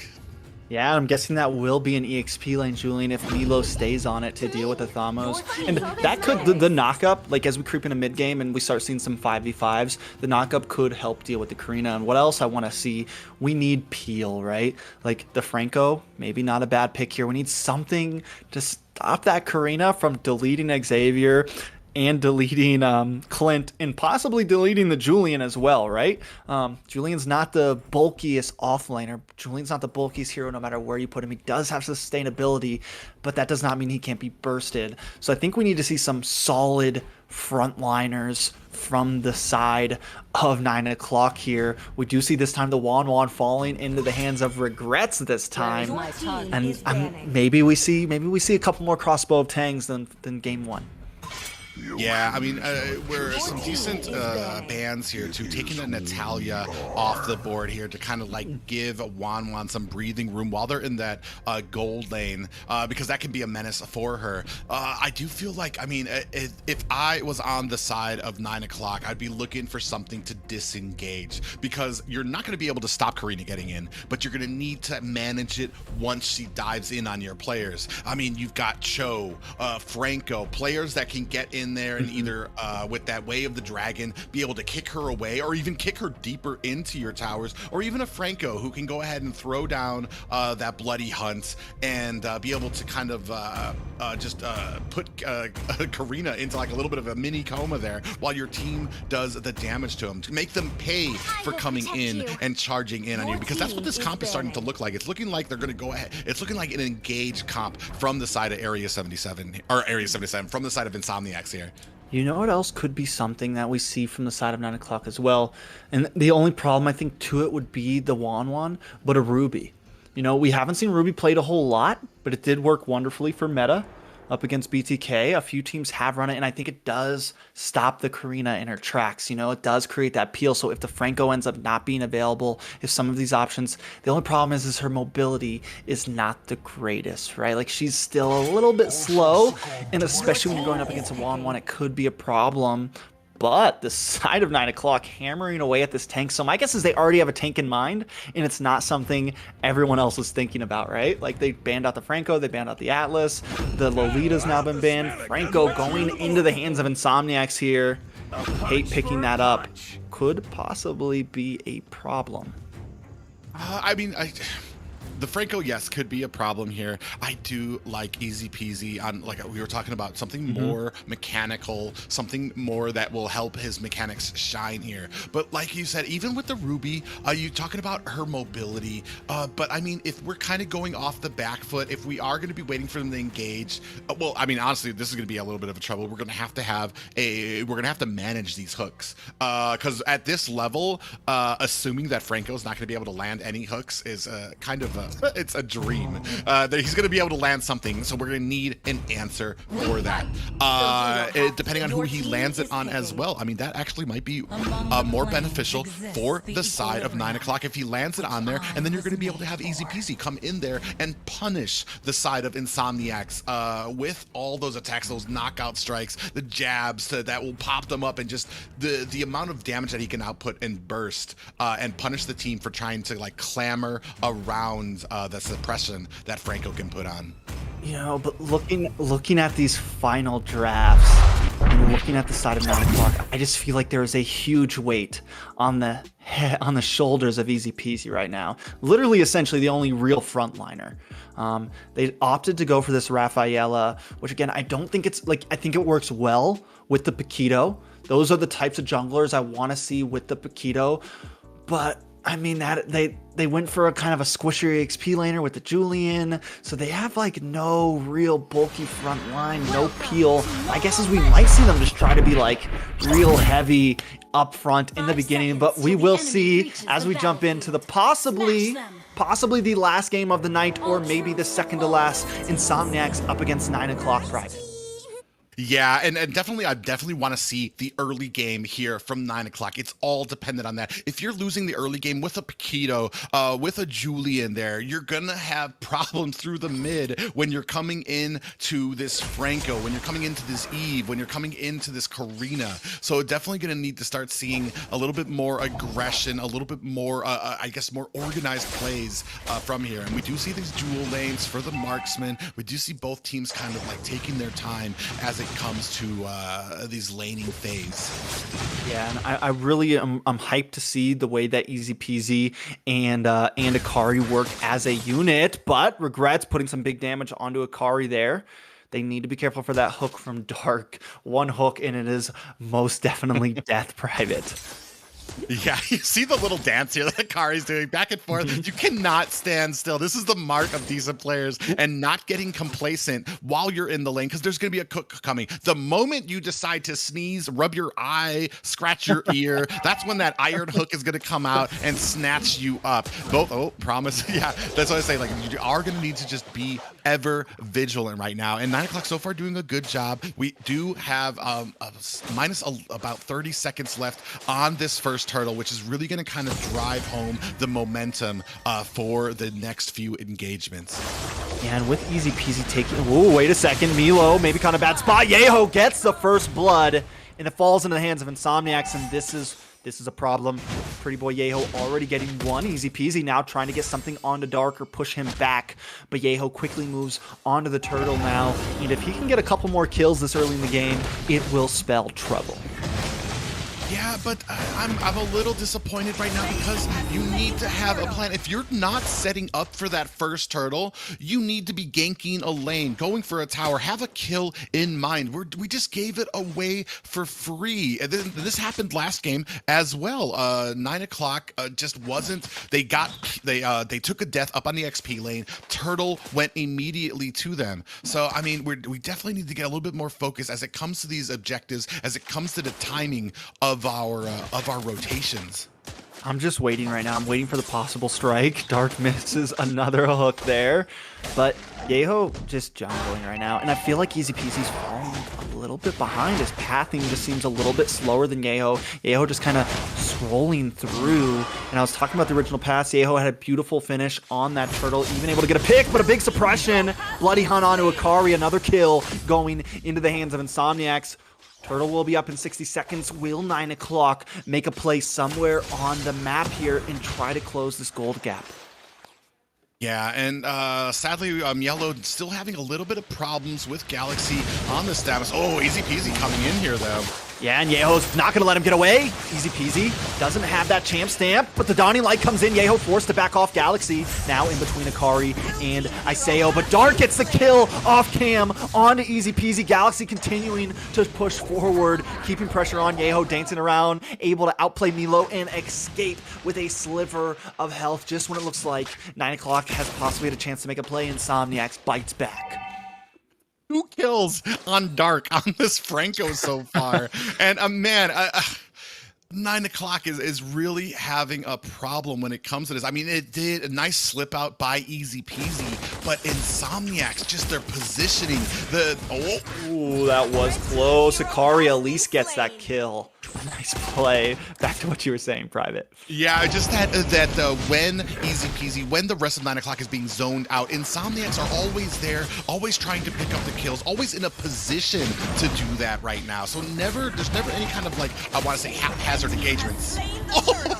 Yeah, I'm guessing that will be an EXP lane, Julian, if Milo stays on it to deal with the Thamos. And that could, the knock-up, like as we creep into mid-game and we start seeing some 5v5s, the knock-up could help deal with the Karina. And what else I want to see? We need Peel, right? Like the Franco, maybe not a bad pick here. We need something to stop that Karina from deleting Xavier and deleting Clint, and possibly deleting the Julian as well, right? Julian's not the bulkiest offlaner. Julian's not the bulkiest hero no matter where you put him. He does have sustainability, but that does not mean he can't be bursted. So I think we need to see some solid frontliners from the side of 9 o'clock here. We do see this time the Wan falling into the hands of Regrets this time. And maybe we see a couple more crossbow of Tangs than game 1. Yeah, I mean, we're some decent bans here too, taking a Natalia off the board here to kind of like give Wan some breathing room while they're in that gold lane, because that can be a menace for her. I do feel like, I mean, if I was on the side of 9 o'clock, I'd be looking for something to disengage, because you're not going to be able to stop Karina getting in, but you're going to need to manage it once she dives in on your players. I mean, you've got Cho, Franco, players that can get in there and either with that Way of the Dragon be able to kick her away, or even kick her deeper into your towers, or even a Franco who can go ahead and throw down that Bloody Hunt and be able to kind of just put Karina into like a little bit of a mini coma there while your team does the damage to them, to make them pay for coming in and charging in on you, because that's what this comp is starting to look like. It's looking like they're going to go ahead. It's looking like an engaged comp from the side of Area 77, from the side of Insomniacs here. You know what else could be something that we see from the side of 9 o'clock as well? And the only problem I think to it would be the Wan, but a Ruby. You know, we haven't seen Ruby played a whole lot, but it did work wonderfully for meta up against BTK. A few teams have run it, and I think it does stop the Karina in her tracks. You know, it does create that peel. So if the Franco ends up not being available, if some of these options, the only problem is her mobility is not the greatest, right? Like, she's still a little bit slow, and especially when you're going up against a Wan, it could be a problem. But the side of 9 o'clock hammering away at this tank. So my guess is they already have a tank in mind, and it's not something everyone else is thinking about, right? Like, they banned out the Franco, they banned out the Atlas, the Lolita's now been banned. Franco going into the hands of Insomniacs here. Hate picking that up. Could possibly be a problem. I mean, the Franco, yes, could be a problem here. I do like Easy Peasy on, like we were talking about, something more mechanical, something more that will help his mechanics shine here. But like you said, even with the Ruby, you talking about her mobility, but I mean, if we're kind of going off the back foot, if we are going to be waiting for them to engage, well, I mean, honestly, this is going to be a little bit of a trouble. We're going to have to manage these hooks, because at this level, assuming that Franco's not going to be able to land any hooks is kind of it's a dream. That he's going to be able to land something, so we're going to need an answer for that. Depending on who he lands it on as well. I mean, that actually might be more beneficial for the side of 9 o'clock if he lands it on there, and then you're going to be able to have Easy Peasy come in there and punish the side of Insomniacs with all those attacks, those knockout strikes, the jabs that will pop them up, and just the amount of damage that he can output and burst and punish the team for trying to like clamor around the suppression that Franco can put on. You know, but looking at these final drafts and looking at the side of 9 o'clock, I just feel like there is a huge weight on the shoulders of Easy Peasy right now. Literally, essentially, the only real frontliner. They opted to go for this Rafaela, which again, I don't think it's like, I think it works well with the Paquito. Those are the types of junglers I want to see with the Paquito, but I mean that they went for a kind of a squishy XP laner with the Julian, so they have like no real bulky front line, no peel. I guess as we might see them just try to be like real heavy up front in the beginning, but we will see as we jump into the possibly the last game of the night, or maybe the second to last, Insomniacs up against 9 o'clock Private. Yeah, and definitely, I definitely want to see the early game here from 9 o'clock. It's all dependent on that. If you're losing the early game with a Paquito, with a Julian there, you're going to have problems through the mid when you're coming in to this Franco, when you're coming into this Eve, when you're coming into this Karina. So definitely going to need to start seeing a little bit more aggression, a little bit more, I guess, more organized plays from here. And we do see these dual lanes for the marksman. We do see both teams kind of like taking their time as it comes to these laning phase. Yeah, and I really I'm hyped to see the way that Easy Peasy and Akari work as a unit, but regrets putting some big damage onto Akari there. They need to be careful for that hook from Dark. One hook and it is most definitely death Private. Yeah, you see the little dance here that Akari's doing back and forth. You cannot stand still. This is the mark of decent players, and not getting complacent while you're in the lane, because there's going to be a cook coming. The moment you decide to sneeze, rub your eye, scratch your ear, that's when that iron hook is going to come out and snatch you up. Promise. Yeah, that's what I say. Like, you are going to need to just be ever vigilant right now. And 9 o'clock so far doing a good job. We do have about 30 seconds left on this first turtle, which is really going to kind of drive home the momentum for the next few engagements. Yeah, and with Easy Peasy taking... Whoa, wait a second. Milo, maybe kind of bad spot. Yeho gets the first blood, and it falls into the hands of Insomniacs, and this is a problem. Pretty boy Yeho already getting one. Easy Peasy now trying to get something onto Dark or push him back, but Yeho quickly moves onto the turtle now, and if he can get a couple more kills this early in the game, it will spell trouble. Yeah, but I'm a little disappointed right now, because you need to have a plan. If you're not setting up for that first turtle, you need to be ganking a lane, going for a tower, have a kill in mind. We just gave it away for free. And then this happened last game as well. 9 o'clock just wasn't. They took a death up on the XP lane. Turtle went immediately to them. So I mean, we definitely need to get a little bit more focused as it comes to these objectives, as it comes to the timing of our rotations. I'm just waiting right now. I'm waiting for the possible strike. Dark misses another hook there, but Yeho just jungling right now, and I feel like Easy Peasy's falling a little bit behind. His pathing just seems a little bit slower than Yeho. Yeho just kind of scrolling through, and I was talking about the original pass. Yeho had a beautiful finish on that turtle, even able to get a pick, but a big suppression. Bloody hunt onto Akari, another kill going into the hands of Insomniacs. Turtle will be up in 60 seconds. Will 9 o'clock make a play somewhere on the map here and try to close this gold gap? Yeah, and sadly, Yellow still having a little bit of problems with Galaxy on the status. Oh, Easy Peasy coming in here, though. Yeah, and Yeho's not going to let him get away. Easy Peasy doesn't have that champ stamp, but the Donnie Light comes in. Yeho forced to back off Galaxy. Now in between Akari and Iseo, but Dark gets the kill off cam on Easy Peasy. Galaxy continuing to push forward, keeping pressure on Yeho, dancing around, able to outplay Milo and escape with a sliver of health just when it looks like 9 o'clock has possibly had a chance to make a play. Insomniacs bites back. 2 kills on Dark on this Franco so far. And man, 9 o'clock is really having a problem when it comes to this. I mean, it did a nice slip out by Easy Peasy, but Insomniacs, just their positioning, Ooh, that was close. Akari at least gets that kill. Nice play. Back to what you were saying, Private. Yeah, just that when Easy Peasy, when the rest of 9 o'clock is being zoned out, Insomniacs are always there, always trying to pick up the kills, always in a position to do that right now. So there's never any kind of, like, I want to say haphazard engagements.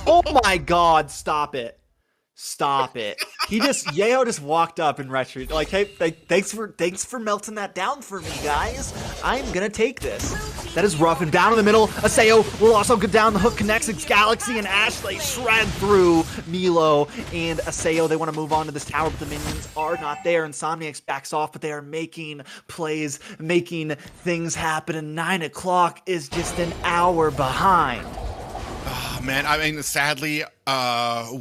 Oh my God, stop it. Stop it. Yeo just walked up and retreated. Like, hey, thanks for melting that down for me, guys. I'm gonna take this. That is rough, and down in the middle, Aseo will also go down. The hook connects. It's Galaxy and Ash. They shred through Milo and Aseo. They want to move on to this tower, but the minions are not there. Insomniacs backs off, but they are making plays, making things happen, and 9 o'clock is just an hour behind. Oh, man, I mean, sadly,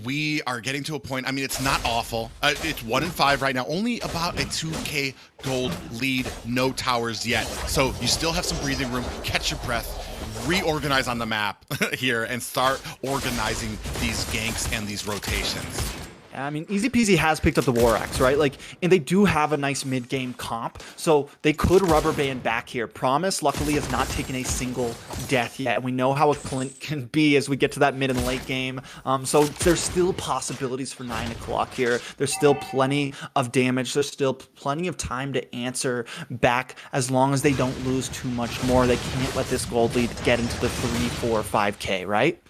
we are getting to a point. I mean, it's not awful. It's 1-5 right now. Only about a 2K gold lead. No towers yet. So you still have some breathing room. Catch your breath. Reorganize on the map here and start organizing these ganks and these rotations. I mean, Easy Peasy has picked up the War Axe, right? Like, and they do have a nice mid-game comp, so they could rubber band back here. Promise, luckily, has not taken a single death yet. We know how a Clint can be as we get to that mid and late game. So there's still possibilities for 9 o'clock here. There's still plenty of damage. There's still plenty of time to answer back as long as they don't lose too much more. They can't let this gold lead get into the 3, 4, 5K, right?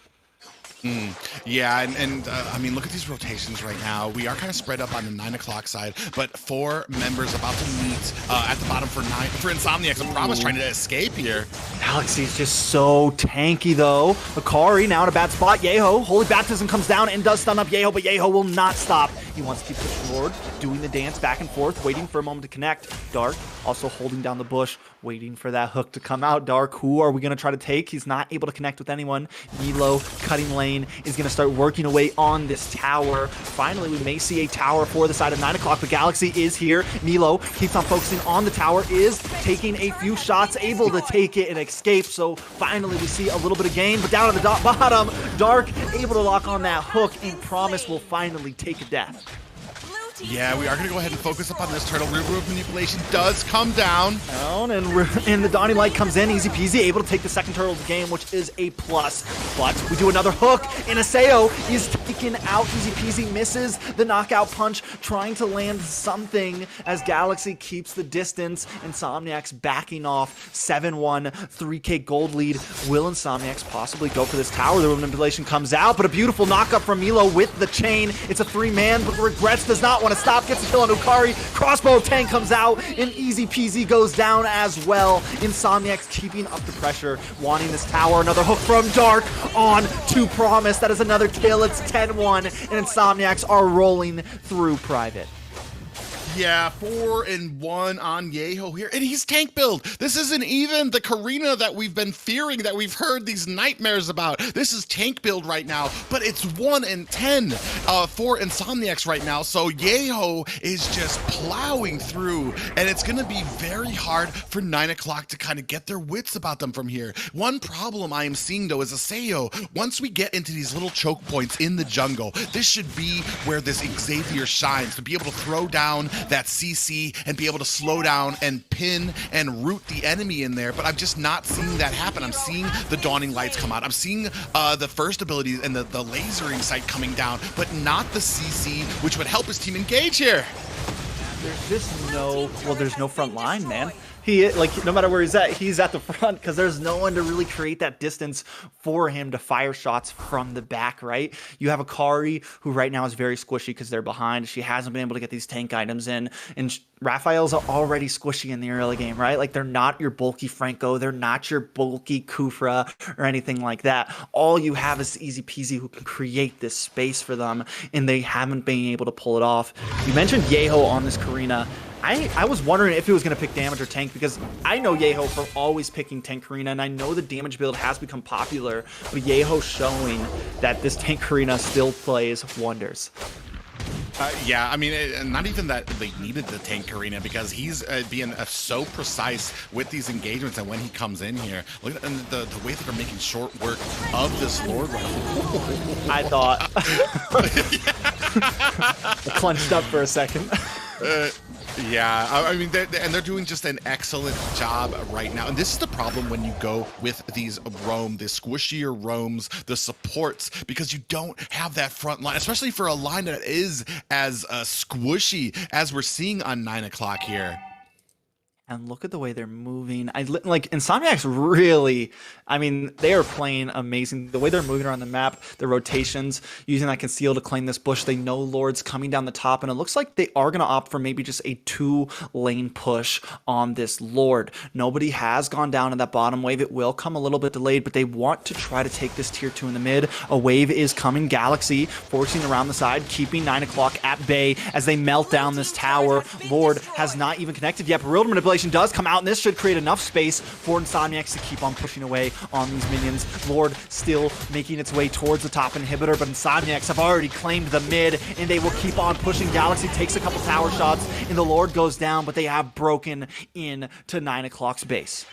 Yeah, and I mean, look at these rotations right now. We are kind of spread up on the 9 o'clock side, but 4 members about to meet at the bottom for Insomniacs. And Promise trying to escape here. Galaxy is just so tanky, though. Akari now in a bad spot. Yeho, Holy Baptism comes down and does stun up Yeho, but Yeho will not stop. He wants to keep pushing forward, doing the dance back and forth, waiting for a moment to connect. Dark also holding down the bush, waiting for that hook to come out. Dark, who are we going to try to take? He's not able to connect with anyone. Milo cutting lane is going to start working away on this tower. Finally, we may see a tower for the side of 9 o'clock, but Galaxy is here. Milo keeps on focusing on the tower, is taking a few shots, able to take it and escape. So finally, we see a little bit of gain, but down at the bottom, Dark able to lock on that hook, and Promise will finally take a death. Yeah, we are going to go ahead and focus up on this turtle. Root manipulation does come down. And the Dawning Light comes in. Easy Peasy able to take the second turtle of the game, which is a plus. But we do another hook, and Aseo is taken out. Easy Peasy misses the knockout punch, trying to land something as Galaxy keeps the distance. Insomniacs backing off. 7-1, 3K gold lead. Will Insomniacs possibly go for this tower? The manipulation comes out, but a beautiful knockup from Milo with the chain. It's a 3-man, but Regrets does not want to stop, gets a kill on Ukari. Crossbow tank comes out, and Easy Peasy goes down as well. Insomniacs keeping up the pressure, wanting this tower. Another hook from Dark on to Promise. That is another kill. It's 10-1, and Insomniacs are rolling through Private. Yeah, 4-1 on Yeho here, and he's tank build. This isn't even the Karina that we've been fearing, that we've heard these nightmares about. This is tank build right now, but it's 1-10 for Insomniacs right now. So Yeho is just plowing through, and it's going to be very hard for 9 o'clock to kind of get their wits about them from here. One problem I am seeing, though, is Aseo. Once we get into these little choke points in the jungle, this should be where this Xavier shines, to be able to throw down that CC and be able to slow down and pin and root the enemy in there, but I'm just not seeing that happen. I'm seeing the Dawning Lights come out. I'm seeing the first ability and the lasering sight coming down, but not the CC, which would help his team engage here. There's just there's no front line, man. No matter where he's at the front, because there's no one to really create that distance for him to fire shots from the back, right? You have Akari, who right now is very squishy because they're behind. She hasn't been able to get these tank items in, and Raphael's already squishy in the early game, right? Like, they're not your bulky Franco, they're not your bulky Kufra or anything like that. All you have is Easy Peasy, who can create this space for them, and they haven't been able to pull it off. You mentioned Yeho on this Karina. I was wondering if he was going to pick damage or tank, because I know Yeho for always picking tank Karina, and I know the damage build has become popular, but Yeho showing that this tank Karina still plays wonders. Yeah, I mean, not even that they needed the tank arena, because he's being so precise with these engagements, and when he comes in here, look at the way that they're making short work of this Lord rifle. I thought. I clenched up for a second. Yeah, I mean, they're doing just an excellent job right now. And this is the problem when you go with these the squishier roams, the supports, because you don't have that front line, especially for a line that is as squishy as we're seeing on 9 o'clock here. And look at the way they're moving. Like Insomniacs really, I mean, they are playing amazing. The way they're moving around the map, the rotations, using that conceal to claim this bush. They know Lord's coming down the top, and it looks like they are going to opt for maybe just a 2-lane push on this Lord. Nobody has gone down in that bottom wave. It will come a little bit delayed, but they want to try to take this tier 2 in the mid. A wave is coming. Galaxy forcing around the side, keeping 9 o'clock at bay as they melt down this tower. Lord has not even connected yet, but real manipulation does come out, and this should create enough space for Insomniacs to keep on pushing away on these minions. Lord still making its way towards the top inhibitor, but Insomniacs have already claimed the mid, and they will keep on pushing. Galaxy takes a couple tower shots, and the Lord goes down, but they have broken in to 9 o'clock's base.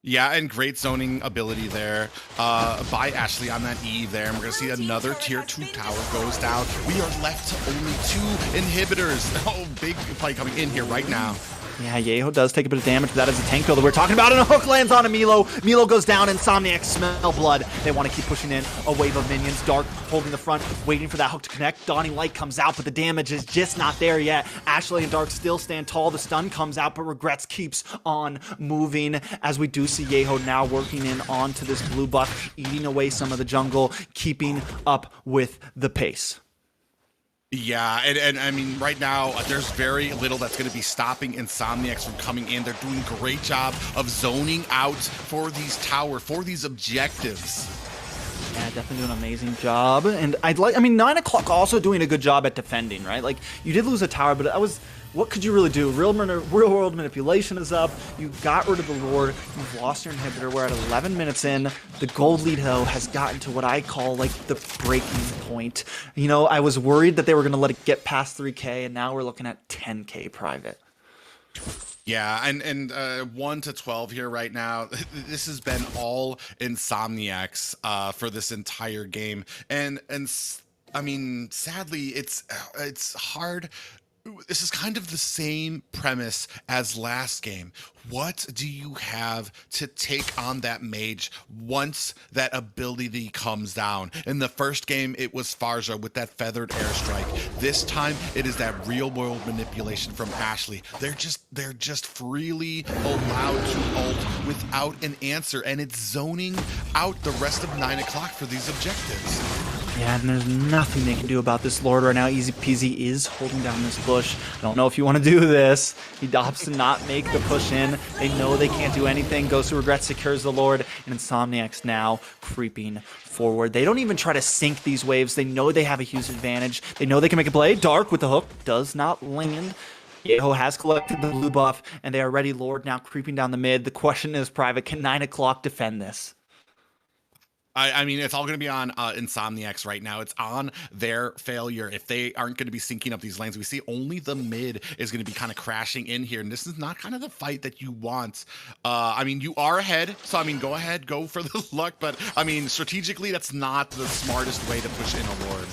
Yeah, and great zoning ability there by Ashley on that Eve there. And we're going to see another tier 2 tower goes down. We are left to only 2 inhibitors. Oh, big play coming in here right now. Yeah, Yeho does take a bit of damage, but that is a tank kill that we're talking about, and a hook lands on a Milo. Milo goes down, Insomniacs smell blood. They want to keep pushing in a wave of minions. Dark holding the front, waiting for that hook to connect. Dawning Light comes out, but the damage is just not there yet. Ashley and Dark still stand tall. The stun comes out, but Regrets keeps on moving, as we do see Yeho now working in onto this blue buff, eating away some of the jungle, keeping up with the pace. Yeah, and I mean, right now, there's very little that's going to be stopping Insomniacs from coming in. They're doing a great job of zoning out for these for these objectives. Yeah, definitely doing an amazing job. And I mean, 9 o'clock also doing a good job at defending, right? Like, you did lose a tower, but what could you really do? Real world manipulation is up. You got rid of the Lord. You've lost your inhibitor. We're at 11 minutes in. The gold lead, though, has gotten to what I call, like, the breaking point. You know, I was worried that they were going to let it get past 3K, and now we're looking at 10K private. Yeah, and 1 to 12 here right now. This has been all Insomniacs for this entire game. And I mean, sadly, it's hard. This is kind of the same premise as last game. What do you have to take on that mage once that ability comes down? In the first game, it was Farja with that feathered airstrike. This time, it is that real-world manipulation from Ashley. They're just freely allowed to ult without an answer, and it's zoning out the rest of 9 o'clock for these objectives. Yeah, and there's nothing they can do about this Lord right now. Easy Peasy is holding down this push. I don't know if you want to do this. He opts to not make the push in. They know they can't do anything. Goes to Regret, secures the Lord, and Insomniacs now creeping forward. They don't even try to sink these waves. They know they have a huge advantage. They know they can make a play. Dark with the hook. Does not land. Yeho has collected the blue buff, and they are ready. Lord now creeping down the mid. The question is, Private, can 9 o'clock defend this? I mean, it's all going to be on Insomniacs right now. It's on their failure if they aren't going to be syncing up these lanes. We see only the mid is going to be kind of crashing in here, and this is not kind of the fight that you want. I mean, you are ahead, so I mean, go ahead, go for the luck, but I mean, strategically, that's not the smartest way to push in a Lord.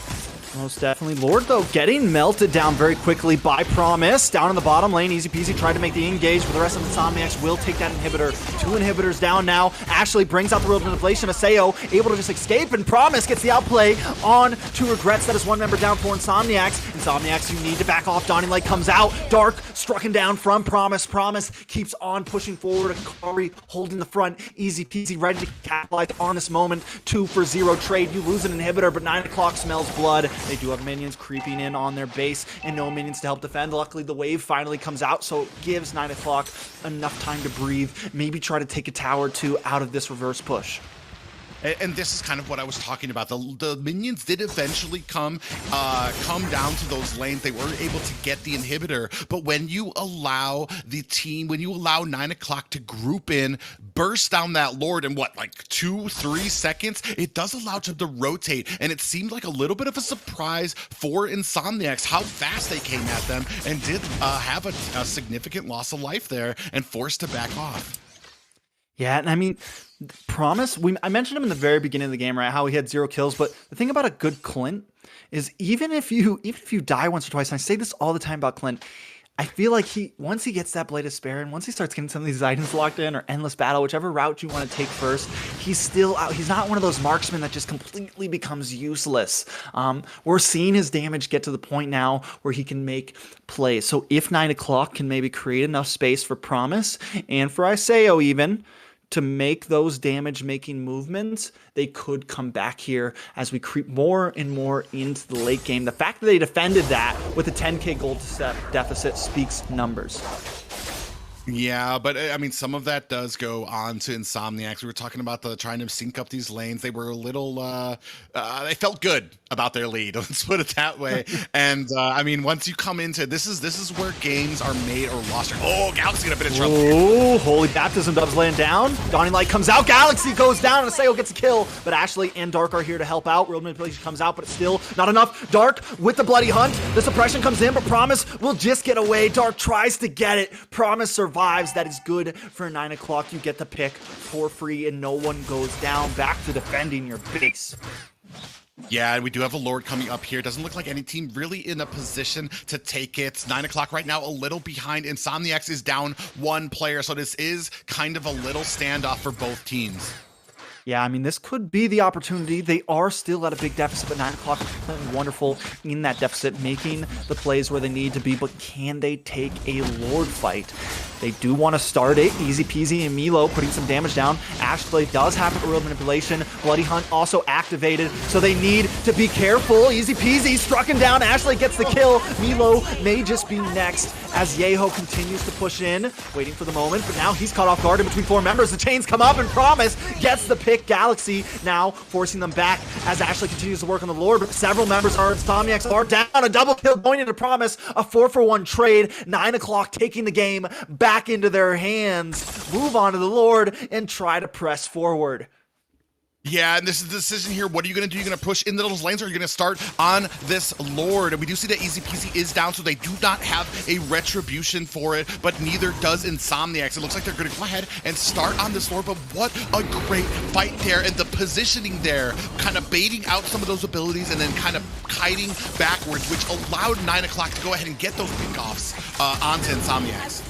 Most definitely. Lord, though, getting melted down very quickly by Promise. Down in the bottom lane, Easy Peasy tried to make the engage, but the rest of the Insomniacs will take that inhibitor. 2 inhibitors down now. Ashley brings out the world manipulation. Aseo able to just escape, and Promise gets the outplay on to Regrets. That is 1 member down for Insomniacs. Insomniacs, you need to back off. Dawning Light comes out. Dark struck him down from Promise. Promise keeps on pushing forward. Akari holding the front. Easy Peasy ready to capitalize on this moment. 2 for 0 trade. You lose an inhibitor, but 9 o'clock smells blood. They do have minions creeping in on their base and no minions to help defend. Luckily, the wave finally comes out, so it gives 9 o'clock enough time to breathe. Maybe try to take a tower or 2 out of this reverse push. And this is kind of what I was talking about. The minions did eventually come down to those lanes. They were able to get the inhibitor, but when you allow the team, when you allow 9 o'clock to group in, burst down that Lord in what, like 2-3 seconds, it does allow them to rotate. And it seemed like a little bit of a surprise for Insomniacs how fast they came at them and did have a significant loss of life there and forced to back off. Yeah, and I mean, Promise, I mentioned him in the very beginning of the game, right? How he had 0 kills, but the thing about a good Clint is even if you die once or twice, and I say this all the time about Clint, I feel like once he gets that Blade of Despair and once he starts getting some of these items locked in or Endless Battle, whichever route you want to take first, he's still out. He's not one of those marksmen that just completely becomes useless. We're seeing his damage get to the point now where he can make plays. So if 9 o'clock can maybe create enough space for Promise and for Isao even, to make those damage-making movements, they could come back here as we creep more and more into the late game. The fact that they defended that with a 10k gold deficit speaks numbers. Yeah, but I mean, some of that does go on to Insomniacs. We were talking about trying to sync up these lanes. They were a little, they felt good about their lead. Let's put it that way. And I mean, once you come into this is where games are made or lost. Oh, Galaxy in a bit of trouble. Oh, Holy Baptism Dubs laying down. Dawning Light comes out. Galaxy goes down, and Aseo gets a kill. But Ashley and Dark are here to help out. Real Manipulation comes out, but it's still not enough. Dark with the Bloody Hunt. The suppression comes in, but Promise will just get away. Dark tries to get it. Promise survives. That is good for 9 o'clock. You get the pick for free, and no one goes down. Back to defending your base. Yeah, and we do have a Lord coming up here. Doesn't look like any team really in a position to take it. 9 o'clock right now, a little behind. Insomniacs is down 1 player, so this is kind of a little standoff for both teams. Yeah, I mean, this could be the opportunity. They are still at a big deficit, but 9 o'clock is playing wonderful in that deficit, making the plays where they need to be, but can they take a Lord fight? They do want to start it. Easy peasy and Milo putting some damage down. Ashley does have Real Manipulation. Bloody Hunt also activated, so they need to be careful. Easy peasy, struck him down. Ashley gets the kill. Milo may just be next as Yeho continues to push in, waiting for the moment, but now he's caught off guard in between 4 members. The chains come up, and Promise gets the pick. Galaxy now forcing them back as Ashley continues to work on the Lord, but several members are Insomniacs are down. A double kill going into Promise. A 4-for-1 trade. 9 o'clock taking the game back into their hands. Move on to the Lord and try to press forward. Yeah, and this is the decision here. What are you going to do? You're going to push into those lanes, or are you going to start on this Lord? And we do see that Easy Peasy is down, so they do not have a retribution for it, but neither does Insomniacs. It looks like they're going to go ahead and start on this Lord, but what a great fight there, and the positioning there, kind of baiting out some of those abilities and then kind of kiting backwards, which allowed 9 o'clock to go ahead and get those pickoffs onto Insomniacs.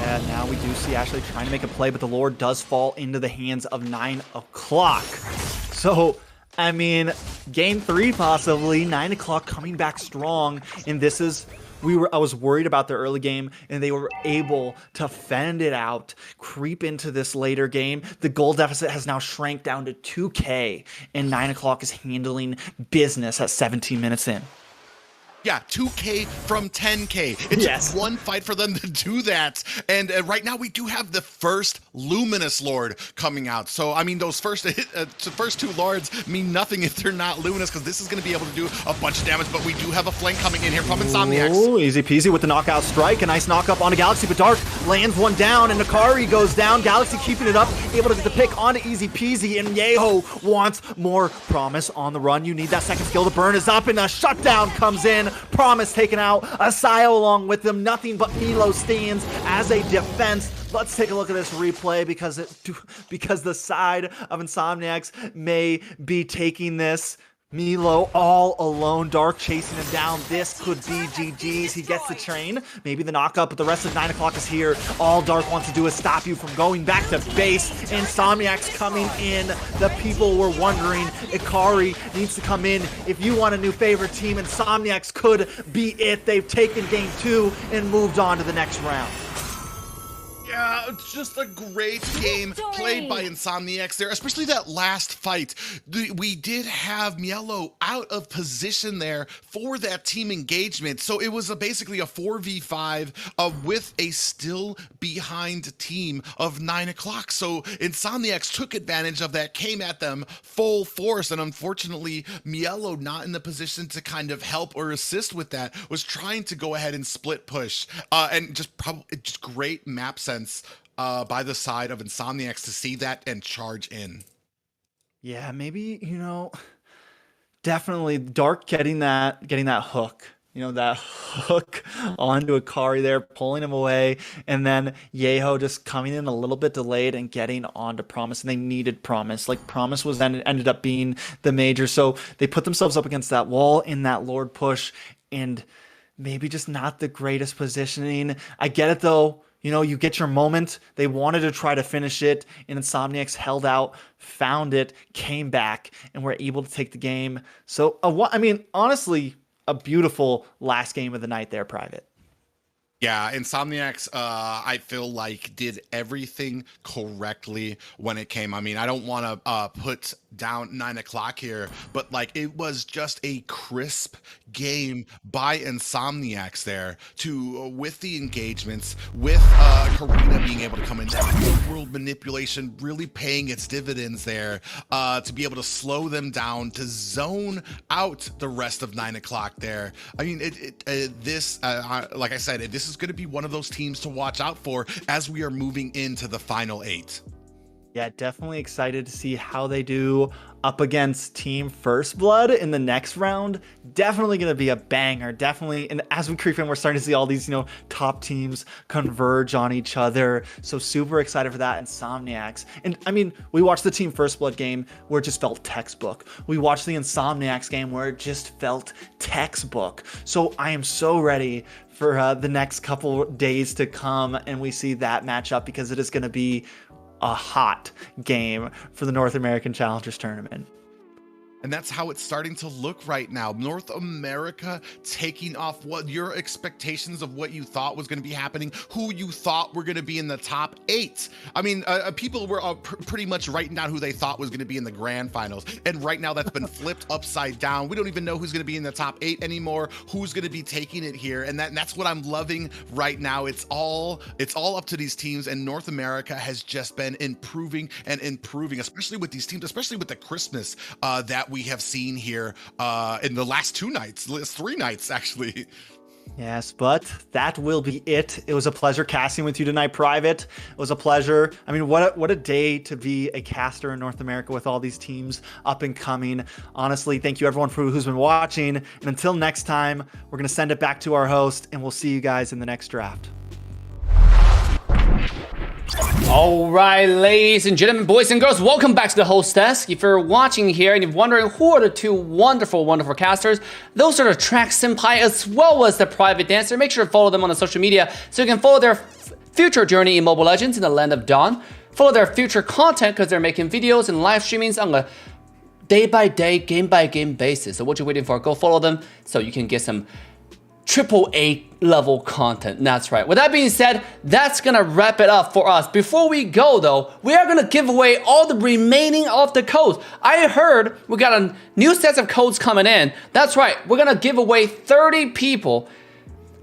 Yeah, now we do see Ashley trying to make a play, but the Lord does fall into the hands of 9 o'clock. So, I mean, game 3 possibly, 9 o'clock coming back strong, and this is, I was worried about their early game, and they were able to fend it out, creep into this later game. The goal deficit has now shrank down to 2k, and 9 o'clock is handling business at 17 minutes in. Yeah, 2k from 10k. It took one fight for them to do that. And right now we do have the first Luminous Lord coming out. So, I mean, those first 2 Lords mean nothing if they're not Luminous, because this is going to be able to do a bunch of damage. But we do have a flank coming in here from Insomniacs. Ooh, Easy Peasy with the knockout strike. A nice knock up on a Galaxy, but Dark lands one down, and Nakari goes down. Galaxy keeping it up, able to get the pick onto Easy Peasy, and Yeho wants more. Promise on the run. You need that second skill. The burn is up, and a shutdown comes in. Promise taken out. Asio along with them. Nothing but Milo stands as a defense. Let's take a look at this replay because the side of Insomniacs may be taking this. Milo all alone. Dark chasing him down. This could be GG's. He gets the train. Maybe the knockup, but the rest of 9 o'clock is here. All Dark wants to do is stop you from going back to base. Insomniacs coming in. The people were wondering. Ikari needs to come in. If you want a new favorite team, Insomniacs could be it. They've taken game 2 and moved on to the next round. Yeah, just a great game played by Insomniacs there, especially that last fight. We did have Mielo out of position there for that team engagement, so it was basically a 4v5 with a still behind team of 9 o'clock. So Insomniacs took advantage of that, came at them full force, and unfortunately, Mielo, not in the position to kind of help or assist with that, was trying to go ahead and split push, and just great map sense by the side of Insomniacs to see that and charge in. Yeah, maybe, definitely Dark getting that hook. That hook onto Akari there, pulling him away, and then Yeho just coming in a little bit delayed and getting onto Promise, and they needed Promise. Like, Promise was then ended up being the major, so they put themselves up against that wall in that Lord push, and maybe just not the greatest positioning. I get it, though. You get your moment. They wanted to try to finish it, and Insomniacs held out, found it, came back, and were able to take the game. So, honestly, a beautiful last game of the night there, Private. Yeah, Insomniacs, I feel like did everything correctly when it came. I mean, I don't want to put down 9 o'clock here, but like it was just a crisp game by Insomniacs there with the engagements, with Karina being able to come in, that world manipulation really paying its dividends there, to be able to slow them down, to zone out the rest of 9 o'clock there. I mean, like I said, this is going to be one of those teams to watch out for as we are moving into the final 8. Yeah, definitely excited to see how they do up against Team First Blood in the next round. Definitely going to be a banger. Definitely. And as we creep in, we're starting to see all these, top teams converge on each other. So super excited for that. Insomniacs. And I mean, we watched the Team First Blood game where it just felt textbook. We watched the Insomniacs game where it just felt textbook. So I am so ready for the next couple days to come and we see that matchup, because it is going to be a hot game for the North American Challengers Tournament. And that's how it's starting to look right now. North America taking off. What your expectations of what you thought was going to be happening, who you thought were going to be in the top 8. I mean, people were pretty much writing down who they thought was going to be in the grand finals. And right now that's been flipped upside down. We don't even know who's going to be in the top 8 anymore, who's going to be taking it here. And that's what I'm loving right now. It's all up to these teams, and North America has just been improving and improving, especially with these teams, especially with the Christmas that we have seen here in the last 3 nights actually. Yes, but that will be it. It was a pleasure casting with you tonight, Private. It was a pleasure. I mean, what a day to be a caster in North America with all these teams up and coming. Honestly, thank you everyone who's been watching. And until next time, we're going to send it back to our host, and we'll see you guys in the next draft. All right, ladies and gentlemen, boys and girls, welcome back to the host desk. If you're watching here and you're wondering who are the two wonderful casters, those are the Track Senpai as well as the Private Dancer. Make sure to follow them on the social media so you can follow their future journey in Mobile Legends in the Land of Dawn. Follow their future content because they're making videos and live streamings on a day-by-day, game-by-game basis. So what you're waiting for, go follow them so you can get some AAA level content. That's right. With that being said, that's gonna wrap it up for us. Before we go though, we are gonna give away all the remaining of the codes. I heard we got a new set of codes coming in. That's right. We're gonna give away 30 people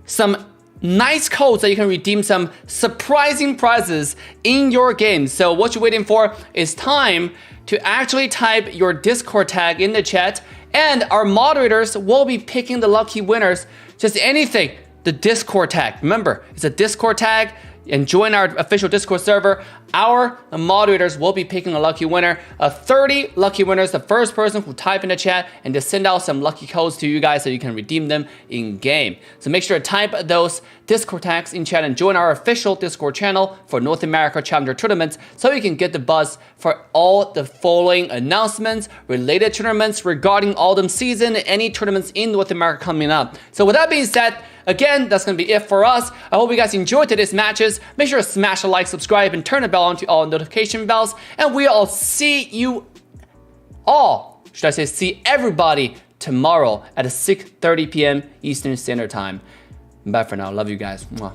some nice codes that you can redeem some surprising prizes in your game. So what you're waiting for is time to actually type your Discord tag in the chat, and our moderators will be picking the lucky winners. Just anything, the Discord tag. Remember, it's a Discord tag, and join our official Discord server. Our moderators will be picking a lucky winner. 30 lucky winners, the first person who type in the chat, and just send out some lucky codes to you guys so you can redeem them in game. So make sure to type those Discord tags in chat and join our official Discord channel for North America Challenger tournaments so you can get the buzz for all the following announcements, related tournaments regarding Autumn season, any tournaments in North America coming up. So with that being said, again, that's going to be it for us. I hope you guys enjoyed today's matches. Make sure to smash a like, subscribe, and turn the bell on to all notification bells. And we'll see you all, should I say see everybody tomorrow at 6:30 p.m. Eastern Standard Time. Bye for now. Love you guys. Mwah.